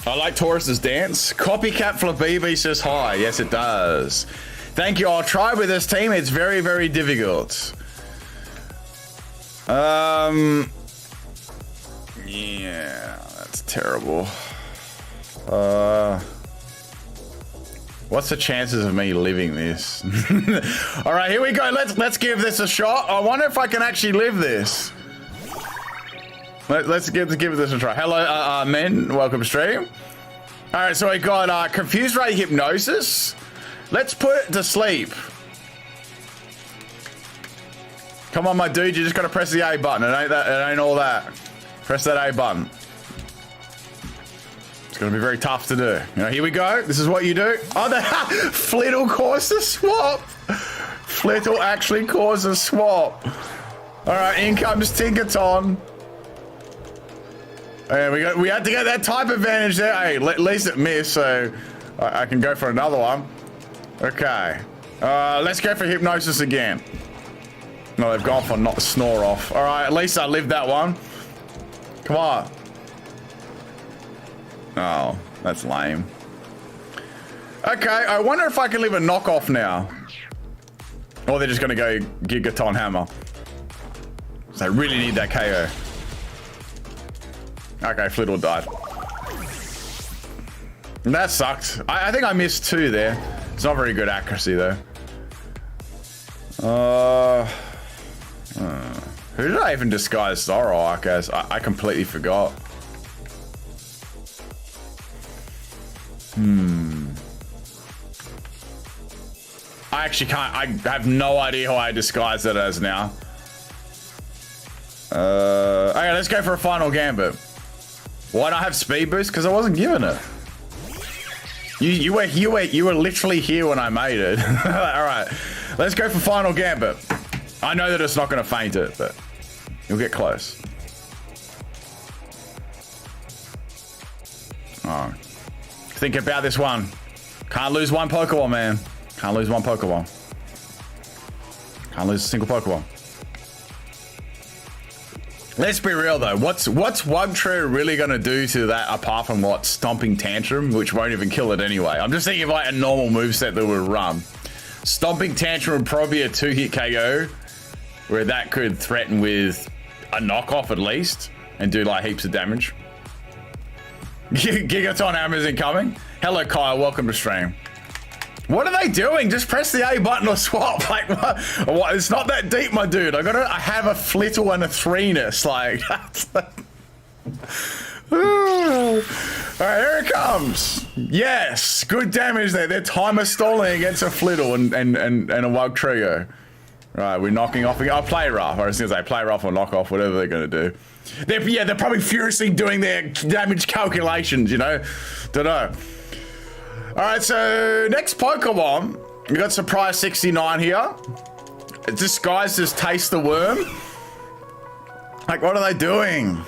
I like Taurus's dance. Copycat Flabibi says hi. Yes, it does. Thank you. I'll try with this team. It's very, very difficult. Yeah, that's terrible. What's the chances of me living this? All right, here we go. Let's give this a shot. I wonder if I can actually live this. Let's give this a try. Hello, men. Welcome to stream. All right, so we got Confused Ray Hypnosis. Let's put it to sleep. Come on, my dude. You just gotta press the A button. It ain't all that. Press that A button. It's gonna be very tough to do. You know, here we go. This is what you do. Oh, the Flittle caused a swap. Flittle actually caused a swap. All right, in comes Tinkerton. And we had to get that type advantage there. Hey, at least it missed, so I can go for another one. Okay. Let's go for Hypnosis again. No, they've gone for not Snore Off. All right, at least I lived that one. Come on. Oh, that's lame. Okay, I wonder if I can leave a knockoff now. Or they're just gonna go Gigaton Hammer. So I really need that KO. Okay, Flittle died. That sucked. I think I missed two there. It's not very good accuracy though. Who did I even disguise Zoroark as? I completely forgot. I actually can't. I have no idea who I disguised it as now. Okay, let's go for a final gambit. Why not have speed boost? Because I wasn't given it. You were literally here when I made it. All right, let's go for final gambit. I know that it's not going to faint it, but you'll get close. Oh, think about this one. Can't lose one Pokemon, man. Can't lose one Pokemon. Can't lose a single Pokemon. Let's be real though. What's Wugtrio really gonna do to that apart from what Stomping Tantrum, which won't even kill it anyway? I'm just thinking of like a normal moveset that would run. Stomping Tantrum would probably be a 2-hit KO, where that could threaten with a knockoff at least and do like heaps of damage. Gigaton Hammer's incoming. Hello Kyle, welcome to stream. What are they doing? Just press the A button or swap. Like, what? It's not that deep, my dude. I have a Flittle and a Threenus. Like, all right, here it comes. Yes, good damage there. They're timer stalling against a Flittle and a Wugtrio. Right, we're knocking off again. I'll play rough. I was gonna say play rough or knock off, whatever they're gonna do. They're probably furiously doing their damage calculations, you know? Don't know. All right, so next Pokemon, we got Surprise 69 here. It's disguised as Taste the Worm. Like, what are they doing?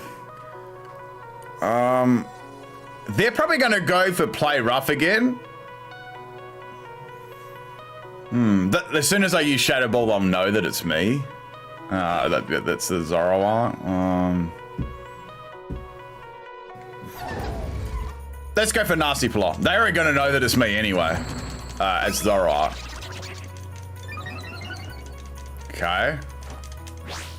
They're probably gonna go for play rough again. As soon as I use Shadow Ball, they'll know that it's me. That's the Zoroark. Let's go for Nasty Plot. They are gonna know that it's me anyway. It's Zoroark. Okay.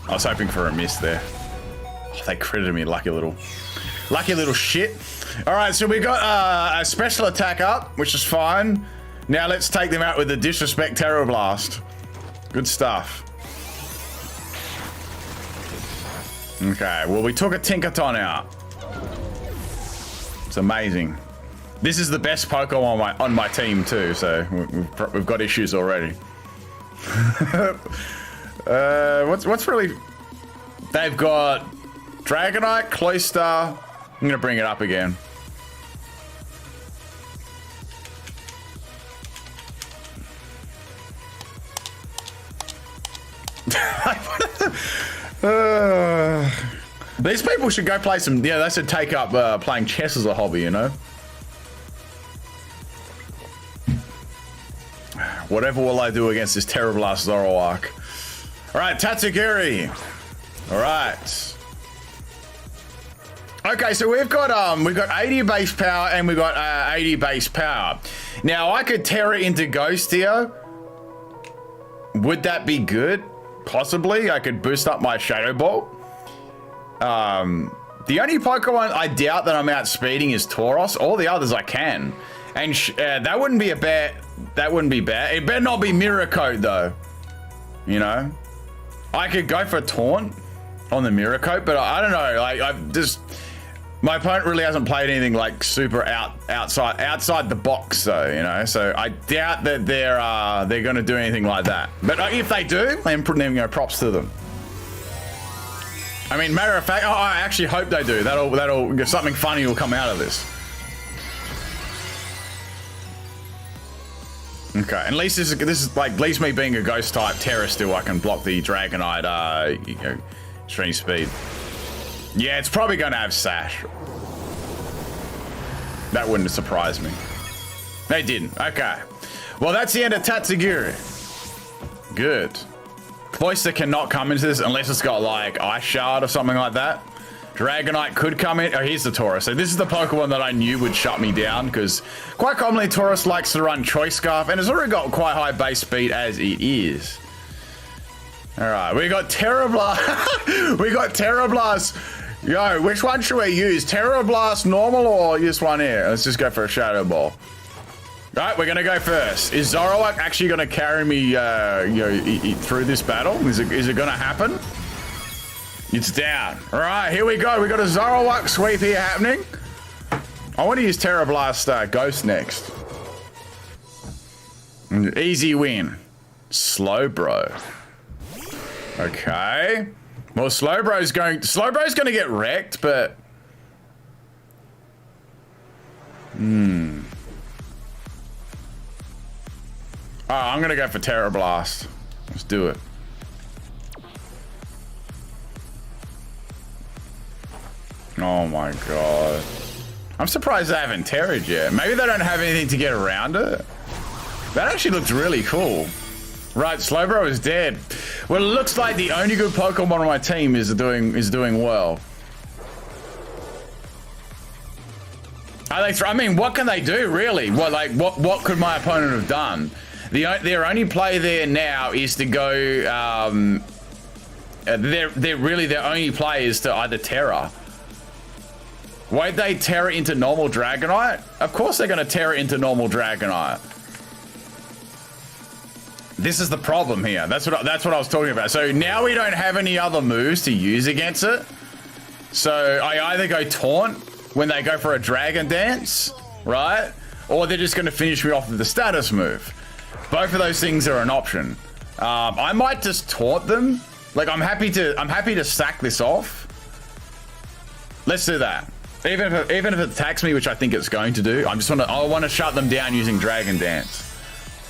I was hoping for a miss there. Oh, they credited me, lucky little shit. All right, so we got a special attack up, which is fine. Now let's take them out with the Disrespect Terror Blast. Good stuff. Okay, well, we took a Tinkaton out. It's amazing. This is the best Pokemon on my team too, so we've got issues already. What's really... They've got Dragonite, Cloyster. I'm gonna bring it up again. These people should go play some... Yeah, they should take up playing chess as a hobby, you know? Whatever will I do against this Terror Blast Zoroark? All right, Tatsugiri. All right. Okay, so we've got 80 base power and we've got 80 base power. Now I could Terra into Ghost here. Would that be good? Possibly. I could boost up my Shadow Ball. The only Pokemon I doubt that I'm outspeeding is Tauros. All the others I can, and that wouldn't be a bad. That wouldn't be bad. It better not be Mirror Coat though. You know, I could go for Taunt on the Mirror Coat, but I don't know. Like I've just. My opponent really hasn't played anything like super outside the box though, you know. So I doubt that they're going to do anything like that. But if they do, then props to them. I mean, matter of fact, I actually hope they do. That'll something funny will come out of this. Okay, at least this is like at least me being a ghost type Terra still, I can block the Dragonite extreme speed. Yeah, it's probably going to have Sash. That wouldn't surprise me. They didn't. Okay. Well, that's the end of Tatsugiri. Good. Cloyster cannot come into this unless it's got like Ice Shard or something like that. Dragonite could come in. Oh, here's the Tauros. So this is the Pokemon that I knew would shut me down because quite commonly Tauros likes to run Choice Scarf and it's already got quite high base speed as it is. All right, we got Terra Blast. We got Terra Blast. Yo, which one should we use? Terra Blast normal or this one here? Let's just go for a Shadow Ball. All right, we're gonna go first. Is Zoroark actually gonna carry me through this battle? Is it gonna happen? It's down. All right, here we go. We got a Zoroark sweep here happening. I want to use Terra Blast Ghost next. Easy win. Slowbro. Okay. Well, Slowbro's gonna get wrecked, but oh, I'm gonna go for Terra Blast. Let's do it. Oh my god. I'm surprised they haven't terrored yet. Maybe they don't have anything to get around it. That actually looks really cool. Right, Slowbro is dead. Well, it looks like the only good Pokemon on my team is doing well. I mean, what can they do, really? What could my opponent have done? Their only play there now is to go. Their only play is to either Terra. Won't they Terra into normal Dragonite? Of course they're going to Terra into normal Dragonite. This is the problem here. That's what I was talking about. So now we don't have any other moves to use against it. So I either go Taunt when they go for a Dragon Dance, right? Or they're just going to finish me off with the status move. Both of those things are an option. I might just Taunt them. Like I'm happy to sack this off. Let's do that. Even if it attacks me, which I think it's going to do, I want to shut them down using Dragon Dance.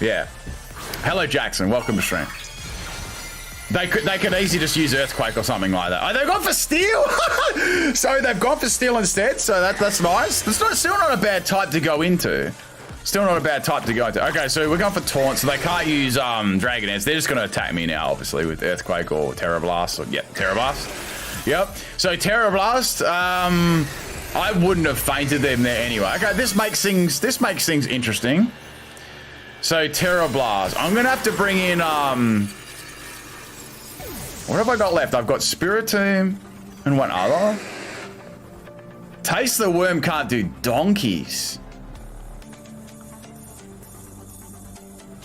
Yeah. Hello, Jackson. Welcome to stream. They could easily just use Earthquake or something like that. Oh, they've gone for Steel. So they've gone for Steel instead. So that's nice. It's still not a bad type to go into. Still not a bad type to go into. Okay, so we're going for Taunt. So they can't use Dragon Dance. They're just going to attack me now, obviously, with Earthquake or Terra Blast. Terra Blast. Yep. So Terra Blast. I wouldn't have fainted them there anyway. Okay, this makes things interesting. So Terra Blast. I'm gonna have to bring in What have I got left? I've got Spiritomb and one other. Taste the Worm can't do donkeys.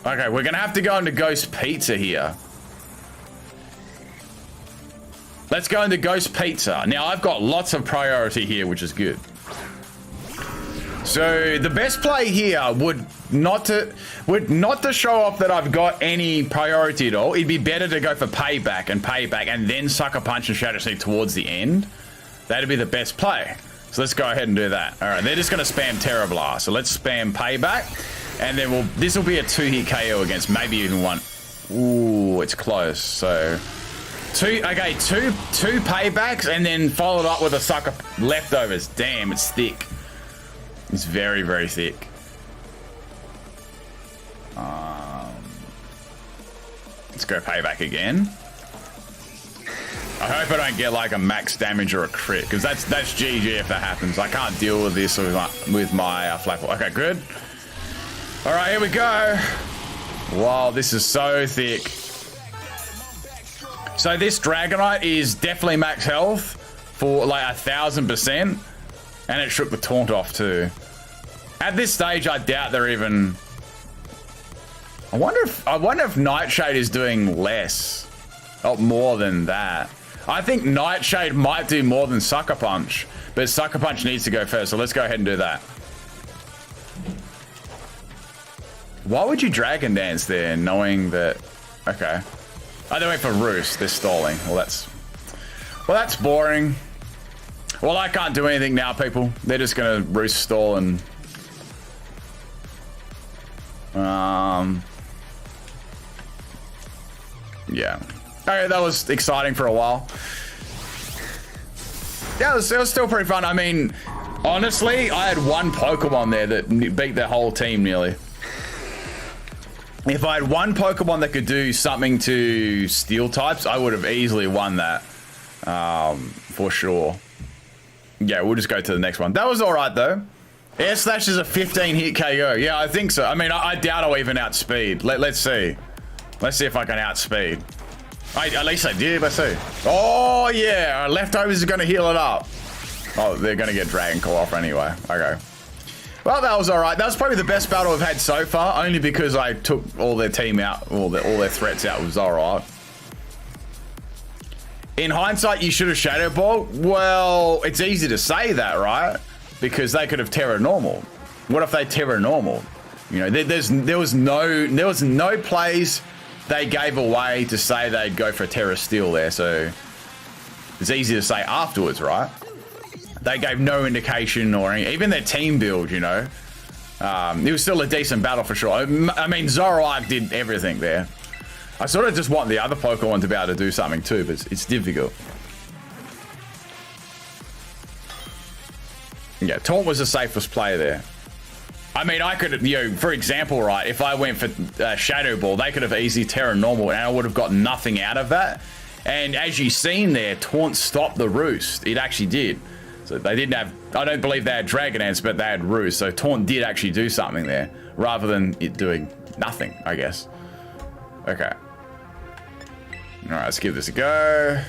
Okay, we're gonna have to go into Ghost Pizza here. Let's go into Ghost Pizza. Now I've got lots of priority here, which is good. So the best play here would not to show off that I've got any priority at all. It'd be better to go for payback and then Sucker Punch and Shadow Sneak towards the end. That'd be the best play. So let's go ahead and do that. All right, they're just gonna spam Terra Blast. So let's spam payback, and then this will be a 2-hit KO against maybe even one. Ooh, it's close. So two paybacks, and then followed up with a sucker leftovers. Damn, it's thick. It's very, very thick. Let's go payback again. I hope I don't get like a max damage or a crit, because that's GG if that happens. I can't deal with this with my flat. Okay, good. All right, here we go. Wow, this is so thick. So this Dragonite is definitely max health for like 1000%, and it shook the taunt off too. At this stage, I doubt they're even. I wonder if Nightshade is doing less, or more than that. I think Nightshade might do more than Sucker Punch, but Sucker Punch needs to go first. So let's go ahead and do that. Why would you Dragon Dance there, knowing that? Okay. Oh, they wait for Roost. They're stalling. Well, that's boring. Well, I can't do anything now, people. They're just gonna Roost stall and. Yeah. Okay, that was exciting for a while. Yeah, it was still pretty fun. I mean, honestly, I had one Pokemon there that beat the whole team nearly. If I had one Pokemon that could do something to Steel types, I would have easily won that. For sure. Yeah, we'll just go to the next one. That was all right, though. Air Slash is a 15-hit KO. Yeah, I think so. I mean, I doubt I'll even outspeed. Let's see. Let's see if I can outspeed. At least I did. Let's see. Oh, yeah. Leftovers are going to heal it up. Oh, they're going to get Dragon Claw off anyway. Okay. Well, that was all right. That was probably the best battle I've had so far, only because I took all their team out, all their threats out. Was all right. In hindsight, you should have Shadow Ball. Well, it's easy to say that, right? Because they could have Terra Normal. What if they Terra Normal? You know, there was no plays they gave away to say they'd go for Terra Steel there, so it's easy to say afterwards, right? They gave no indication or even their team build, you know. It was still a decent battle for sure. I mean, Zoroark did everything there. I sort of just want the other Pokemon to be able to do something too, but it's difficult. Yeah, Taunt was the safest play there. I mean, I could, you know, for example, right, if I went for Shadow Ball, they could have easily Terra Normal, and I would have got nothing out of that. And as you've seen there, Taunt stopped the Roost. It actually did. So they didn't have, I don't believe they had Dragon Dance, but they had Roost. So Taunt did actually do something there, rather than it doing nothing, I guess. Okay. All right, let's give this a go.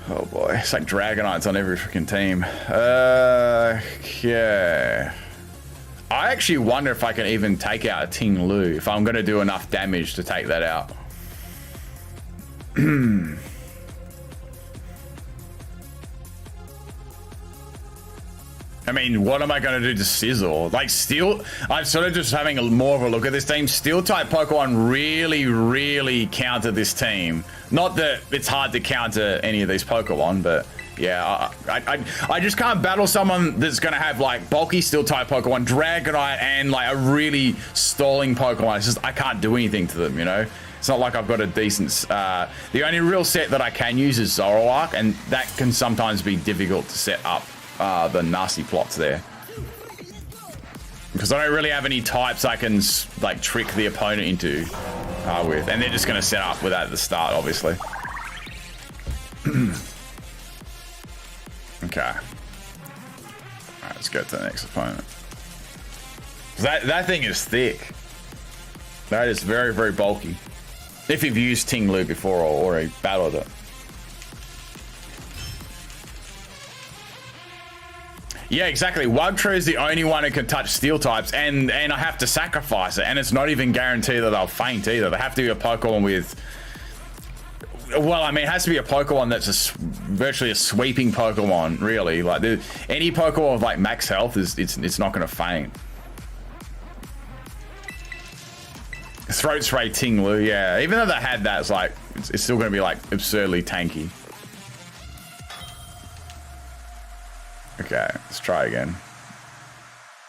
Oh boy, it's like Dragonites on every freaking team. Okay. I actually wonder if I can even take out a Ting Lu, if I'm going to do enough damage to take that out. I mean, what am I going to do to Sizzle? Like, Steel, I'm sort of just having more of a look at this team. Steel-type Pokemon really counter this team. Not that it's hard to counter any of these Pokemon, but yeah, I just can't battle someone that's going to have, like, bulky Steel-type Pokemon, Dragonite, and, like, a really stalling Pokemon. It's just, I can't do anything to them, you know? It's not like I've got a decent... the only real set that I can use is Zoroark, and that can sometimes be difficult to set up. The nasty plots there, because I don't really have any types I can like trick the opponent into with, and they're just going to set up with that at the start, obviously. Okay. All right, let's go to the next opponent. That thing is thick. That is very, very bulky. If you've used Ting Lu before or battled it. Yeah, exactly. Wugtru is the only one who can touch steel types, and I have to sacrifice it, and it's not even guaranteed that they'll faint either. They have to be a Pokemon with... Well, I mean, it has to be a Pokemon that's virtually a sweeping Pokemon, really. Like, any Pokemon with, like, max health, it's not going to faint. Throat Spray Ting Lu, yeah. Even though they had that, it's like, it's still going to be, like, absurdly tanky. Okay, let's try again.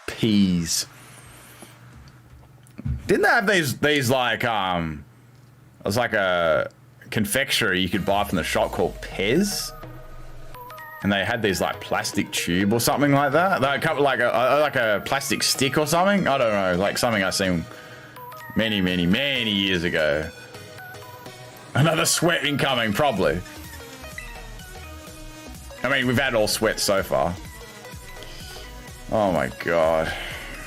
Peas. Didn't they have these like it was like a confectionery you could buy from the shop called Pez, and they had these like plastic tube or something like that. They come like a plastic stick or something. I don't know, like something I seen many years ago. Another sweat incoming, probably. I mean, we've had all sweats so far. Oh my god.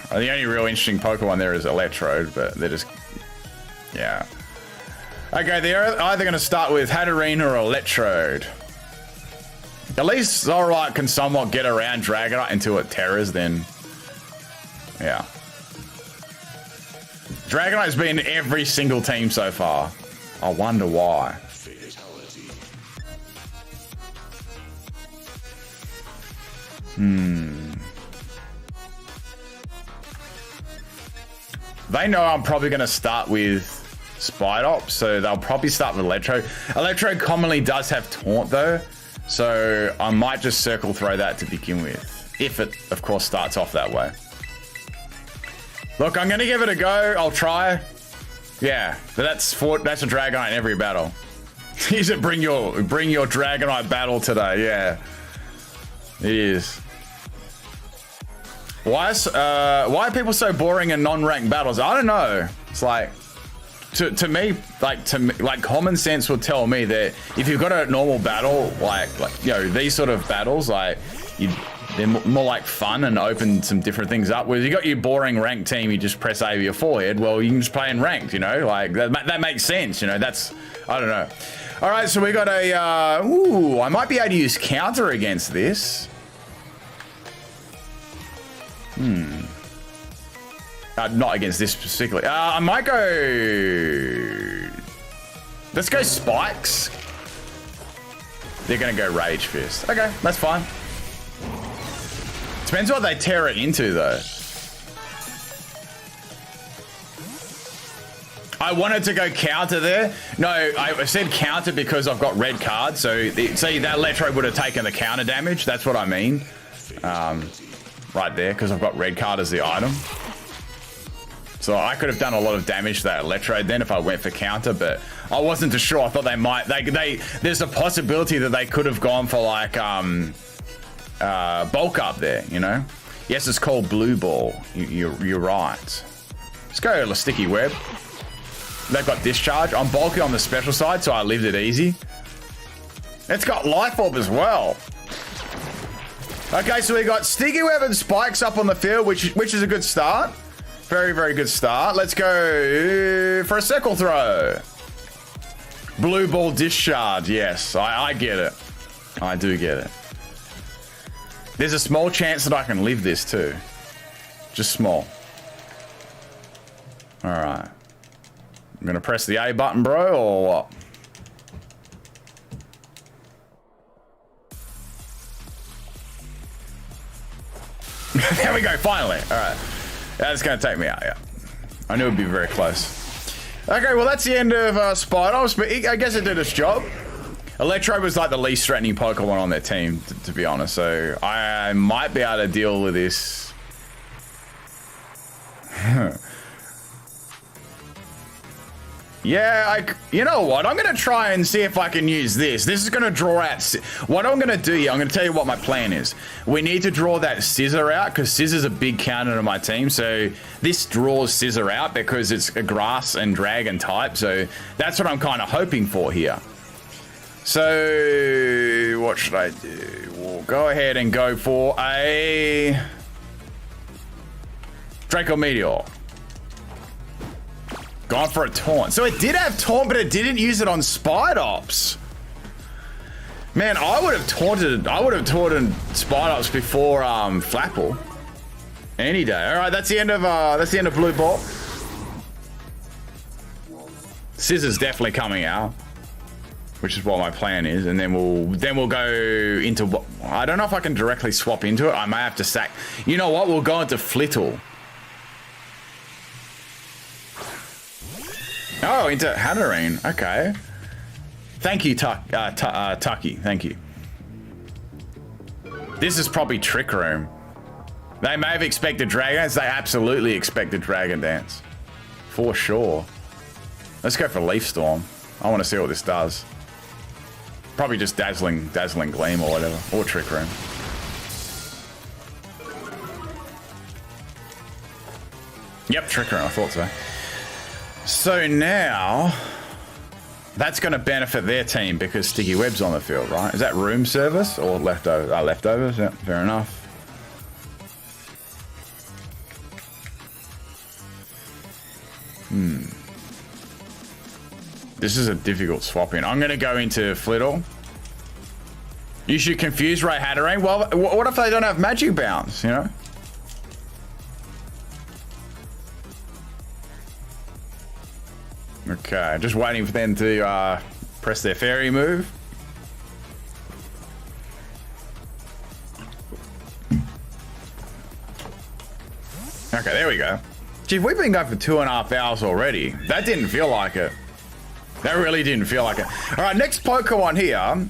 The only real interesting Pokemon there is Electrode, but they're just... Yeah. Okay, they're either going to start with Hatterene or Electrode. At least Zoroark can somewhat get around Dragonite until it terrors, then... Yeah. Dragonite's been in every single team so far. I wonder why. They know I'm probably going to start with Spidops, so they'll probably start with Electro. Electro commonly does have Taunt though, so I might just Circle Throw that to begin with, if it, of course, starts off that way. Look, I'm going to give it a go. I'll try. Yeah, but that's a Dragonite in every battle. Use it. Bring your Dragonite battle today. Yeah, it is. Why are people so boring in non-ranked battles? I don't know. It's like, to me, like common sense would tell me that if you've got a normal battle, like you know, these sort of battles, like they're more like fun and open some different things up. Whereas you got your boring ranked team, you just press A with your forehead. Well, you can just play in ranked, you know, like that makes sense. You know, that's, I don't know. All right, so we got a, I might be able to use counter against this. Not against this specifically. I might go... Let's go Spikes. They're going to go Rage Fist. Okay, that's fine. Depends what they tear it into, though. I wanted to go counter there. No, I said counter because I've got red cards. So, see, that Electro would have taken the counter damage. That's what I mean. Right there, because I've got red card as the item. So I could have done a lot of damage to that Electrode then if I went for counter, but I wasn't too sure. I thought they might. There's a possibility that they could have gone for like bulk up there, you know? Yes, it's called Blue Ball. You're right. Let's go to Sticky Web. They've got Discharge. I'm bulky on the special side, so I lived it easy. It's got Life Orb as well. Okay, so we got Sticky Web and Spikes up on the field, which is a good start. Very, very good start. Let's go for a Circle Throw. Blue Ball Discharge. Yes, I get it. I do get it. There's a small chance that I can live this too. Just small. All right. I'm going to press the A button, bro, or what? There we go, finally. All right. That's going to take me out, yeah. I knew it would be very close. Okay, well, that's the end of Spidos, but I guess it did its job. Electro was like the least threatening Pokemon on their team, to be honest, so I might be able to deal with this. Yeah, you know what? I'm going to try and see if I can use this. This is going to draw out... What I'm going to do here, I'm going to tell you what my plan is. We need to draw that Scissor out, because Scissor's a big counter to my team. So this draws Scissor out because it's a Grass and Dragon type. So that's what I'm kind of hoping for here. So what should I do? We'll go ahead and go for a... Draco Meteor. Gone for a taunt. So it did have taunt, but it didn't use it on Spider Ops. Man, I would have taunted Spider Ops before Flapple. Any day. All right, that's the end of blue ball. Scissors definitely coming out, which is what my plan is, and then we'll go into. I don't know if I can directly swap into it. I may have to sack. You know what? We'll go into Flittle. Oh, into Hatterene. Okay. Thank you, Tucky. Thank you. This is probably Trick Room. They may have expected Dragon Dance. They absolutely expected Dragon Dance. For sure. Let's go for Leaf Storm. I want to see what this does. Probably just Dazzling Gleam or whatever. Or Trick Room. Yep, Trick Room. I thought so. So now, that's going to benefit their team because Sticky Web's on the field, right? Is that room service or leftovers? Yeah, fair enough. This is a difficult swap in. I'm going to go into Flittle. You should confuse Ray Hatterene. Well, what if they don't have Magic Bounce, you know? Okay, just waiting for them to press their fairy move. Okay, there we go. Gee, we've been going for 2.5 hours already. That didn't feel like it. That really didn't feel like it. All right, next Pokemon here.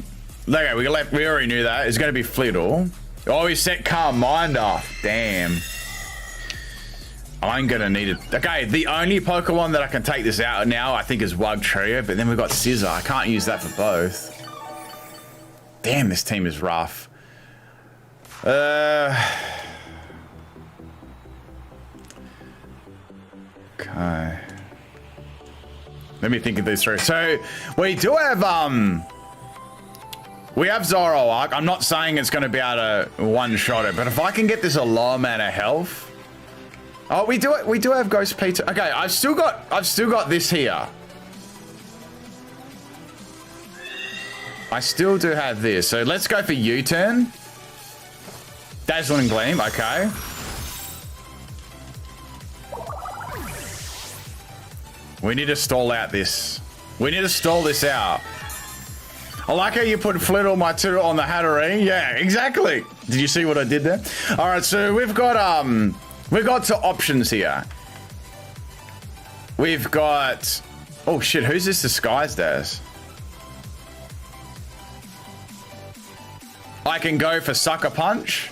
Okay, we already knew that. It's going to be Flittle. Oh, he set Calm Mind off. Damn. I'm going to need it. Okay, the only Pokemon that I can take this out now, I think, is Wugtrio, but then we've got Scizor. I can't use that for both. Damn, this team is rough. Okay. Let me think of these through. So, we do have, we have Zoroark. I'm not saying it's going to be able to one-shot it, but if I can get this a low amount of health... Oh, we do have Ghost Pizza. Okay, I've still got this here. I still do have this. So let's go for U-turn. Dazzling Gleam, okay. We need to stall out this. We need to stall this out. I like how you put Flittle my turtle on the Hatterene. Yeah, exactly. Did you see what I did there? All right, so we've got some options here. We've got... Oh, shit. Who's this disguised as? I can go for Sucker Punch.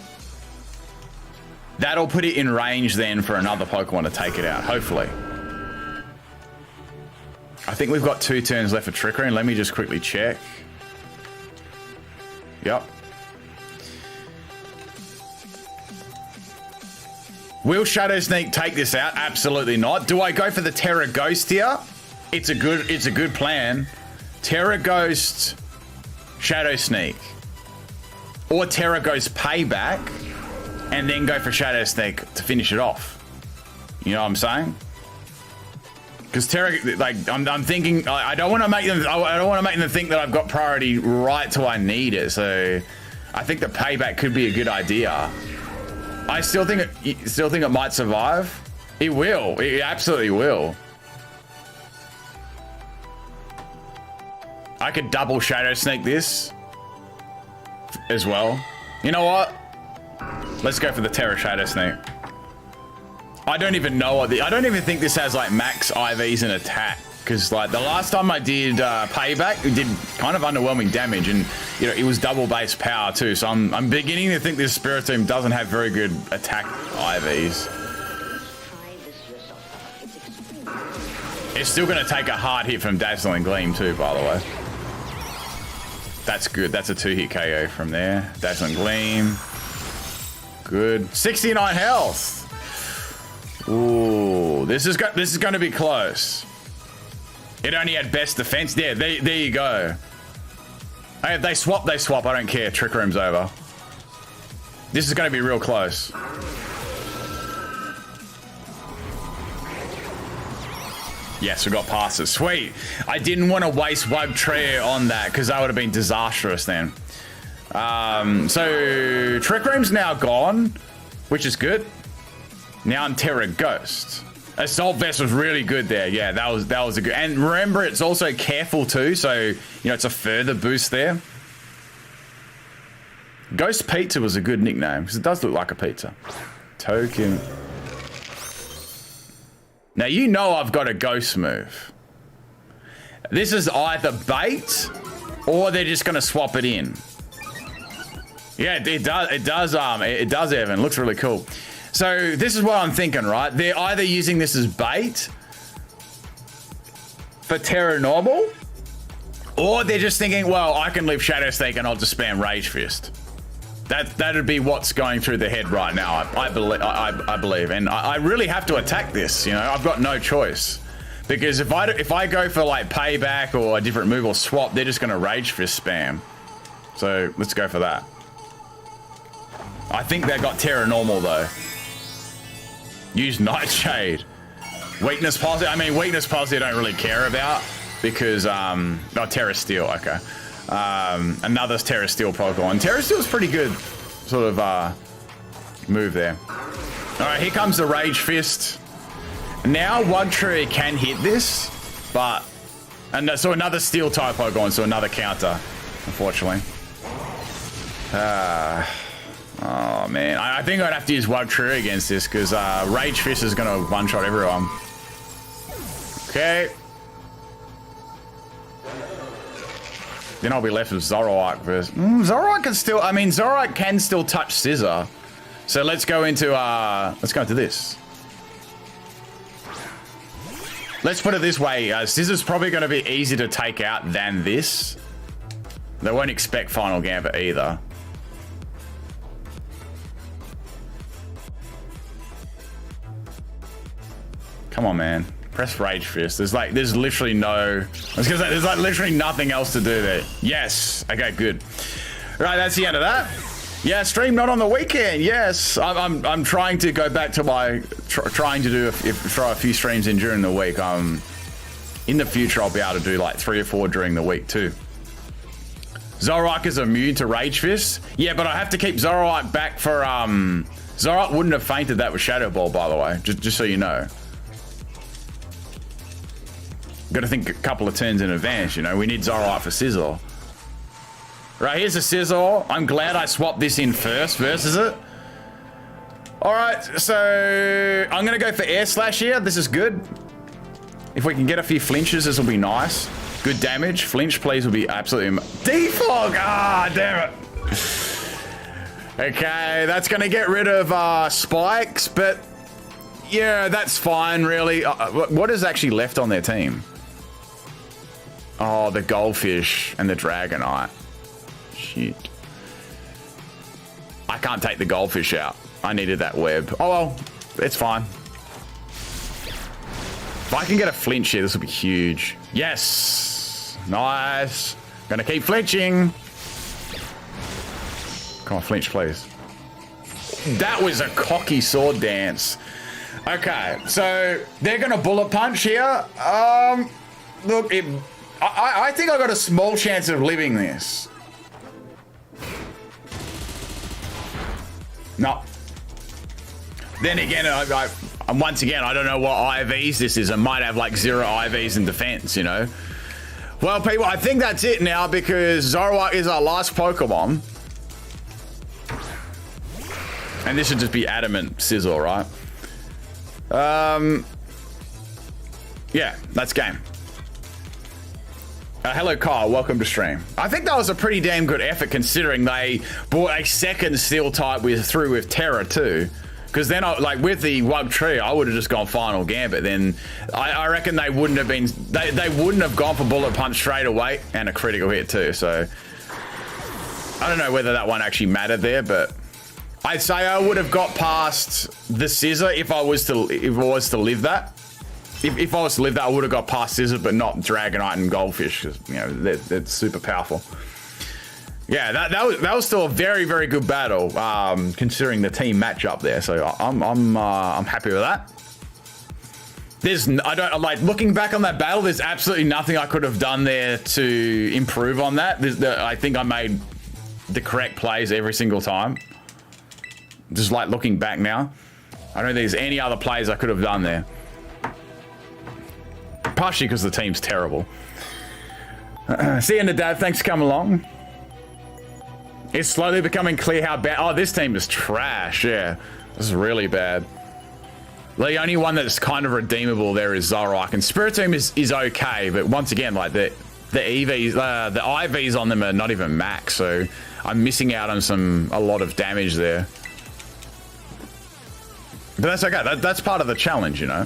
That'll put it in range then for another Pokemon to take it out, hopefully. I think we've got 2 turns left for Trick Room. Let me just quickly check. Yep. Will Shadow Sneak take this out? Absolutely not. Do I go for the Terra Ghost here? It's a good plan. Terra Ghost, Shadow Sneak, or Terra Ghost Payback, and then go for Shadow Sneak to finish it off. You know what I'm saying? Because Terra, like, I'm thinking, I don't want to make them. I don't want to make them think that I've got priority right till I need it. So, I think the Payback could be a good idea. I still think it might survive. It will. It absolutely will. I could double Shadow Sneak this as well. You know what? Let's go for the Terra Shadow Sneak. I don't even know what I don't even think this has like max IVs and attack, because like the last time I did Payback, it did kind of underwhelming damage, and you know it was double base power too. So I'm beginning to think this Spiritomb doesn't have very good attack IVs. It's still going to take a hard hit from Dazzling Gleam too, by the way. That's good. That's a 2-hit KO from there. Dazzling Gleam. Good. 69 health. Ooh, this is going to be close. It only had best defense. There you go. Hey, if they swap, they swap. I don't care. Trick Room's over. This is going to be real close. Yes, we got past it. Sweet. I didn't want to waste Wugtree on that because that would have been disastrous then. So Trick Room's now gone, which is good. Now I'm Terra Ghost. Assault Vest was really good there. Yeah, that was a good. And remember, it's also careful too, so you know it's a further boost there. Ghost Pizza was a good nickname because it does look like a pizza. Token. Now you know I've got a ghost move. This is either bait or they're just gonna swap it in. Yeah, it does, Evan. It looks really cool. So this is what I'm thinking, right? They're either using this as bait for Terra Normal, or they're just thinking, well, I can leave Shadow Sneak and I'll just spam Rage Fist. That'd be what's going through the head right now. I believe, and I really have to attack this. You know, I've got no choice because if I go for like payback or a different move or swap, they're just gonna Rage Fist spam. So let's go for that. I think they got Terra Normal though. Use Nightshade. Weakness Posse. I mean, Weakness Posse I don't really care about because Terra Steel. Okay. Another Terra Steel Pokemon. Terra Steel's pretty good sort of move there. All right, here comes the Rage Fist. Now Wugtree can hit this, but so another Steel type Pokemon, so another counter, unfortunately. Oh man, I think I'd have to use Wugtree against this because Rage Fist is gonna one-shot everyone. Okay. Then I'll be left with Zoroark versus... Zoroark can still... I mean, Zoroark can still touch Scissor. So let's go into this. Let's put it this way. Scissor's probably going to be easier to take out than this. They won't expect Final Gambit either. Come on, man. Press Rage Fist. There's literally no... I was gonna say, there's like literally nothing else to do there. Yes. Okay, good. Right, that's the end of that. Yeah, stream not on the weekend. Yes, I'm trying to go back to my... trying to throw a few streams in during the week. In the future, I'll be able to do like 3 or 4 during the week too. Zoroark is immune to Rage Fist. Yeah, but I have to keep Zoroark back for... Zoroark wouldn't have fainted that with Shadow Ball, by the way. Just so you know. Got to think a couple of turns in advance, you know. We need Zoroark for Sizzle. Right, here's a Sizzle. I'm glad I swapped this in first versus it. All right, so I'm going to go for Air Slash here. This is good. If we can get a few flinches, this will be nice. Good damage. Flinch, please, will be absolutely... Defog! Ah, damn it. Okay, that's going to get rid of spikes, but... yeah, that's fine, really. What is actually left on their team? Oh, the Goldfish and the Dragonite. Shit. I can't take the Goldfish out. I needed that web. Oh, well, it's fine. If I can get a flinch here, this will be huge. Yes. Nice. Gonna keep flinching. Come on, flinch, please. That was a cocky sword dance. Okay, so they're gonna bullet punch here. Look, I think I got a small chance of living this. No. Then again, once again, I don't know what IVs this is. I might have like 0 IVs in defense, you know. Well, people, I think that's it now because Zoroark is our last Pokemon. And this should just be Adamant Sizzle, right? Yeah, that's game. Hello, Kyle. Welcome to stream. I think that was a pretty damn good effort considering they brought a second Steel type through with Terra too. Because then, like with the Wugtree, I would have just gone Final Gambit. Then I reckon they wouldn't have been. They wouldn't have gone for Bullet Punch straight away and a critical hit too. So I don't know whether that one actually mattered there, but I'd say I would have got past the Scissor if I was to live that. If I was to live that, I would have got past Scissor, but not Dragonite and Goldfish, because you know they're super powerful. Yeah, that was still a very, very good battle, considering the team matchup there. So I'm happy with that. I don't like looking back on that battle. There's absolutely nothing I could have done there to improve on that. I think I made the correct plays every single time. Just like looking back now, I don't think there's any other plays I could have done there. Partially because the team's terrible. See you, Dad. Thanks for coming along. It's slowly becoming clear how bad. Oh, this team is trash. Yeah, this is really bad. The only one that's kind of redeemable there is Zorok, and Spiritomb is okay, but once again, like the EVs, the IVs on them are not even max, so I'm missing out on a lot of damage there. But that's okay. That's part of the challenge, you know.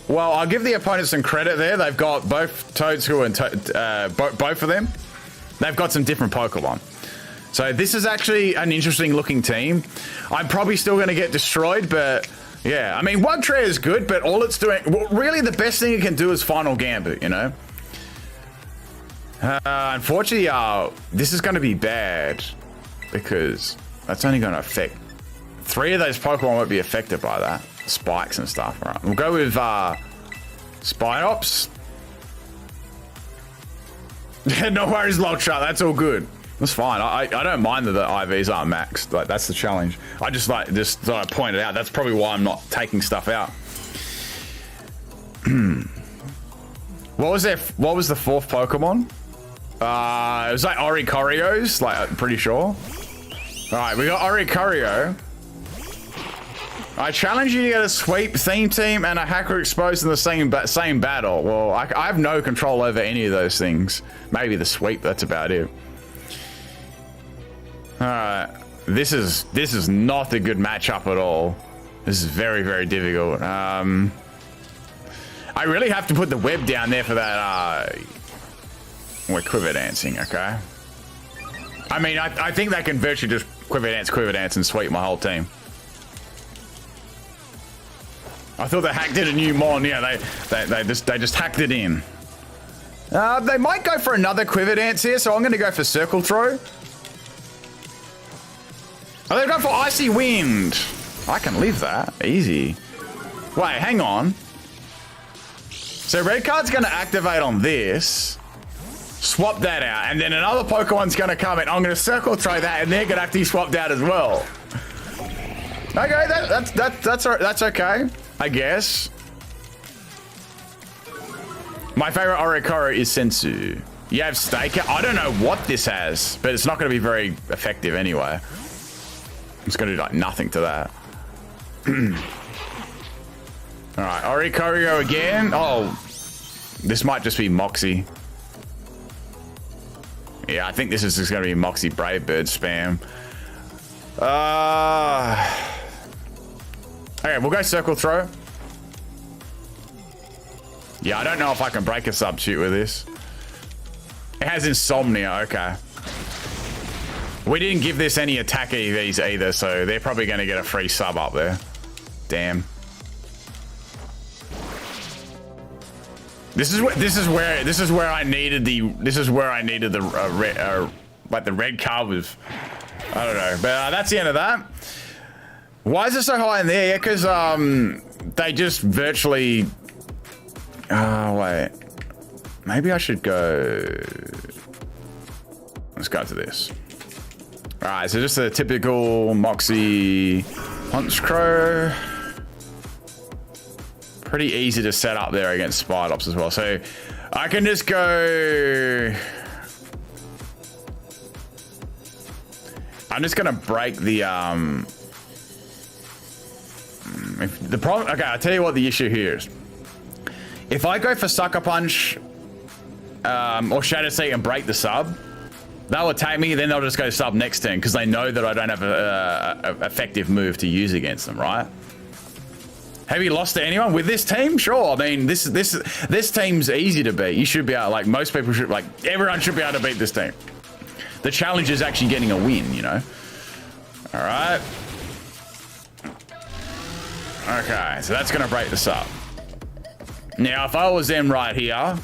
Well, I'll give the opponent some credit there. They've got both Toadstool and both of them. They've got some different Pokemon. So this is actually an interesting looking team. I'm probably still going to get destroyed, but yeah. I mean, Wugtrea is good, but all it's doing... Well, really, the best thing it can do is Final Gambit, you know? Unfortunately, this is going to be bad because that's only going to affect... 3 of those Pokemon won't be affected by that. Spikes and stuff. All right, we'll go with Spinops. No worries, Logshot. That's all good. That's fine. I don't mind that the IVs aren't maxed. Like, that's the challenge. I just thought I'd point it out. That's probably why I'm not taking stuff out. What was the 4th Pokemon? It was like Oricorio's, like, I'm pretty sure. All right, we got Oricorio. I challenge you to get a sweep, theme team, and a hacker exposed in the same battle. Well, I have no control over any of those things. Maybe the sweep, that's about it. Alright. This is not a good matchup at all. This is very, very difficult. I really have to put the web down there for that we're Quiver Dancing, okay? I mean, I think they can virtually just Quiver Dance, and sweep my whole team. I thought they hacked in a new mon. Yeah, they just hacked it in. They might go for another Quiver Dance here, so I'm going to go for Circle Throw. Oh, they're going for Icy Wind. I can leave that. Easy. Wait, hang on. So red card's going to activate on this. Swap that out. And then another Pokemon's going to come in. I'm going to Circle Throw that, and they're going to have to be swapped out as well. Okay, that's okay, I guess. My favorite Oricorio is Sensu. You have Staker. I don't know what this has, but it's not going to be very effective anyway. It's going to do like nothing to that. All right, Oricorio again. Oh, this might just be Moxie. Yeah, I think this is just going to be Moxie Brave Bird spam. Okay, we'll go Circle Throw. Yeah, I don't know if I can break a substitute with this. It has Insomnia, okay. We didn't give this any attack EVs either, so they're probably going to get a free sub up there. Damn. This is where I needed the like the red card with, I don't know, but that's the end of that. Why is it so high in there? Yeah, because they just virtually. Oh wait, maybe I should go. Let's go to this. All right, so just a typical Moxie Honchkrow. Pretty easy to set up there against Spidops as well. So I can just go. I'm just gonna break the the problem. Okay, I'll tell you what the issue here is. If I go for Sucker Punch or Shadow Seek and break the sub, they'll attack me, then they'll just go sub next turn because they know that I don't have a effective move to use against them, right? Have you lost to anyone with this team? Sure. I mean, this team's easy to beat. You should be able, like, most people should, like, everyone should be able to beat this team. The challenge is actually getting a win, you know? All right. Okay, so that's going to break this up. Now, if I was them right here,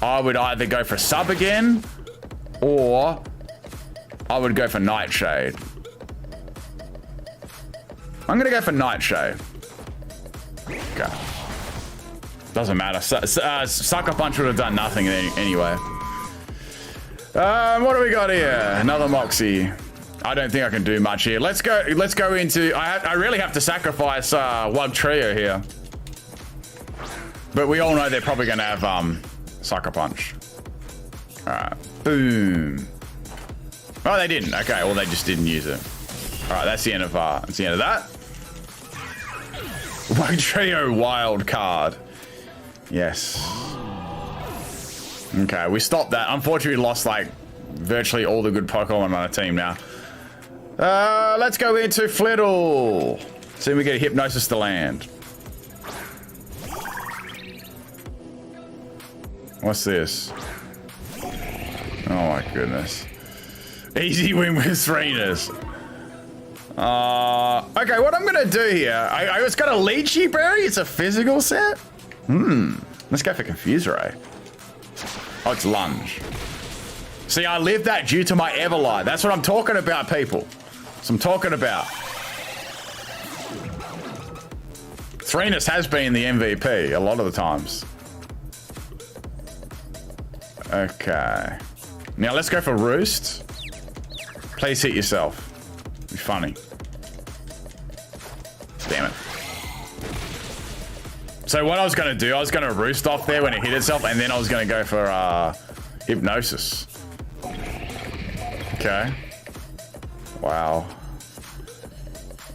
I would either go for sub again, or I would go for Nightshade. I'm gonna go for Nitro. Okay. Doesn't matter. Sucker Punch would have done nothing anyway. What do we got here? Another Moxie. I don't think I can do much here. Let's go into... I really have to sacrifice one trio here. But we all know they're probably going to have Sucker Punch. All right. Boom. Oh, they didn't. Okay, well, they just didn't use it. All right, that's the end of that. One trio wild card. Yes. Okay, we stopped that. Unfortunately, we lost, like, virtually all the good Pokemon on our team now. Let's go into Flittle. See if we get a Hypnosis to land. What's this? Oh my goodness. Easy win with Threnas. Okay, what I'm gonna do here, it's got a Lychee Berry, it's a physical set? Let's go for Confuse Ray. Oh, it's Lunge. See, I lived that due to my Everlight. That's what I'm talking about, people. That's what I'm talking about. Threnas has been the MVP a lot of the times. Okay. Now let's go for Roost. Please hit yourself. Be funny. Damn it. So what I was going to do, I was going to Roost off there when it hit itself, and then I was going to go for Hypnosis. Okay. Wow.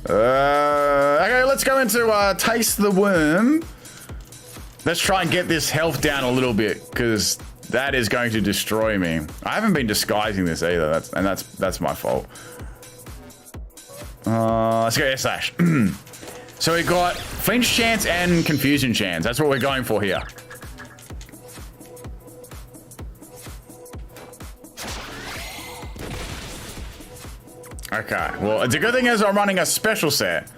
Okay, let's go into Taste the Worm. Let's try and get this health down a little bit, because that is going to destroy me. I haven't been disguising this either, that's my fault. Let's go S-Slash. So we got Flinch Chance and Confusion Chance. That's what we're going for here. Okay, well, it's a good thing as I'm running a special set.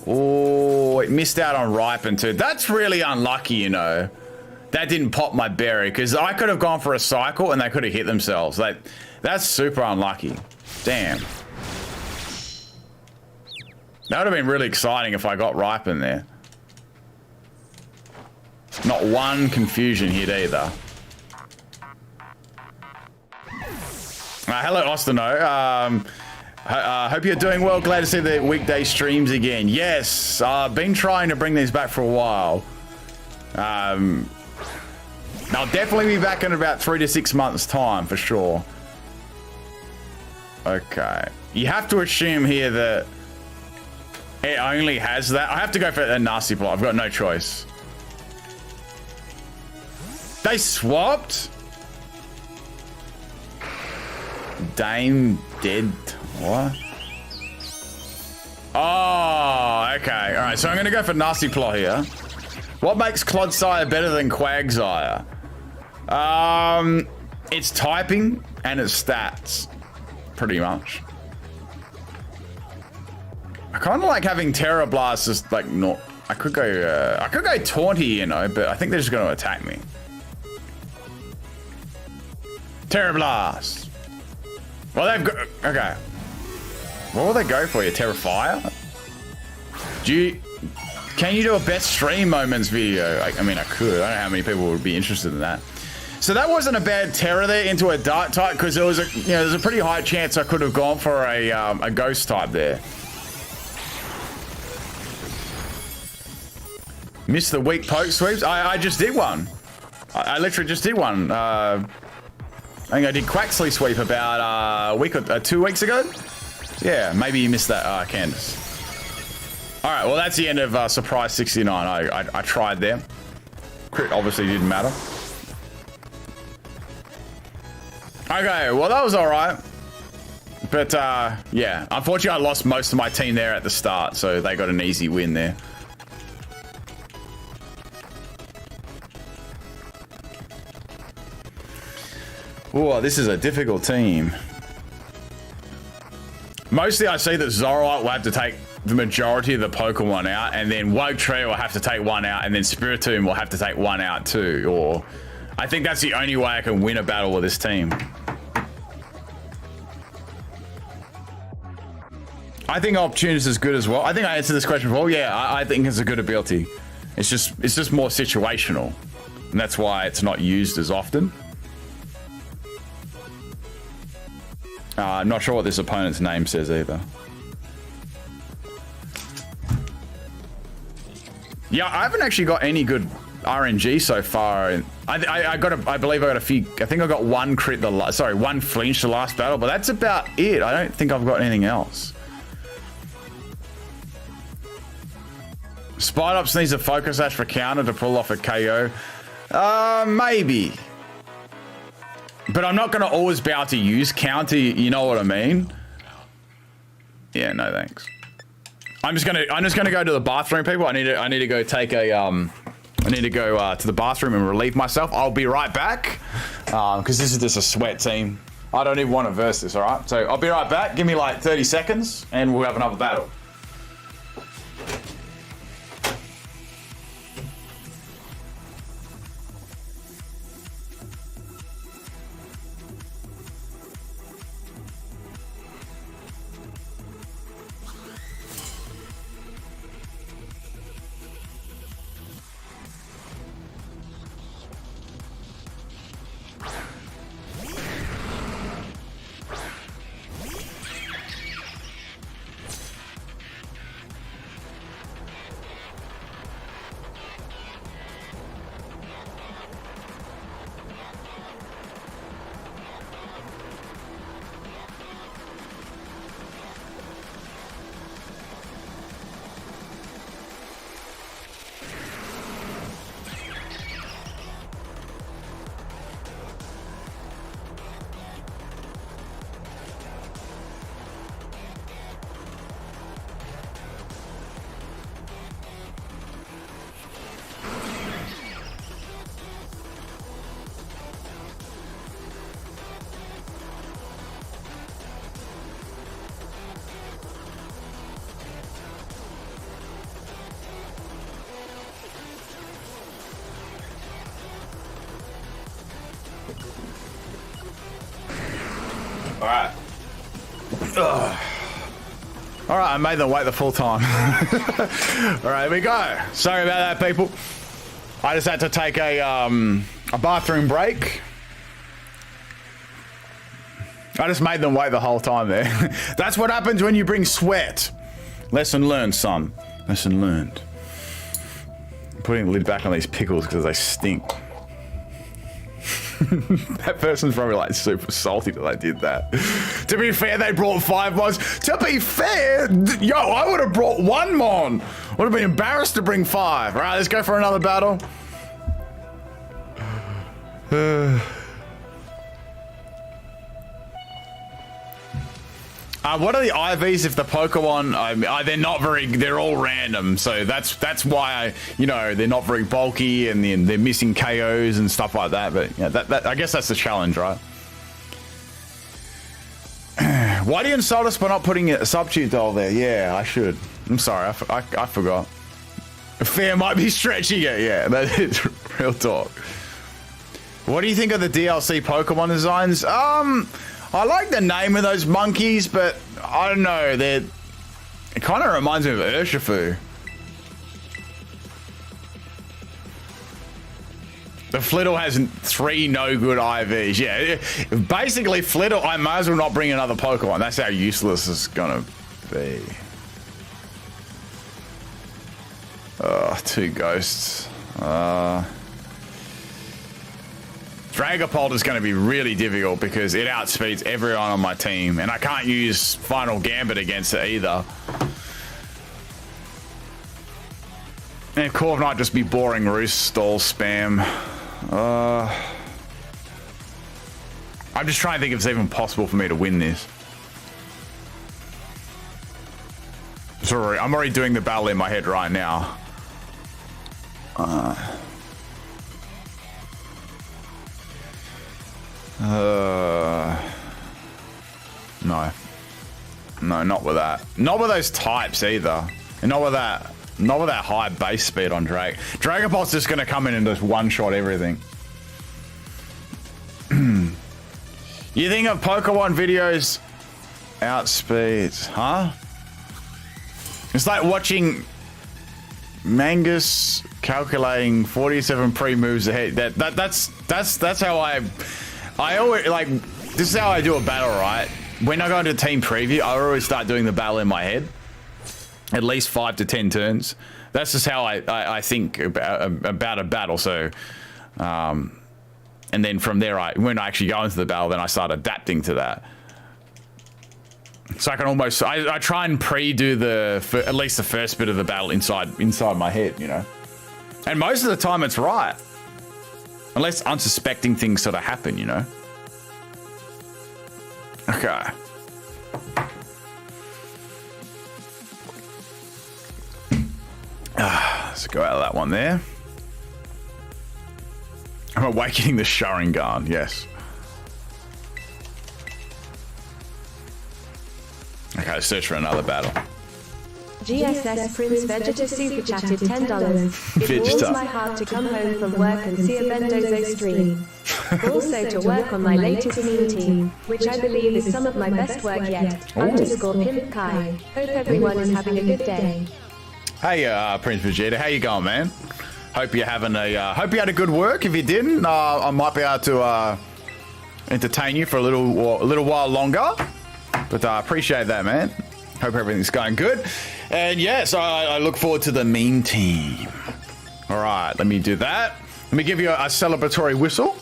Oh, it missed out on Ripen too. That's really unlucky, you know. That didn't pop my berry, because I could have gone for a cycle and they could have hit themselves. Like, that's super unlucky. Damn. That would have been really exciting if I got Ripen there. Not one Confusion hit either. Hello, Ostino. Hope you're doing well. Glad to see the weekday streams again. Yes, I've been trying to bring these back for a while. I'll definitely be back in about 3 to 6 months' time for sure. Okay. You have to assume here that it only has that. I have to go for a Nasty Plot. I've got no choice. They swapped? Dame dead. What? Oh, okay. All right, so I'm going to go for Nasty Plot here. What makes Clodsire better than Quagsire? It's typing and its stats, pretty much. I kind of like having Terra Blast just like not. I could go Taunty, you know, but I think they're just going to attack me. Terra Blast. Well, they've got. Okay. What will they go for you? Terra Fire? Can you do a best stream moments video? I mean, I could. I don't know how many people would be interested in that. So that wasn't a bad Terra there into a Dark type, because there was there's a pretty high chance I could have gone for a Ghost type there. Missed the weak poke sweeps. I just did one. I literally just did one. I think I did Quaxley sweep about a week or 2 weeks ago. Yeah, maybe you missed that, Candace. All right, well, that's the end of Surprise 69. I tried there. Crit obviously didn't matter. Okay, well, that was all right. But, yeah, unfortunately, I lost most of my team there at the start, so they got an easy win there. Oh, this is a difficult team. Mostly I see that Zorite will have to take the majority of the Pokemon out, and then Woke Tree will have to take one out, and then Spiritomb will have to take one out too. Or I think that's the only way I can win a battle with this team. I think Opportunist is good as well. I think I answered this question before. Yeah, I think it's a good ability. It's just more situational. And that's why it's not used as often. I'm not sure what this opponent's name says either. Yeah, I haven't actually got any good RNG so far. I believe I got a few. I think I got one crit one flinch the last battle, but that's about it. I don't think I've got anything else. Spider Ops needs a focus ash for counter to pull off a KO. Maybe. But I'm not gonna always be able to use counter, you know what I mean? Yeah, no thanks. I'm just gonna go to the bathroom, people. I need to go take a I need to go to the bathroom and relieve myself. I'll be right back. Because this is just a sweat team. I don't even want to verse this, alright? So I'll be right back. Give me like 30 seconds and we'll have another battle. Alright. Alright, I made them wait the full time. Alright, here we go. Sorry about that, people. I just had to take a bathroom break. I just made them wait the whole time there. That's what happens when you bring sweat. Lesson learned, son. Lesson learned. I'm putting the lid back on these pickles because they stink. That person's probably like super salty that I did that. To be fair, they brought 5 mods. To be fair, yo, I would have brought 1 mon. Would have been embarrassed to bring 5. All right, let's go for another battle. What are the IVs if the Pokemon, they're not very, they're all random. So that's why they're not very bulky and they're missing KOs and stuff like that. But yeah, that I guess that's the challenge, right? Why do you insult us by not putting a substitute doll there? Yeah, I should. I'm sorry, I forgot. Fair might be stretching it. Yeah, that is real talk. What do you think of the DLC Pokemon designs? I like the name of those monkeys, but I don't know. It kind of reminds me of Urshifu. The Flittle has 3 no good IVs. Yeah, basically Flittle, I might as well not bring another Pokemon. That's how useless it's gonna be. 2 ghosts. Dragapult is going to be really difficult because it outspeeds everyone on my team, and I can't use Final Gambit against it either. And Corv might just be boring Roost stall spam. I'm just trying to think if it's even possible for me to win this. Sorry, I'm already doing the battle in my head right now. No, not with that. Not with those types either. And not with that high base speed on Drake. Dragapult's just gonna come in and just one-shot everything. You think of Pokemon videos outspeeds, huh? It's like watching Mangus calculating 47 pre-moves ahead. That's how I always like. This is how I do a battle, right? When I go into team preview, I always start doing the battle in my head. At least 5 to 10 turns. That's just how I think about a battle. So, and then from there, when I actually go into the battle, then I start adapting to that. So I can almost, I try and pre-do at least the first bit of the battle inside my head, you know? And most of the time it's right. Unless unsuspecting things sort of happen, you know? Okay. Let's go out of that one there. I'm awakening the Sharingan, yes. Okay, search for another battle. GSS Prince Vegeta Super chatted $10. It warms my heart to come home from work and see a Bendozo stream. Also to work on my latest meme team, which I believe is some of my best work yet. Underscore Pimp Kai. Hope everyone is having a good day. Hey, Prince Vegeta, how you going, man? Hope you're having hope you had a good work. If you didn't, I might be able to entertain you for a little while longer. But I appreciate that, man. Hope everything's going good. And yes, I look forward to the meme team. All right, let me do that. Let me give you a celebratory whistle.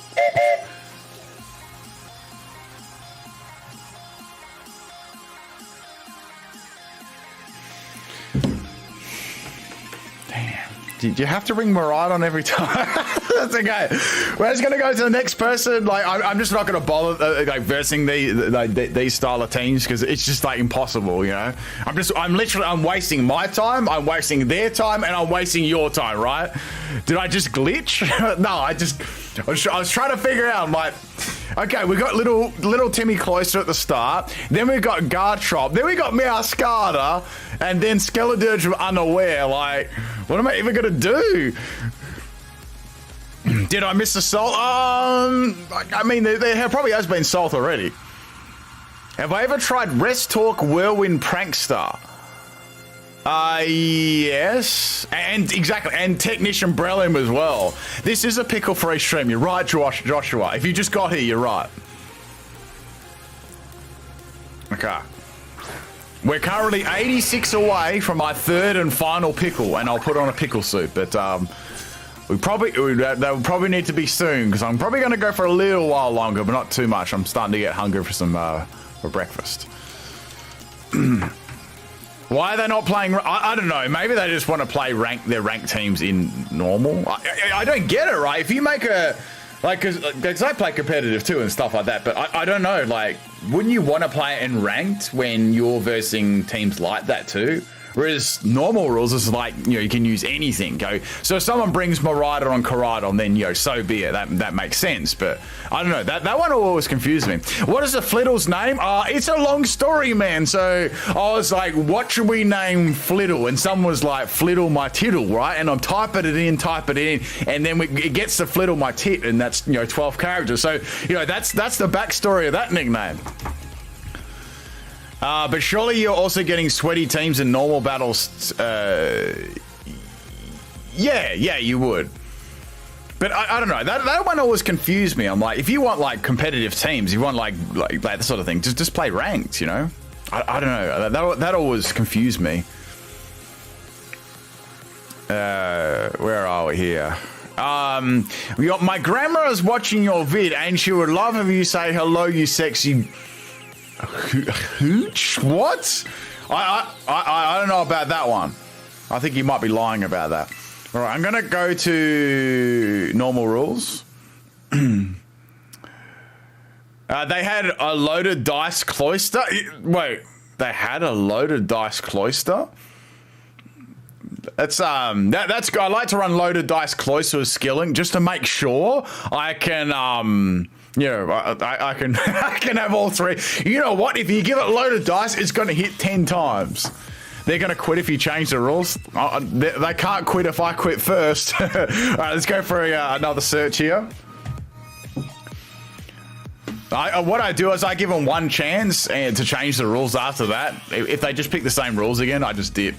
Did you have to ring Maraudon every time? That's okay. We're just gonna go to the next person. Like, I'm just not gonna bother like versing these style of teams because it's just like impossible, you know. I'm wasting my time. I'm wasting their time, and I'm wasting your time. Right? Did I just glitch? No, I was trying to figure out. I'm like, okay, we got little Timmy Cloister at the start. Then we got Garchomp. Then we got Meowscarada, and then Skeledirge from Unaware. Like, what am I even gonna do? Did I miss the Salt? I mean, there probably has been Salt already. Have I ever tried Rest Talk Whirlwind Prankster? Yes. And exactly. And Technician Brelim as well. This is a pickle-free stream. You're right, Joshua. If you just got here, you're right. Okay. We're currently 86 away from my third and final pickle, and I'll put on a pickle suit. But that will probably need to be soon, because I'm probably going to go for a little while longer, but not too much. I'm starting to get hungry for some for breakfast. Why are they not playing? I don't know. Maybe they just want to play their ranked teams in normal. I don't get it, right? If you make a because I play competitive too and stuff like that, but I don't know. Like, wouldn't you want to play it in ranked when you're versing teams like that too? Whereas normal rules is like, you know, you can use anything. So if someone brings Maraudon on Koraidon, then, you know, so be it. That makes sense. But I don't know. That one always confused me. What is the Fliddle's name? It's a long story, man. So I was like, what should we name Fliddle? And someone was like, Fliddle my tittle, right? And I'm typing it in, and then it gets to Fliddle my tit, and that's, you know, 12 characters. So, you know, that's the backstory of that nickname. But surely you're also getting sweaty teams in normal battles. Yeah, you would. But I don't know. That one always confused me. I'm like, if you want like competitive teams, you want like that sort of thing, just play ranked, you know? I don't know. That always confused me. Where are we here? My grandma is watching your vid, and she would love if you say hello, you sexy. Hooch? What? I don't know about that one. I think you might be lying about that. All right, I'm gonna go to normal rules. They had a loaded dice cloister. Wait, they had a loaded dice cloister. That's that's good. I like to run loaded dice cloister with skilling just to make sure I can yeah, I can I can have all three. You know what? If you give it loaded dice, it's going to hit 10 times. They're going to quit if you change the rules. They can't quit if I quit first. All right, let's go for another search here. What I do is I give them one chance and to change the rules after that. If they just pick the same rules again, I just dip.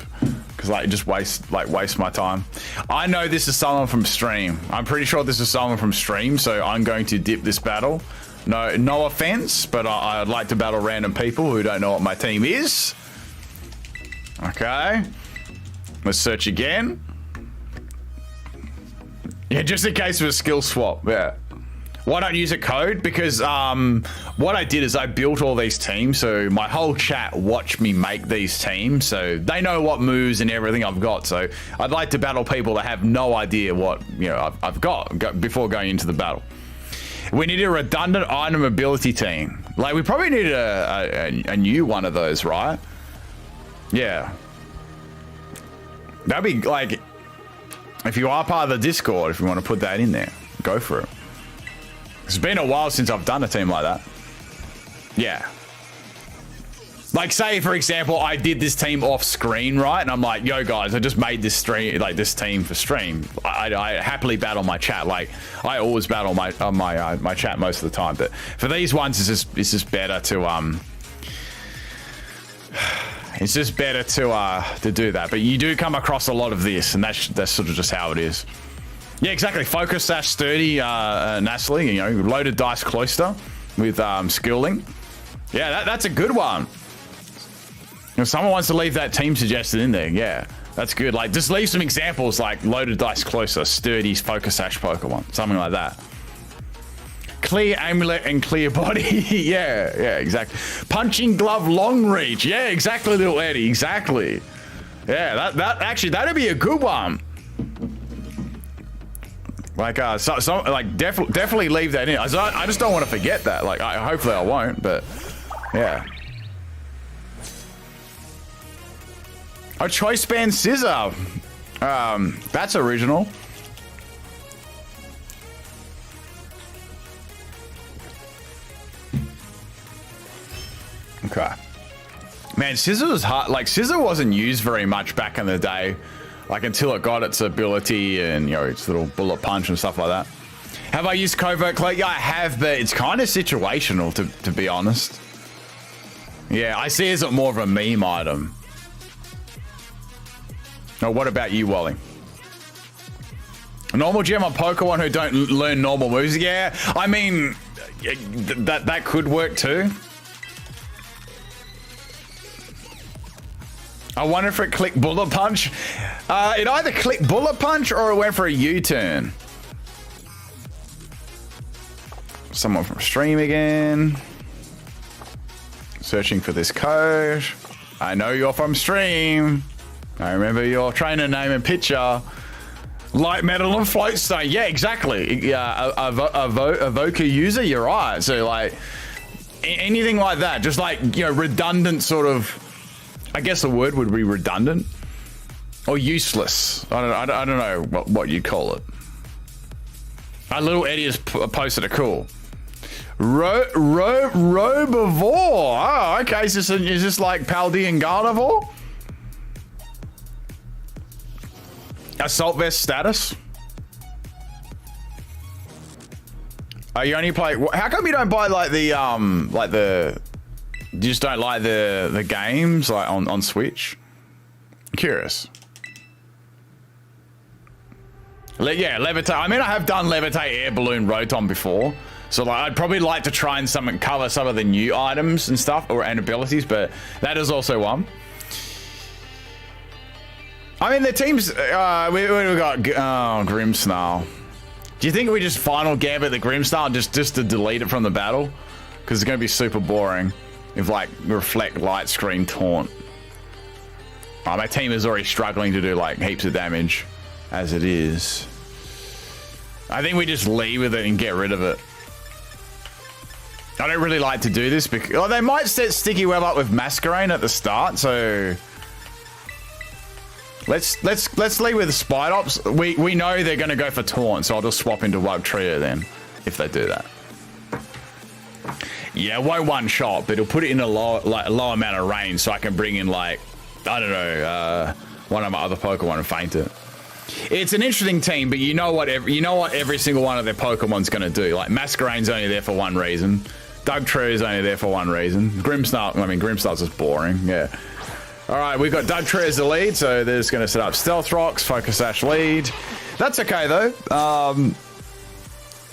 Because like it just waste my time. I know this is someone from stream. I'm pretty sure this is someone from stream, so I'm going to dip this battle. No offense, but I'd like to battle random people who don't know what my team is. Okay. Let's search again. Yeah, just in case of a skill swap. Yeah. Why don't use a code? Because what I did is I built all these teams, so my whole chat watched me make these teams, so they know what moves and everything I've got. So I'd like to battle people that have no idea what I've got before going into the battle. We need a redundant item ability team. Like we probably need a new one of those, right? Yeah. That'd be like, if you are part of the Discord, if you want to put that in there, go for it. It's been a while since I've done a team like that. Yeah. Like say, for example, I did this team off screen, right? And I'm like, yo guys, I just made this team for stream. I happily battle my chat. Like I always battle my chat most of the time. But for these ones, it's just better to it's just better to do that. But you do come across a lot of this, and that's sort of just how it is. Yeah, exactly. Focus / sturdy Nastily, loaded dice cloister with skilling. Yeah, that's a good one. If someone wants to leave that team suggested in there, yeah, that's good. Like, just leave some examples like loaded dice cloister, sturdy, focus / Pokemon, something like that. Clear amulet and clear body. yeah, exactly. Punching glove long reach. Yeah, exactly, little Eddie. Exactly. Yeah, that actually that'd be a good one. Like, like definitely leave that in. I just don't want to forget that. Like, hopefully I won't, but yeah. Oh, choice band scissor. That's original. Okay. Man, scissor was hard. Like, scissor wasn't used very much back in the day. Like until it got its ability and its little bullet punch and stuff like that. Have I used covert cloak? Yeah, I have, but it's kind of situational to be honest. Yeah, I see it as more of a meme item. Oh, what about you, Wally? A normal gem on Pokemon who don't learn normal moves? Yeah, I mean that could work too. I wonder if it clicked bullet punch. It either clicked bullet punch or it went for a U-turn. Someone from stream again. Searching for this code. I know you're from stream. I remember your trainer name and picture. Light metal and floatstone. Yeah, exactly. Evoker user, you're right. So like anything like that, just like redundant sort of. I guess the word would be redundant or useless. I don't know what you call it. Our little Eddie has posted a cool Robivore. Oh, okay. Is this like Paldean Gardevoir? Assault vest status. You only play. How come you don't buy like the you just don't like the games like on Switch? I'm curious. Yeah, levitate. I mean, I have done levitate, air balloon, rotom before, so like I'd probably like to try and cover some of the new items and stuff and abilities, but that is also one. I mean, the teams. We got Grimmsnarl. Do you think we just final gambit the Grimmsnarl just to delete it from the battle? Because it's going to be super boring. If like reflect light screen taunt. Oh, my team is already struggling to do like heaps of damage as it is. I think we just leave with it and get rid of it. I don't really like to do this because they might set Sticky Web up with Masquerain at the start, so let's leave with Spidops. We know they're going to go for taunt, so I'll just swap into Wugtrio then if they do that. Yeah, it won't one shot, but it'll put it in a low amount of range, so I can bring in like, I don't know, one of my other Pokemon and faint it. It's an interesting team, but you know what every single one of their Pokemon's going to do. Like Masquerain's only there for one reason. Dugtrio is only there for one reason. Grimmsnarl's just boring. Yeah. All right, we've got Dugtrio as the lead, so they're just going to set up Stealth Rocks, Focus Sash lead. That's okay, though.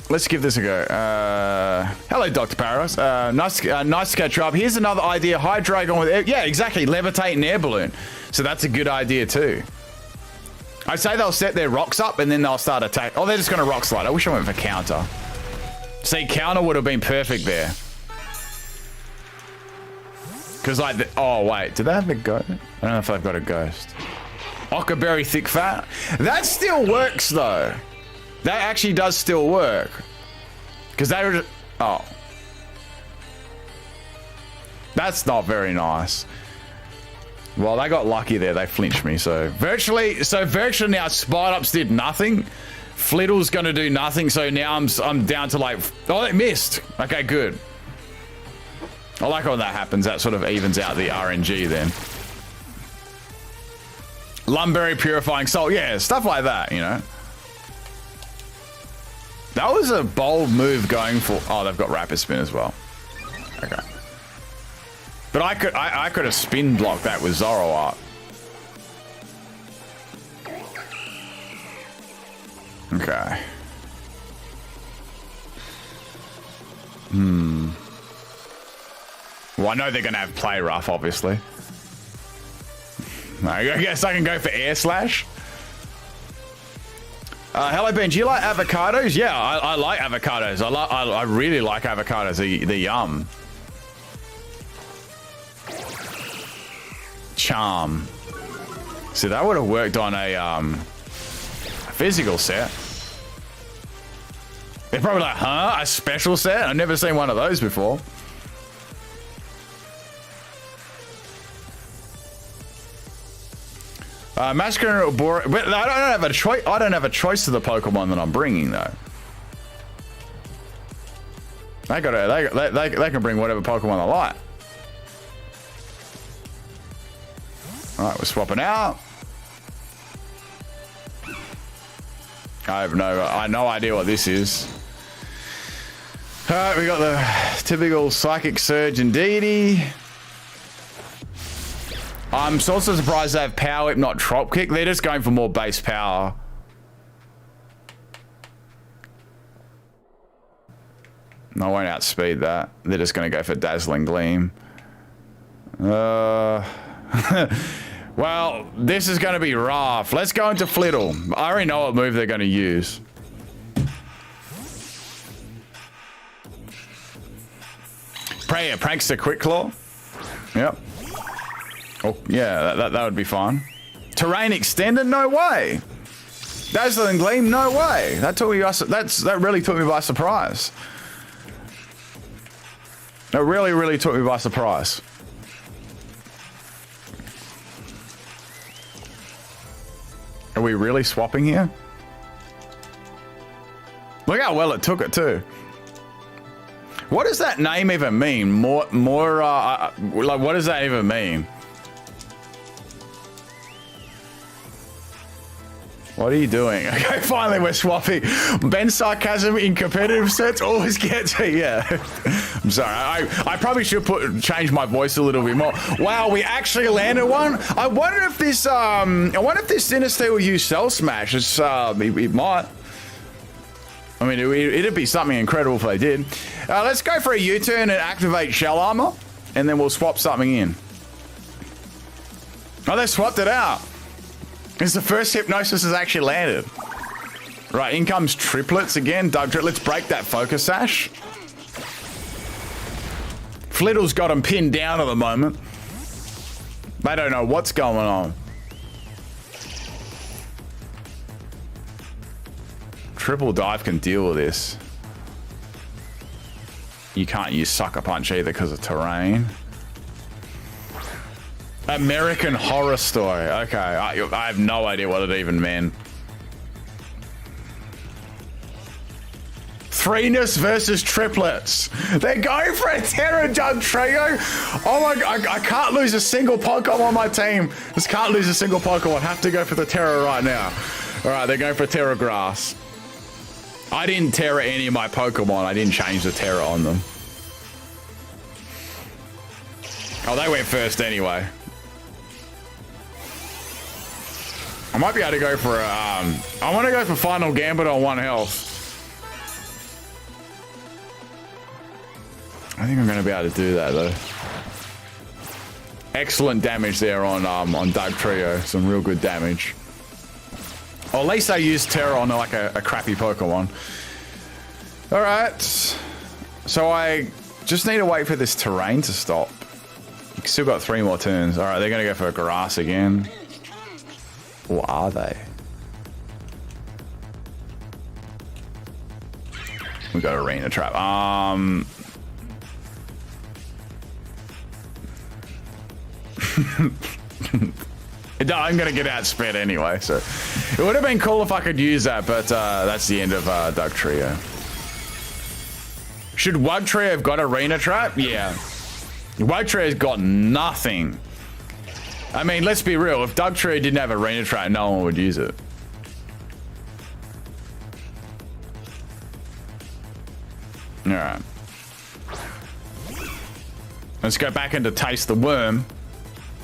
Let's give this a go. Hello, Dr. Paros. Nice to catch you up. Here's another idea. Hydreigon with air. Yeah, exactly. Levitate and air balloon. So that's a good idea, too. I'd say they'll set their rocks up, and then they'll start attack. Oh, they're just going to rock slide. I wish I went for counter. See, counter would have been perfect there. Because, like, oh, wait. Do they have a ghost? I don't know if they've got a ghost. Ockerberry Thick Fat. That still works, though. That actually does still work. Because they were... Oh. That's not very nice. Well, they got lucky there. They flinched me, so... Virtually now, Spite Ups did nothing. Fliddle's going to do nothing, so now I'm down to, like... Oh, they missed. Okay, good. I like when that happens. That sort of evens out the RNG then. Lumberry Purifying Salt. Yeah, stuff like that, you know. That was a bold move going for... Oh, they've got Rapid Spin as well. Okay. But I could have spin blocked that with Zoroark. Okay. Well, I know they're going to have Play Rough, obviously. I guess I can go for Air Slash. Hello, Ben. Do you like avocados? Yeah, I like avocados. I really like avocados. They're yum. Charm. See, that would have worked on a physical set. They're probably like, huh? A special set? I've never seen one of those before. Masquerader or Bora, but I don't have a choice. I don't have a choice of the Pokemon that I'm bringing though. They can bring whatever Pokemon they like. All right, we're swapping out. I have no idea what this is. All right, we got the typical Psychic Surge and Deity. I'm also surprised they have Power Whip, not Trop Kick. They're just going for more base power. I won't outspeed that. They're just going to go for Dazzling Gleam. Well, this is going to be rough. Let's go into Fliddle. I already know what move they're going to use. Prankster Quick Claw. Yep. Oh, yeah, that would be fun. Terrain Extended? No way. Dazzling Gleam? No way. That really took me by surprise. That really took me by surprise. Are we really swapping here? Look how well it took it too. What does that name even mean? Like, what does that even mean? What are you doing? Okay, finally we're swapping. Ben's sarcasm in competitive sets always gets me. Yeah. I'm sorry. I probably should change my voice a little bit more. Wow, we actually landed one. I wonder if this Sinistee will use Cell Smash. It might. I mean, it'd be something incredible if they did. Let's go for a U-turn and activate Shell Armor, and then we'll swap something in. Oh, they swapped it out. It's the first Hypnosis has actually landed. Right, in comes Triplets again. Let's break that Focus Sash. Fliddle's got him pinned down at the moment. They don't know what's going on. Triple Dive can deal with this. You can't use Sucker Punch either because of terrain. American Horror Story. Okay, I have no idea what it even meant. Threeness versus Triplets. They're going for a Terra Dugtrio. Oh my god, I can't lose a single Pokemon on my team. Just can't lose a single Pokemon. Have to go for the Terra right now. All right, they're going for Terra Grass. I didn't Terra any of my Pokemon. I didn't change the Terra on them. Oh, they went first anyway. I might be able to go for a, I want to go for Final Gambit on 1 health. I think I'm going to be able to do that though. Excellent damage there on Doug Trio. Some real good damage. Or at least I used Terror on like a crappy Pokemon. All right. So I just need to wait for this terrain to stop. Still got 3 more turns. All right, they're going to go for a grass again. Or are they? We got Arena Trap. I'm gonna get outsped anyway, so it would have been cool if I could use that, but that's the end of Doug Trio. Should Wug Trio have got Arena Trap? Yeah. Wug Trio's got nothing. I mean, let's be real. If Doug Trio didn't have Arena Trap, no one would use it. All right. Let's go back into Taste the Worm.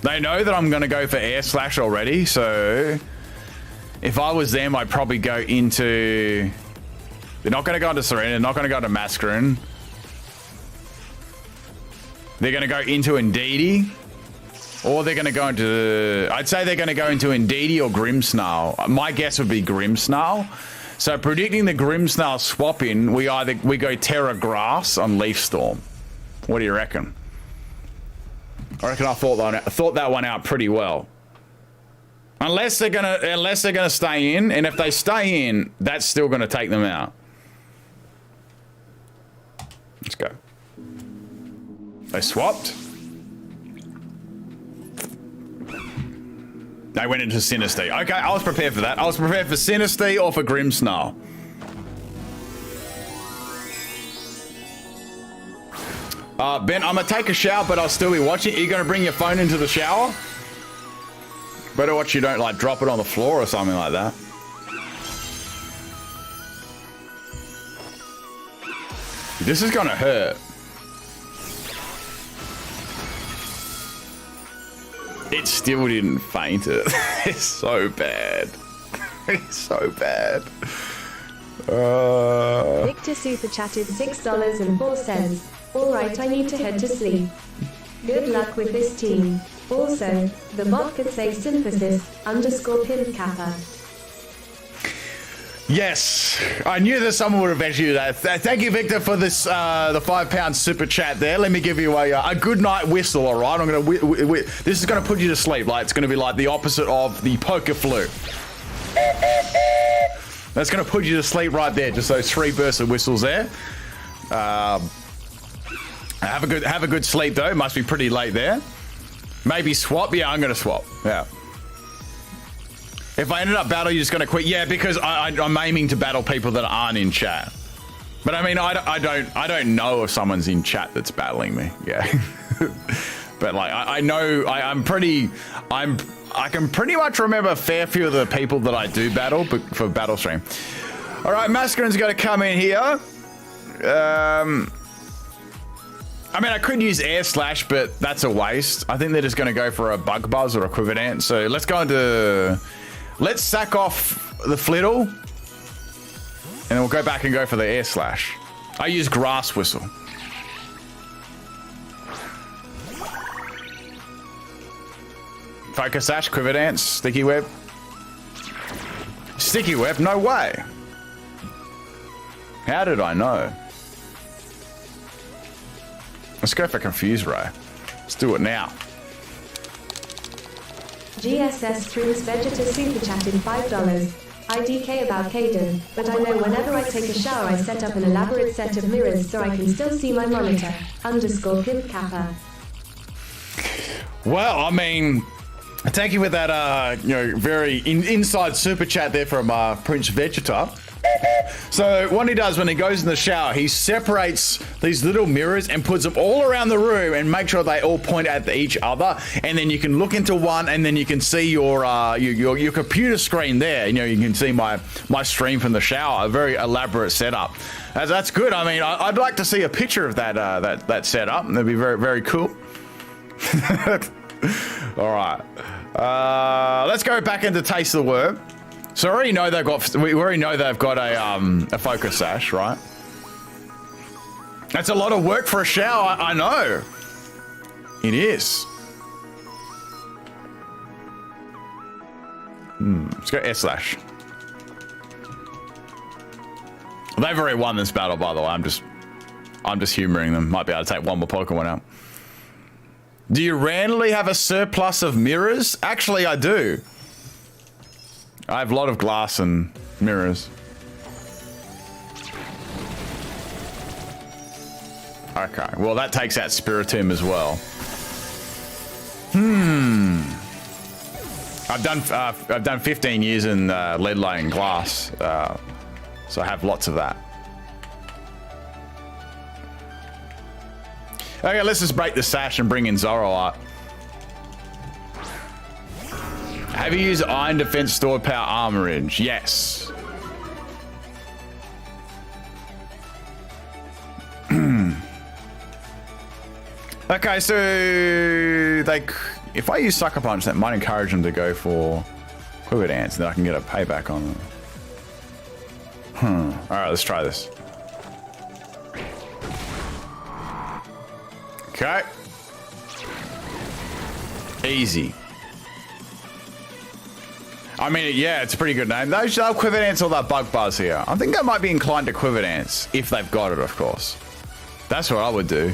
They know that I'm going to go for Air Slash already, so if I was them, I'd probably go into... They're not going to go into Serena, they're not going to go into Mascarin. They're going to go into Indeedee, or they're going to go into... I'd say they're going to go into Indeedee or Grimmsnarl. My guess would be Grimmsnarl. So predicting the Grimmsnarl swap in, we go Terra Grass on Leaf Storm. What do you reckon? I reckon I thought that one out pretty well. Unless they're gonna stay in, and if they stay in, that's still gonna take them out. Let's go. They swapped. They went into Sinistea. Okay, I was prepared for that. I was prepared for Sinistea or for Grimmsnarl. Ben, I'm gonna take a shower, but I'll still be watching. Are you gonna bring your phone into the shower? Better watch you don't like drop it on the floor or something like that. This is gonna hurt. It still didn't faint it. It's so bad. It's so bad. Victor super chatted $6.04. Alright, I need to head to sleep. Good luck with this team. Also, the bot could say synthesis _ pimp kappa. Yes, I knew that someone would eventually do that. Thank you, Victor, for this the £5 super chat there. Let me give you a good night whistle, all right? I'm gonna this is gonna put you to sleep. Like it's gonna be like the opposite of the poker flu. That's gonna put you to sleep right there. Just those 3 bursts of whistles there. Have a good sleep though. Must be pretty late there. Maybe swap. Yeah, I'm gonna swap. Yeah. If I ended up battle, you're just gonna quit. Yeah, because I'm aiming to battle people that aren't in chat. But I mean, I don't know if someone's in chat that's battling me. Yeah. But like, I know I can pretty much remember a fair few of the people that I do battle, but for battle stream. All right, Mascarin's gonna come in here. I mean, I could use Air Slash, but that's a waste. I think they're just going to go for a Bug Buzz or a Quiver So let's go into... Let's sack off the Flittle. And then we'll go back and go for the Air Slash. I use Grass Whistle. Focus Sash, Quiver Dance, Sticky Web. Sticky Web? No way. How did I know? Let's go for Confuse Ray. Let's do it now. GSS Trims Vegeta Super Chatted $5. IDK about Caden, but I know whenever I take a shower I set up an elaborate set of mirrors so I can still see my monitor. _ pimp kappa. Well, I mean, thank you for that, very inside super chat there from Prince Vegeta. So what he does when he goes in the shower, he separates these little mirrors and puts them all around the room and make sure they all point at each other. And then you can look into one, and then you can see your computer screen there. You know, you can see my stream from the shower. A very elaborate setup. That's good. I mean, I'd like to see a picture of that setup. That'd be very, very cool. All right. Let's go back into Taste of the Worm. So we already know they've got a focus sash, right? That's a lot of work for a shower. I know. It is. Let's go S/. They've already won this battle, by the way. I'm just humoring them. Might be able to take one more Pokemon out. Do you randomly have a surplus of mirrors? Actually, I do. I have a lot of glass and mirrors. Okay, well that takes out Spiritomb as well. I've done 15 years in lead laying glass, so I have lots of that. Okay, let's just break the sash and bring in Zoroark. Have you used Iron Defense Stored Power Armorage? Yes. Okay, so if I use Sucker Punch, that might encourage them to go for Quiver Dance, then I can get a payback on them. All right, let's try this. Okay. Easy. I mean, yeah, it's a pretty good name. They'll Quiver Dance all that Bug Buzz here. I think I might be inclined to Quiver Dance, if they've got it, of course. That's what I would do.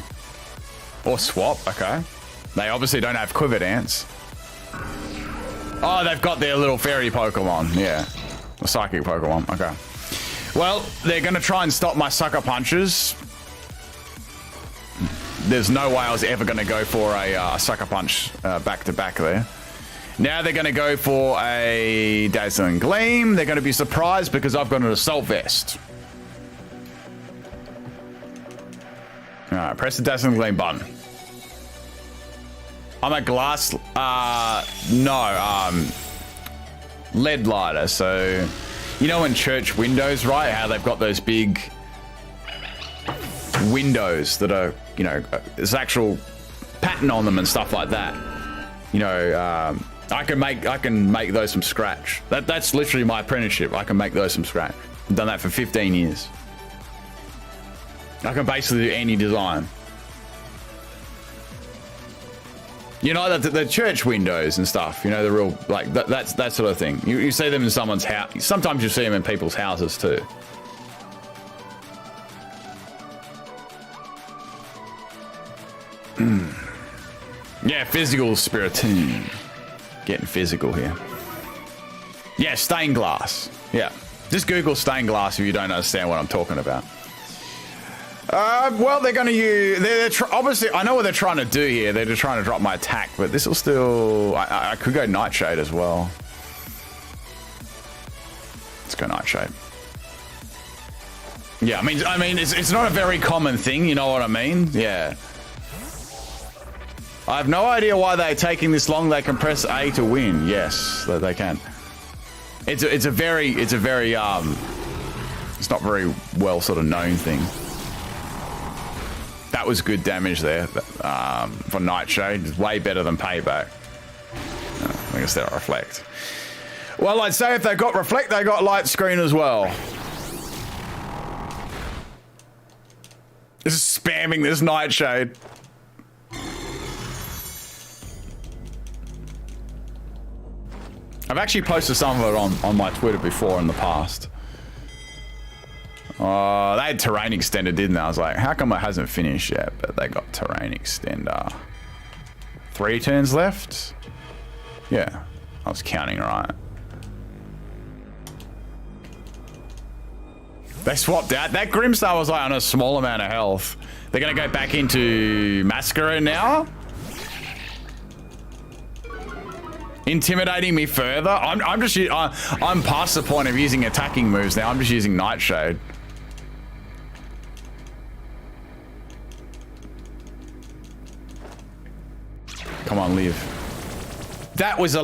Or swap, okay. They obviously don't have Quiver Dance. Oh, they've got their little fairy Pokemon, yeah. The psychic Pokemon, okay. Well, they're gonna try and stop my Sucker Punches. There's no way I was ever gonna go for a Sucker Punch back to back there. Now they're gonna go for a Dazzling Gleam. They're gonna be surprised because I've got an Assault Vest. All right, press the Dazzling Gleam button. I'm a glass, lead lighter. So, you know, in church windows, right? How they've got those big windows that are, you know, there's actual pattern on them and stuff like that. You know, I can make those from scratch. That's literally my apprenticeship. I can make those from scratch. I've done that for 15 years. I can basically do any design. You know, the church windows and stuff, you know, the real, like, that's that sort of thing. You see them in someone's house. Sometimes you see them in people's houses too. Yeah, physical Spiritomb. Getting physical here. Yeah, stained glass. Yeah. Just Google stained glass if you don't understand what I'm talking about. Well, they're going to use... obviously, I know what they're trying to do here. They're just trying to drop my attack, but this will still... I could go Nightshade as well. Let's go Nightshade. Yeah, I mean, it's not a very common thing, you know what I mean? Yeah. I have no idea why they're taking this long. They can press A to win. Yes, they can. It's a very, it's not very well sort of known thing. That was good damage there for Nightshade. It's way better than Payback. I guess they'll Reflect. Well, I'd say if they got Reflect, they got Light Screen as well. Just spamming this Nightshade. I've actually posted some of it on my Twitter before in the past. They had Terrain Extender, didn't they? I was like, how come it hasn't finished yet? But they got Terrain Extender. 3 turns left? Yeah, I was counting right. They swapped out. That Grimstar was like on a small amount of health. They're gonna go back into Masquerade now? Intimidating me further? I'm past the point of using attacking moves now. I'm just using Nightshade. Come on, live. That was a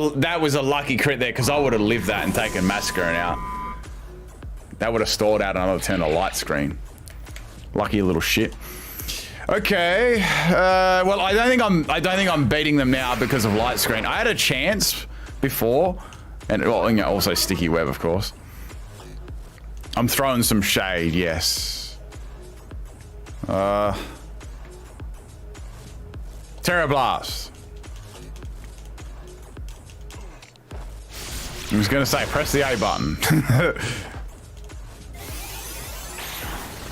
lucky crit there, because I would have lived that and taken Masquerade out. That would have stalled out another turn of Light Screen. Lucky little shit. Okay. Well, I don't think I'm beating them now because of light screen. I had a chance before, and well, you know, also sticky web, of course. I'm throwing some shade, yes. Terra Blast. I was gonna say, press the A button.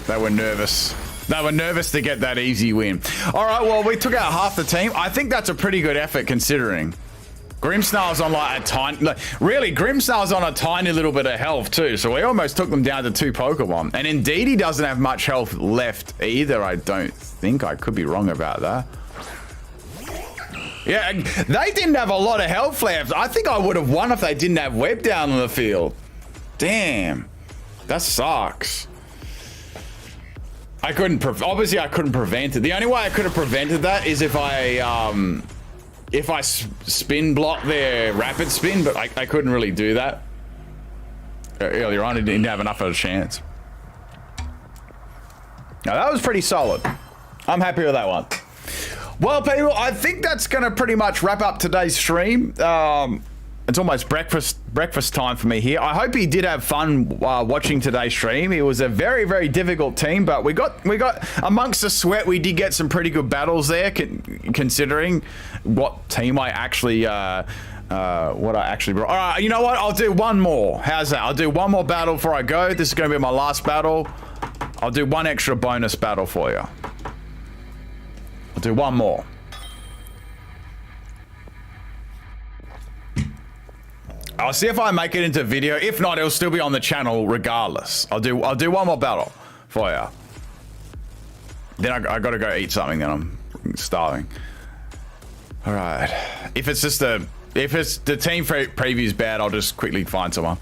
They were nervous. They were nervous to get that easy win. All right, well, we took out half the team. I think that's a pretty good effort considering. Grimmsnarl's on like a tiny, really, Grimmsnarl's on a tiny little bit of health too, so we almost took them down to 2 Pokemon. And indeed, he doesn't have much health left either, I don't think. I could be wrong about that. Yeah, they didn't have a lot of health left. I think I would have won if they didn't have web down on the field. Damn, that sucks. I couldn't, obviously I couldn't prevent it. The only way I could have prevented that is if I spin block their rapid spin, but I couldn't really do that. Earlier on, I didn't have enough of a chance. Now that was pretty solid. I'm happy with that one. Well, people, I think that's going to pretty much wrap up today's stream. It's almost breakfast time for me here. I hope you did have fun watching today's stream. It was a very, very difficult team, but we got amongst the sweat. We did get some pretty good battles there, considering what team I actually brought. All right, you know what? I'll do one more. How's that? I'll do one more battle before I go. This is going to be my last battle. I'll do one extra bonus battle for you. I'll do one more. I'll see if I make it into video. If not, it'll still be on the channel regardless. I'll do one more battle for you. Then I gotta go eat something. Then I'm starving. All right. If it's the team preview's bad, I'll just quickly find someone.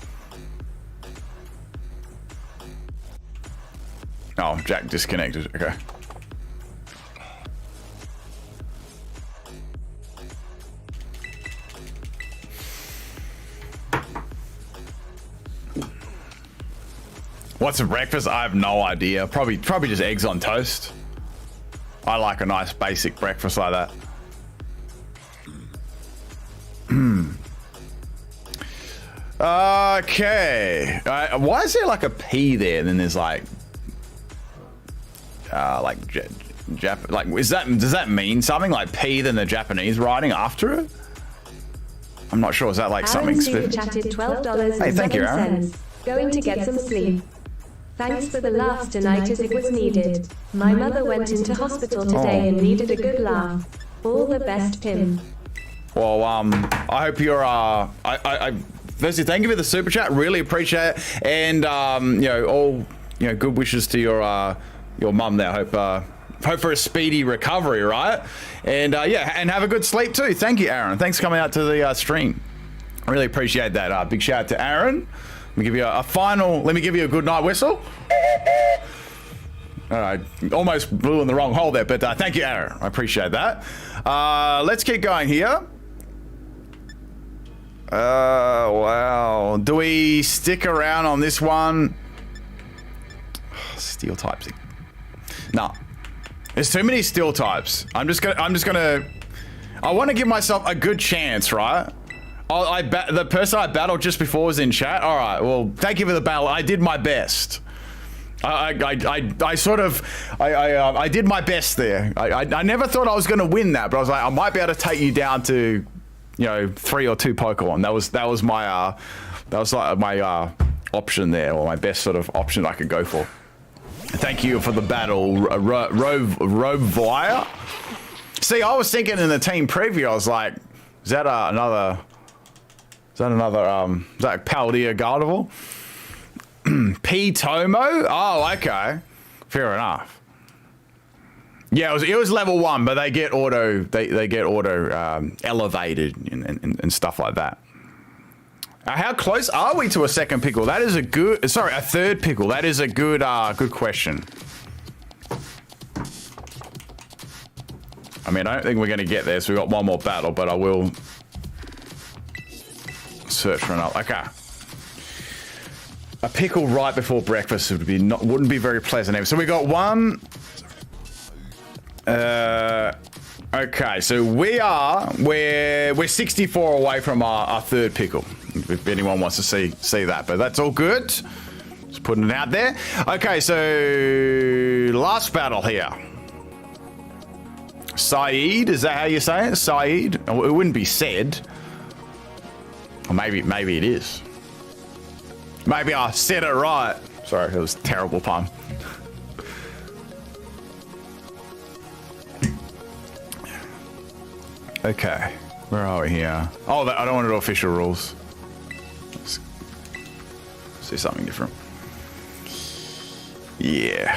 Oh, Jack disconnected. Okay. What's for breakfast? I have no idea. Probably just eggs on toast. I like a nice basic breakfast like that. Okay. Why is there like a P there? And then there's like does that mean something like P than the Japanese writing after it? I'm not sure. Is that like something specific? Chatted $12. Hey, thank you, Aaron. Going to get some sleep. Thanks for the laughs tonight as it was needed. My mother went into hospital today and needed a good laugh. All the best, Pim. Well, I hope you're, firstly, thank you for the super chat. Really appreciate it. And, good wishes to your mum there. Hope for a speedy recovery, right? And, and have a good sleep too. Thank you, Aaron. Thanks for coming out to the stream. I really appreciate that. Big shout out to Aaron. Let me give you let me give you a good night whistle. All right, almost blew in the wrong hole there, but thank you, Aaron. I appreciate that. Let's keep going here. Wow. Do we stick around on this one? Steel types. No. There's too many steel types. I want to give myself a good chance, right? The person I battled just before was in chat. All right, well, thank you for the battle. I did my best. I did my best there. I never thought I was going to win that, but I was like, I might be able to take you down to, 3 or 2 Pokemon. That was my option there, or my best sort of option I could go for. Thank you for the battle, Rovire. See, I was thinking in the team preview, I was like, is that another Paldea Gardevoir? P Tomo? Oh, okay. Fair enough. Yeah, it was level 1, but they get auto elevated and stuff like that. How close are we to a second pickle? That is a third pickle. That is a good question. I mean, I don't think we're going to get there, so we've got one more battle, but I will search for another. Okay. A pickle right before breakfast wouldn't be very pleasant. So we got 1, Okay, so we're 64 away from our third pickle. If anyone wants to see that, but that's all good. Just putting it out there. Okay, so last battle here. Saeed, is that how you say it? Saeed? It wouldn't be said. Or maybe it is. Maybe I said it right. Sorry, it was a terrible pun. Okay, where are we here? Oh, I don't want to do official rules. Let's see something different. Yeah.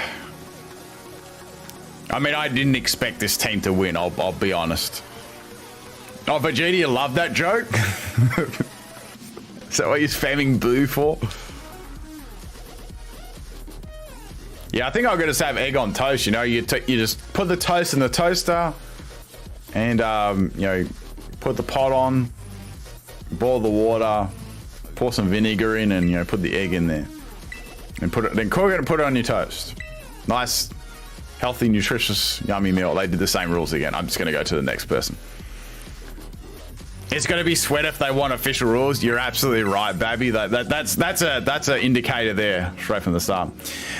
I mean, I didn't expect this team to win, I'll be honest. Oh, Vegeta, you love that joke? Is that what you're spamming boo for? Yeah, I think I'm gonna have egg on toast, you know, you just put the toast in the toaster and, you know, put the pot on, boil the water, pour some vinegar in and, you know, put the egg in there. And then cook it and put it on your toast. Nice, healthy, nutritious, yummy meal. They did the same rules again. I'm just gonna go to the next person. It's gonna be sweat if they want official rules. You're absolutely right, Babby. That's an indicator there, straight from the start.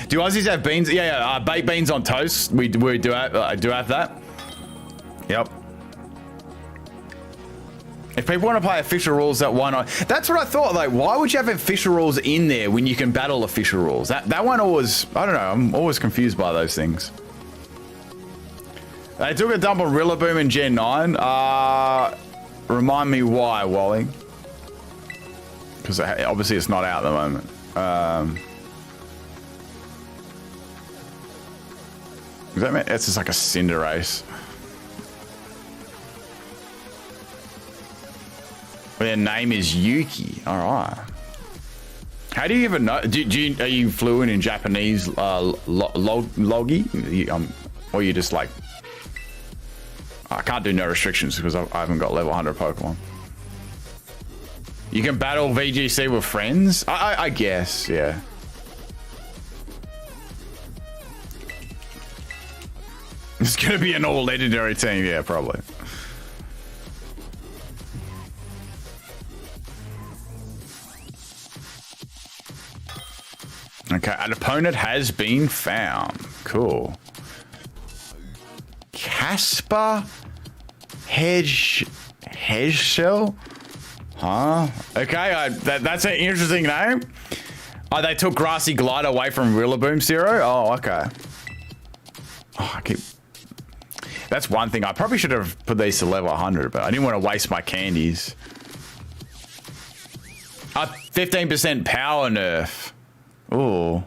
Do Aussies have beans? Yeah, baked beans on toast. We do have that. Yep. If people want to play official rules, that why not? That's what I thought. Like, why would you have official rules in there when you can battle official rules? That one always, I don't know. I'm always confused by those things. They took a dump on Rillaboom in Gen 9. Remind me why, Wally? Because obviously it's not out at the moment. Does that mean it's just like a Cinderace? Their name is Yuki. All right. How do you even know? Are you fluent in Japanese logi? Or you just like? I can't do no restrictions because I haven't got level 100 Pokemon. You can battle VGC with friends? I guess, yeah. It's gonna be an all legendary team, yeah, probably. Okay, an opponent has been found. Cool. Casper Hedgeshell? Huh? Okay, that's an interesting name. Oh, they took Grassy Glide away from Rillaboom Zero? Oh, okay. Oh, that's one thing. I probably should have put these to level 100, but I didn't want to waste my candies. 15% power nerf. Ooh.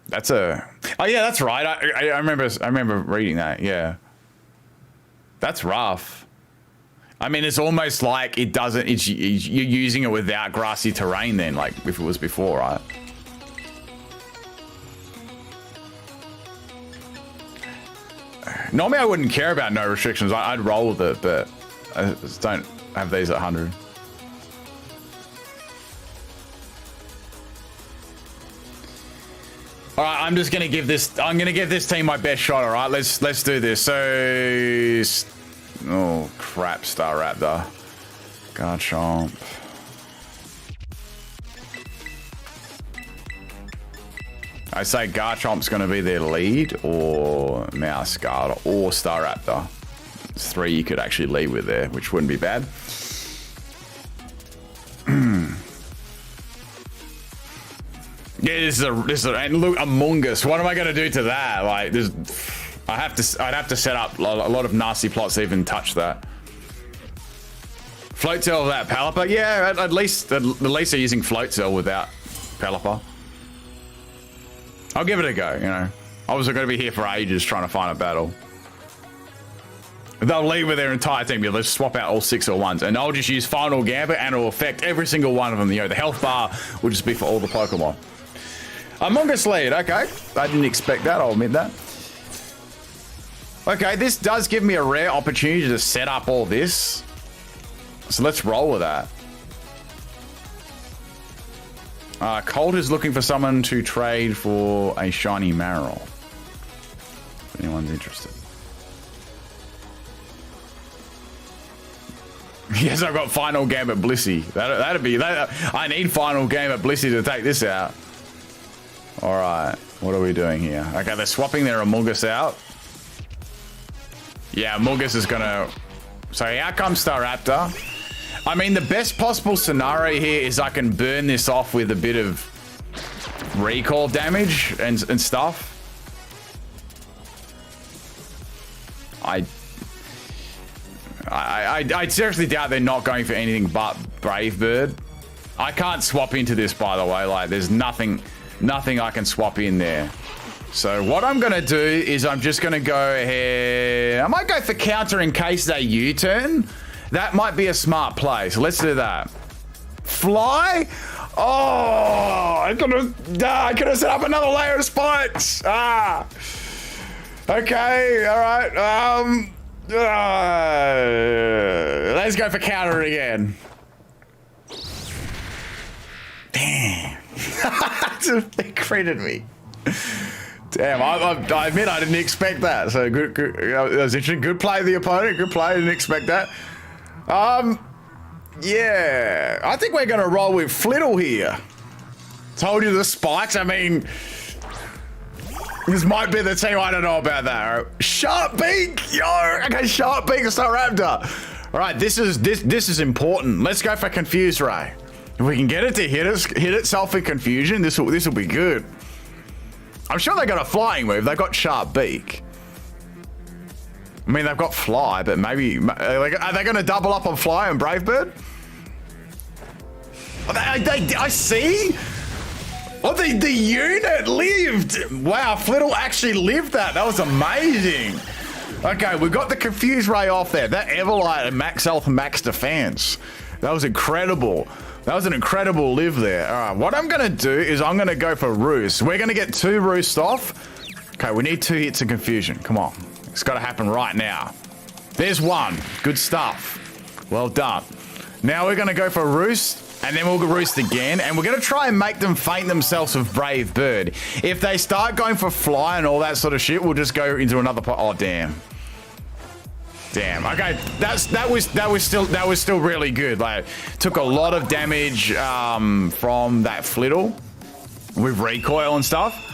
That's a... Oh, yeah, that's right. I remember reading that, yeah. That's rough. I mean, it's almost like it doesn't... you're using it without grassy terrain then, like if it was before, right? Normally, I wouldn't care about no restrictions. I'd roll with it, but I just don't have these at 100. All right, I'm just gonna give this. I'm gonna give this team my best shot. All right, let's do this. So, oh crap, Staraptor, Garchomp. I say Garchomp's gonna be their lead, or Scarlet, or Staraptor. It's 3 you could actually lead with there, which wouldn't be bad. Yeah, this is and look, Among Us. What am I gonna do to that? Like, I'd have to set up a lot of nasty plots to even touch that. Float Cell without Pelipper? Yeah, at least they're using Float Cell without Pelipper. I'll give it a go, you know. I was gonna be here for ages trying to find a battle. They'll leave with their entire team. Let's swap out all 6 at once, and I'll just use Final Gambit, and it'll affect every single one of them. You know, the health bar will just be for all the Pokemon. Among Us lead, okay. I didn't expect that, I'll admit that. Okay, this does give me a rare opportunity to set up all this. So let's roll with that. Colt is looking for someone to trade for a shiny Marill. If anyone's interested. Yes, I've got Final Gambit Blissey. That'd be that. I need Final Gambit Blissey to take this out. All right, what are we doing here? Okay, they're swapping their Amogus out. Yeah, Amogus is gonna. So out comes Staraptor. I mean, the best possible scenario here is I can burn this off with a bit of recall damage and stuff. I seriously doubt they're not going for anything but Brave Bird. I can't swap into this, by the way. Like, there's nothing I can swap in there. So what I'm gonna do is I'm just gonna go ahead. I might go for counter in case they U-turn. That might be a smart play. So let's do that. Fly. Oh, I could have set up another layer of spikes. Ah. Okay. All right. Let's go for counter again. Damn. It critted me. Damn, I admit I didn't expect that. So good, that was interesting. Good play of the opponent. Good play. Didn't expect that. Yeah. I think we're gonna roll with Flittle here. Told you the spikes. I mean, this might be the team. I don't know about that. Sharp Beak, yo. Okay, Sharp Beak, Staraptor. All right, this is important. Let's go for Confuse Ray. If we can get it to hit itself in confusion, this will be good. I'm sure they got a flying move. They got Sharp Beak. I mean, they've got Fly, but maybe are they going to double up on Fly and Brave Bird? I see. Oh, the unit lived. Wow, Flittle actually lived that. That was amazing. Okay, we got the Confuse Ray off there. That Everlight and max health and max defense. That was incredible. That was an incredible live there. All right, what I'm going to do is I'm going to go for Roost. We're going to get 2 Roost off. Okay, we need 2 hits of confusion. Come on. It's got to happen right now. There's 1. Good stuff. Well done. Now we're going to go for Roost, and then we'll Roost again, and we're going to try and make them feint themselves with Brave Bird. If they start going for Fly and all that sort of shit, we'll just go into another pot. Oh, damn. Damn. Okay, that was still really good. Like, took a lot of damage from that Flittle with recoil and stuff.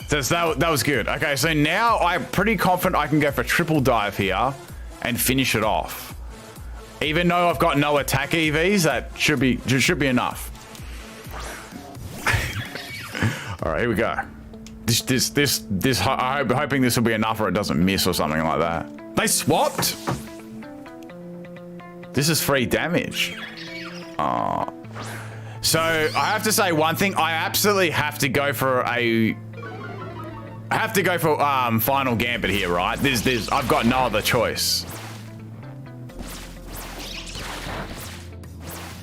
So that was good. Okay, so now I'm pretty confident I can go for triple dive here and finish it off. Even though I've got no attack EVs, that should be enough. All right, here we go. I'm hoping this will be enough or it doesn't miss or something like that. They swapped. This is free damage. So I have to say one thing. I absolutely have to go for Final Gambit here, right? I've got no other choice.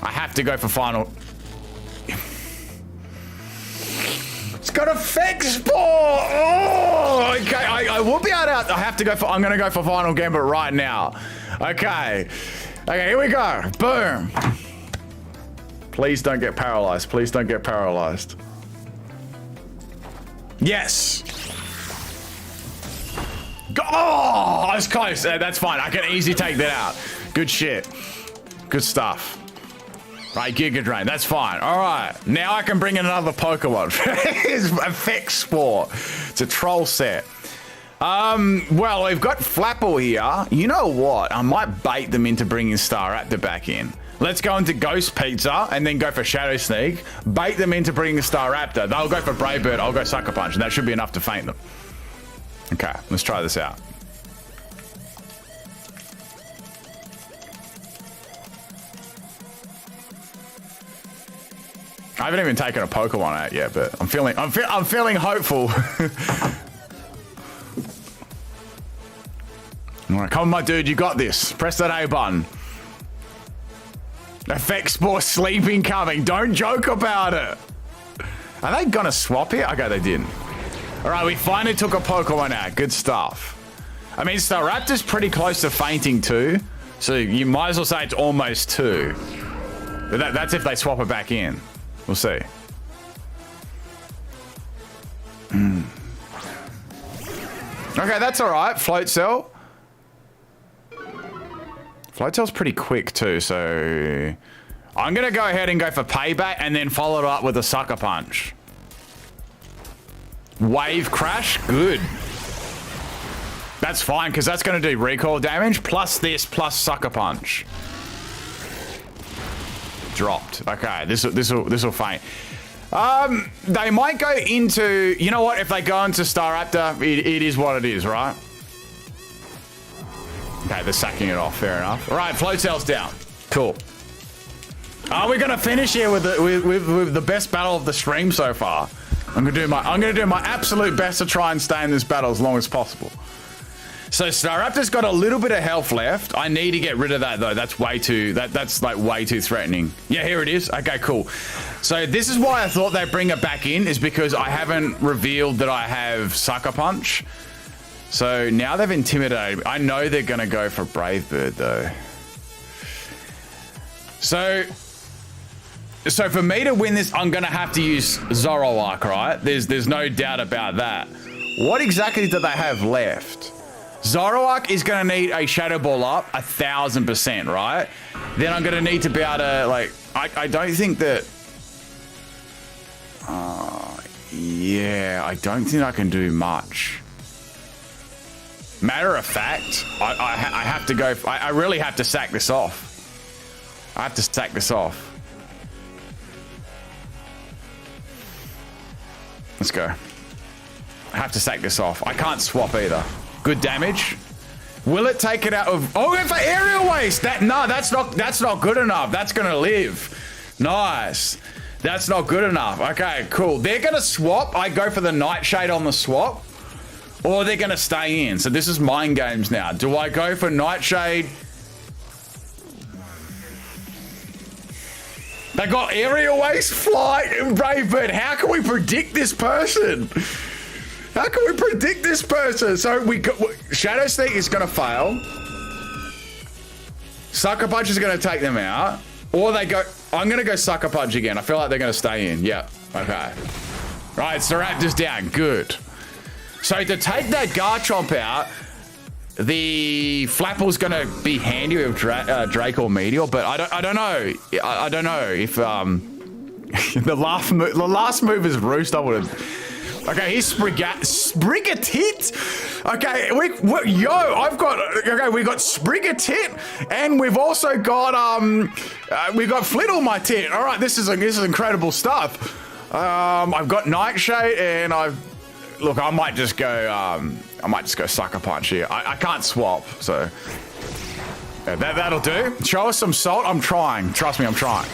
I have to go for Final. It's got Effect Spore! Oh, okay, I will be able to. I'm gonna go for Final Gambit right now. Okay. Okay, here we go. Boom. Please don't get paralyzed. Please don't get paralyzed. Yes. Oh, I was close. That's fine. I can easily take that out. Good shit. Good stuff. Right, Giga Drain. That's fine. All right. Now I can bring in another Pokemon. It's Effect Spore. It's a troll set. Well, we've got Flapple here. You know what? I might bait them into bringing Staraptor back in. Let's go into Ghost Pizza and then go for Shadow Sneak. Bait them into bringing Staraptor. They'll go for Brave Bird. I'll go Sucker Punch, and that should be enough to feint them. Okay, let's try this out. I haven't even taken a Pokemon out yet, but I'm feeling hopeful. All right, come on, my dude, you got this. Press that A button. Effect Spore sleeping coming. Don't joke about it. Are they gonna swap here? Okay, they didn't. All right, we finally took a Pokemon out. Good stuff. I mean, Staraptor's pretty close to fainting too, so you might as well say it's almost 2. But that's if they swap it back in. We'll see. Okay, that's all right. Float cell. Float cell's pretty quick too, so I'm gonna go ahead and go for payback and then follow it up with a sucker punch. Wave crash, good. That's fine because that's gonna do recoil damage plus this plus sucker punch. Dropped. Okay, this will faint. They might go into, you know what? If they go into Staraptor, it is what it is, right? Okay, they're sacking it off. Fair enough. All right, float cell's down. Cool. Are we gonna finish here with the best battle of the stream so far? I'm gonna do my absolute best to try and stay in this battle as long as possible. So Staraptor's got a little bit of health left. I need to get rid of that though. That's way too that's like way too threatening. Yeah, here it is. Okay, cool. So this is why I thought they'd bring it back in, is because I haven't revealed that I have Sucker Punch. So now they've intimidated me. I know they're gonna go for Brave Bird though. So for me to win this, I'm gonna have to use Zoroark, right? There's no doubt about that. What exactly do they have left? Zoroark is going to need a Shadow Ball up 1000%, right? Then I'm going to need to be able to, like, I don't think that... yeah, I don't think I can do much. Matter of fact, I have to go... I really have to sack this off. I have to sack this off. Let's go. I have to sack this off. I can't swap either. Good damage. Will it take it out of... Oh, for aerial waste! No, that's not good enough. That's gonna live. Nice. That's not good enough. Okay, cool. They're gonna swap. I go for the Nightshade on the swap. Or they're gonna stay in. So this is mind games now. Do I go for Nightshade? They got aerial waste, flight, and Brave Bird. How can we predict this person? How can we predict this person? So we got Shadow Sneak is gonna fail. Sucker Punch is gonna take them out, or they go. I'm gonna go Sucker Punch again. I feel like they're gonna stay in. Yeah. Okay. Right. Staraptor's down. Good. So to take that Garchomp out, the Flapple's gonna be handy with Drake or Meteor, but I don't know. I don't know if the last move is Roost. I would have. Okay, he's Sprigatit. Okay, we got Sprigatit, and we've also got we've got Flittle-my-tit. All right, this is incredible stuff. I've got Nightshade, and I might just go Sucker Punch here. I can't swap, so yeah, that'll do. Show us some salt. I'm trying. Trust me, I'm trying.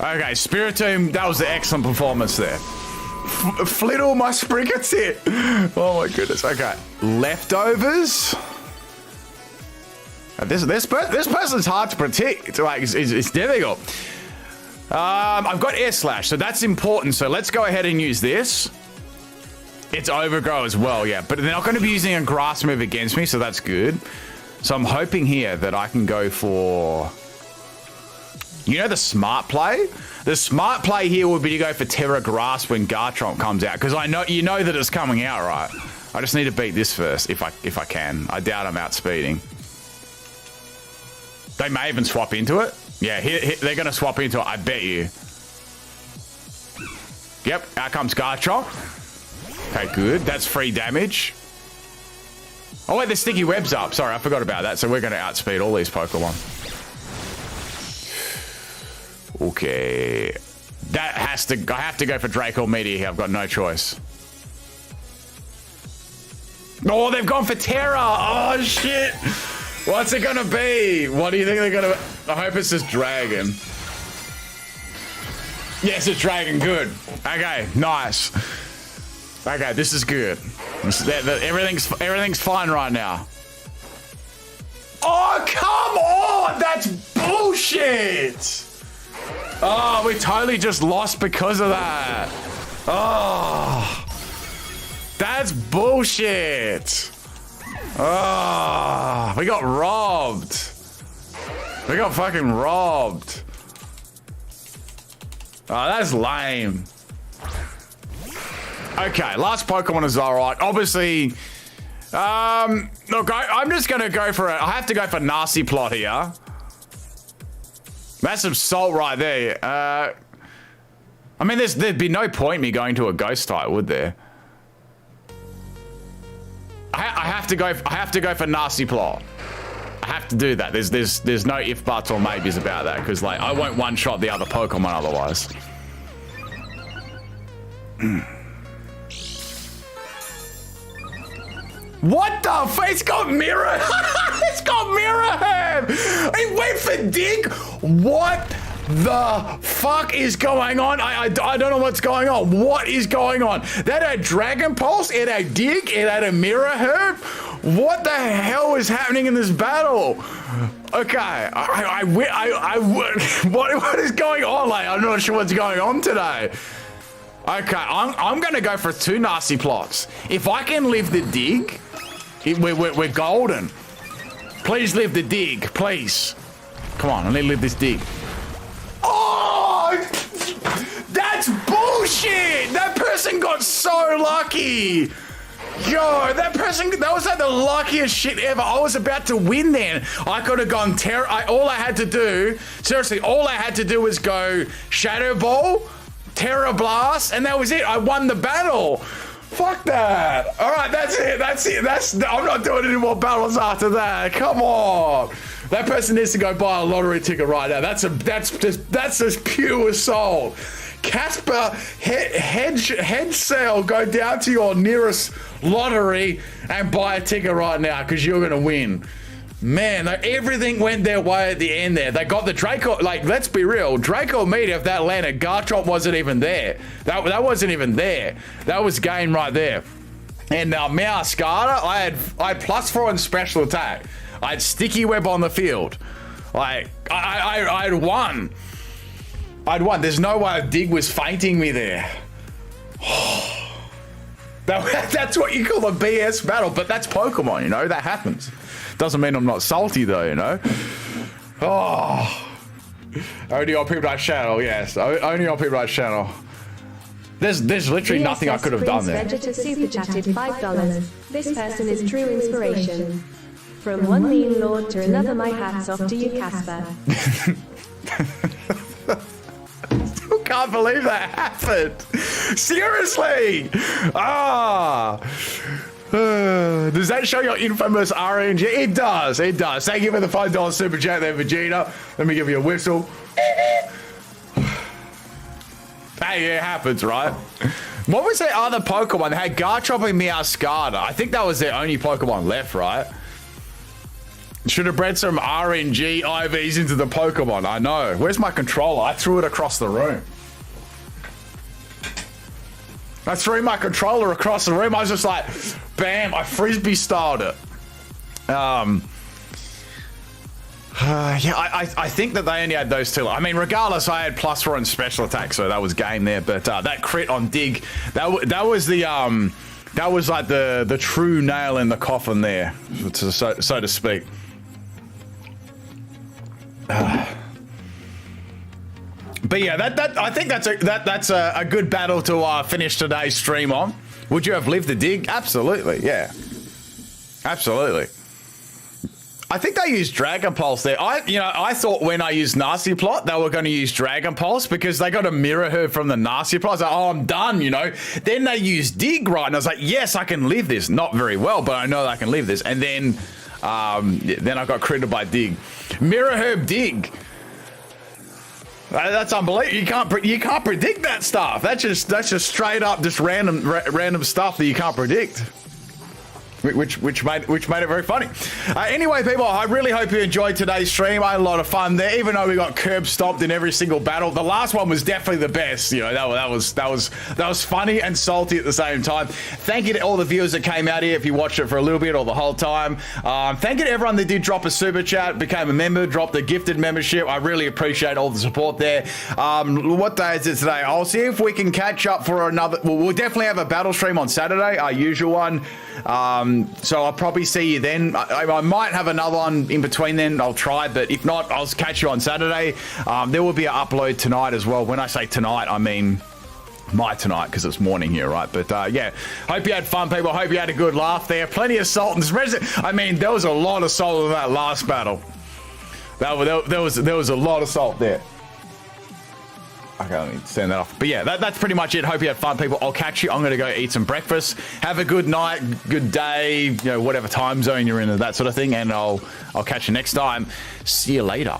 Okay, Spiritomb. That was an excellent performance there. Flittle my Sprigatit. Oh my goodness. Okay. Leftovers. This person's hard to predict. Like it's difficult. I've got Air Slash, so that's important. So let's go ahead and use this. It's Overgrow as well, yeah. But they're not going to be using a grass move against me, so that's good. So I'm hoping here that I can go for... You know the smart play? The smart play here would be to go for Terra Grass when Garchomp comes out, because you know that it's coming out, right? I just need to beat this first if I can. I doubt I'm outspeeding. They may even swap into it. Yeah, they're going to swap into it, I bet you. Yep, out comes Garchomp. Okay, good. That's free damage. Oh wait, the sticky web's up. Sorry, I forgot about that. So we're going to outspeed all these Pokemon. Okay, I have to go for Drake or Meteor here. I've got no choice. Oh, they've gone for Terra. Oh, shit. What's it gonna be? What do you think they're gonna... I hope it's just Dragon. Yes, it's Dragon. Good. Okay, nice. Okay, this is good. Everything's fine right now. Oh, come on! That's bullshit! Oh, we totally just lost because of that. Oh, that's bullshit. Oh, we got robbed. We got fucking robbed. Oh, that's lame. Okay, last Pokemon is Zoroark. Obviously, Look, I'm just gonna go for it. I have to go for nasty plot here. That's some salt right there. I mean, there'd be no point me going to a ghost type, would there? I have to go for nasty plot. I have to do that. There's no if, buts, or maybes about that, because like I won't one-shot the other Pokemon otherwise. What the fuck? It's got mirror. It's got mirror herb. It went for dig. What the fuck is going on? I don't know what's going on. What is going on? That had Dragon Pulse. It had dig. It had a mirror herb. What the hell is happening in this battle? Okay, what is going on? Like, I'm not sure what's going on today. Okay, I'm gonna go for 2 nasty plots. If I can live the dig, we're golden. Please live the dig, please. Come on, I need to live this dig. Oh, that's bullshit! That person got so lucky. Yo, that was like the luckiest shit ever. I was about to win then. I could have gone all I had to do, seriously, all I had to do was go Shadow Ball, Terra Blast, and that was it. I won the battle. Fuck that. All right, that's it. I'm not doing any more battles after that. Come on. That person needs to go buy a lottery ticket right now. That's just pure soul. Casper, head sale. Go down to your nearest lottery and buy a ticket right now, because you're gonna win. Man, everything went their way at the end there. They got the Draco, like, let's be real. Draco Meteor, if that landed, Garchomp wasn't even there. That wasn't even there. That was game right there. And Meow Scarlet, I had +4 on special attack. I had Sticky Web on the field. Like, I'd won. I'd won. There's no way Dig was fainting me there. That's what you call a BS battle, but that's Pokemon, you know? That happens. Doesn't mean I'm not salty, though, you know? Oh. Only on PIMPNITE channel, yes. Only on PIMPNITE channel. There's literally nothing I could have done there. Vegetor super chatted $5. This person is true inspiration. From one meme lord to another, my hat's off to you, Casper. Still can't believe that happened. Seriously. Does that show your infamous RNG? It does. It does. Thank you for the $5 super chat there, Vegeta. Let me give you a whistle. Hey, it happens, right? What was that other Pokemon? They had Garchomp and Meowscarada. I think that was their only Pokemon left, right? Should have bred some RNG IVs into the Pokemon. I know. Where's my controller? I threw it across the room. I threw my controller across the room. I was just like, bam, I frisbee styled it. Yeah, I think that they only had those 2. I mean, regardless, I had +4 on special attack, so that was game there. But that crit on Dig, that was like the true nail in the coffin there, so to speak. But yeah, I think that's a good battle to finish today's stream on. Would you have lived the Dig? Absolutely, yeah, absolutely. I think they used Dragon Pulse there. I thought when I used Nasty Plot, they were going to use Dragon Pulse because they got a mirror her from the Nasty Plot. I was like, oh, I'm done, you know. Then they used Dig, right? And I was like, yes, I can live this. Not very well, but I know that I can live this. And then I got critted by Dig. Mirror Herb Dig. That's unbelievable. You can't predict that stuff. That's just straight up just random stuff that you can't predict. Which made it very funny. Anyway, people, I really hope you enjoyed today's stream. I had a lot of fun there, even though we got curb stomped in every single battle. The last one was definitely the best. You know, that was funny and salty at the same time. Thank you to all the viewers that came out here. If you watched it for a little bit or the whole time, thank you to everyone that did drop a super chat, became a member, dropped a gifted membership. I really appreciate all the support there. What day is it today? I'll see if we can catch up for another. Well, we'll definitely have a battle stream on Saturday, our usual one. So I'll probably see you then. I might have another one in between then. I'll try, but if not, I'll catch you on Saturday. There will be an upload tonight as well. When I say tonight, I mean my tonight because it's morning here, right? But yeah, hope you had fun, people. Hope you had a good laugh there. Plenty of salt in this. I mean, there was a lot of salt in that last battle. There was a lot of salt there. Okay, let me send that off. But yeah, that's pretty much it. Hope you had fun, people. I'll catch you. I'm going to go eat some breakfast. Have a good night, good day, you know, whatever time zone you're in, that sort of thing. And I'll catch you next time. See you later.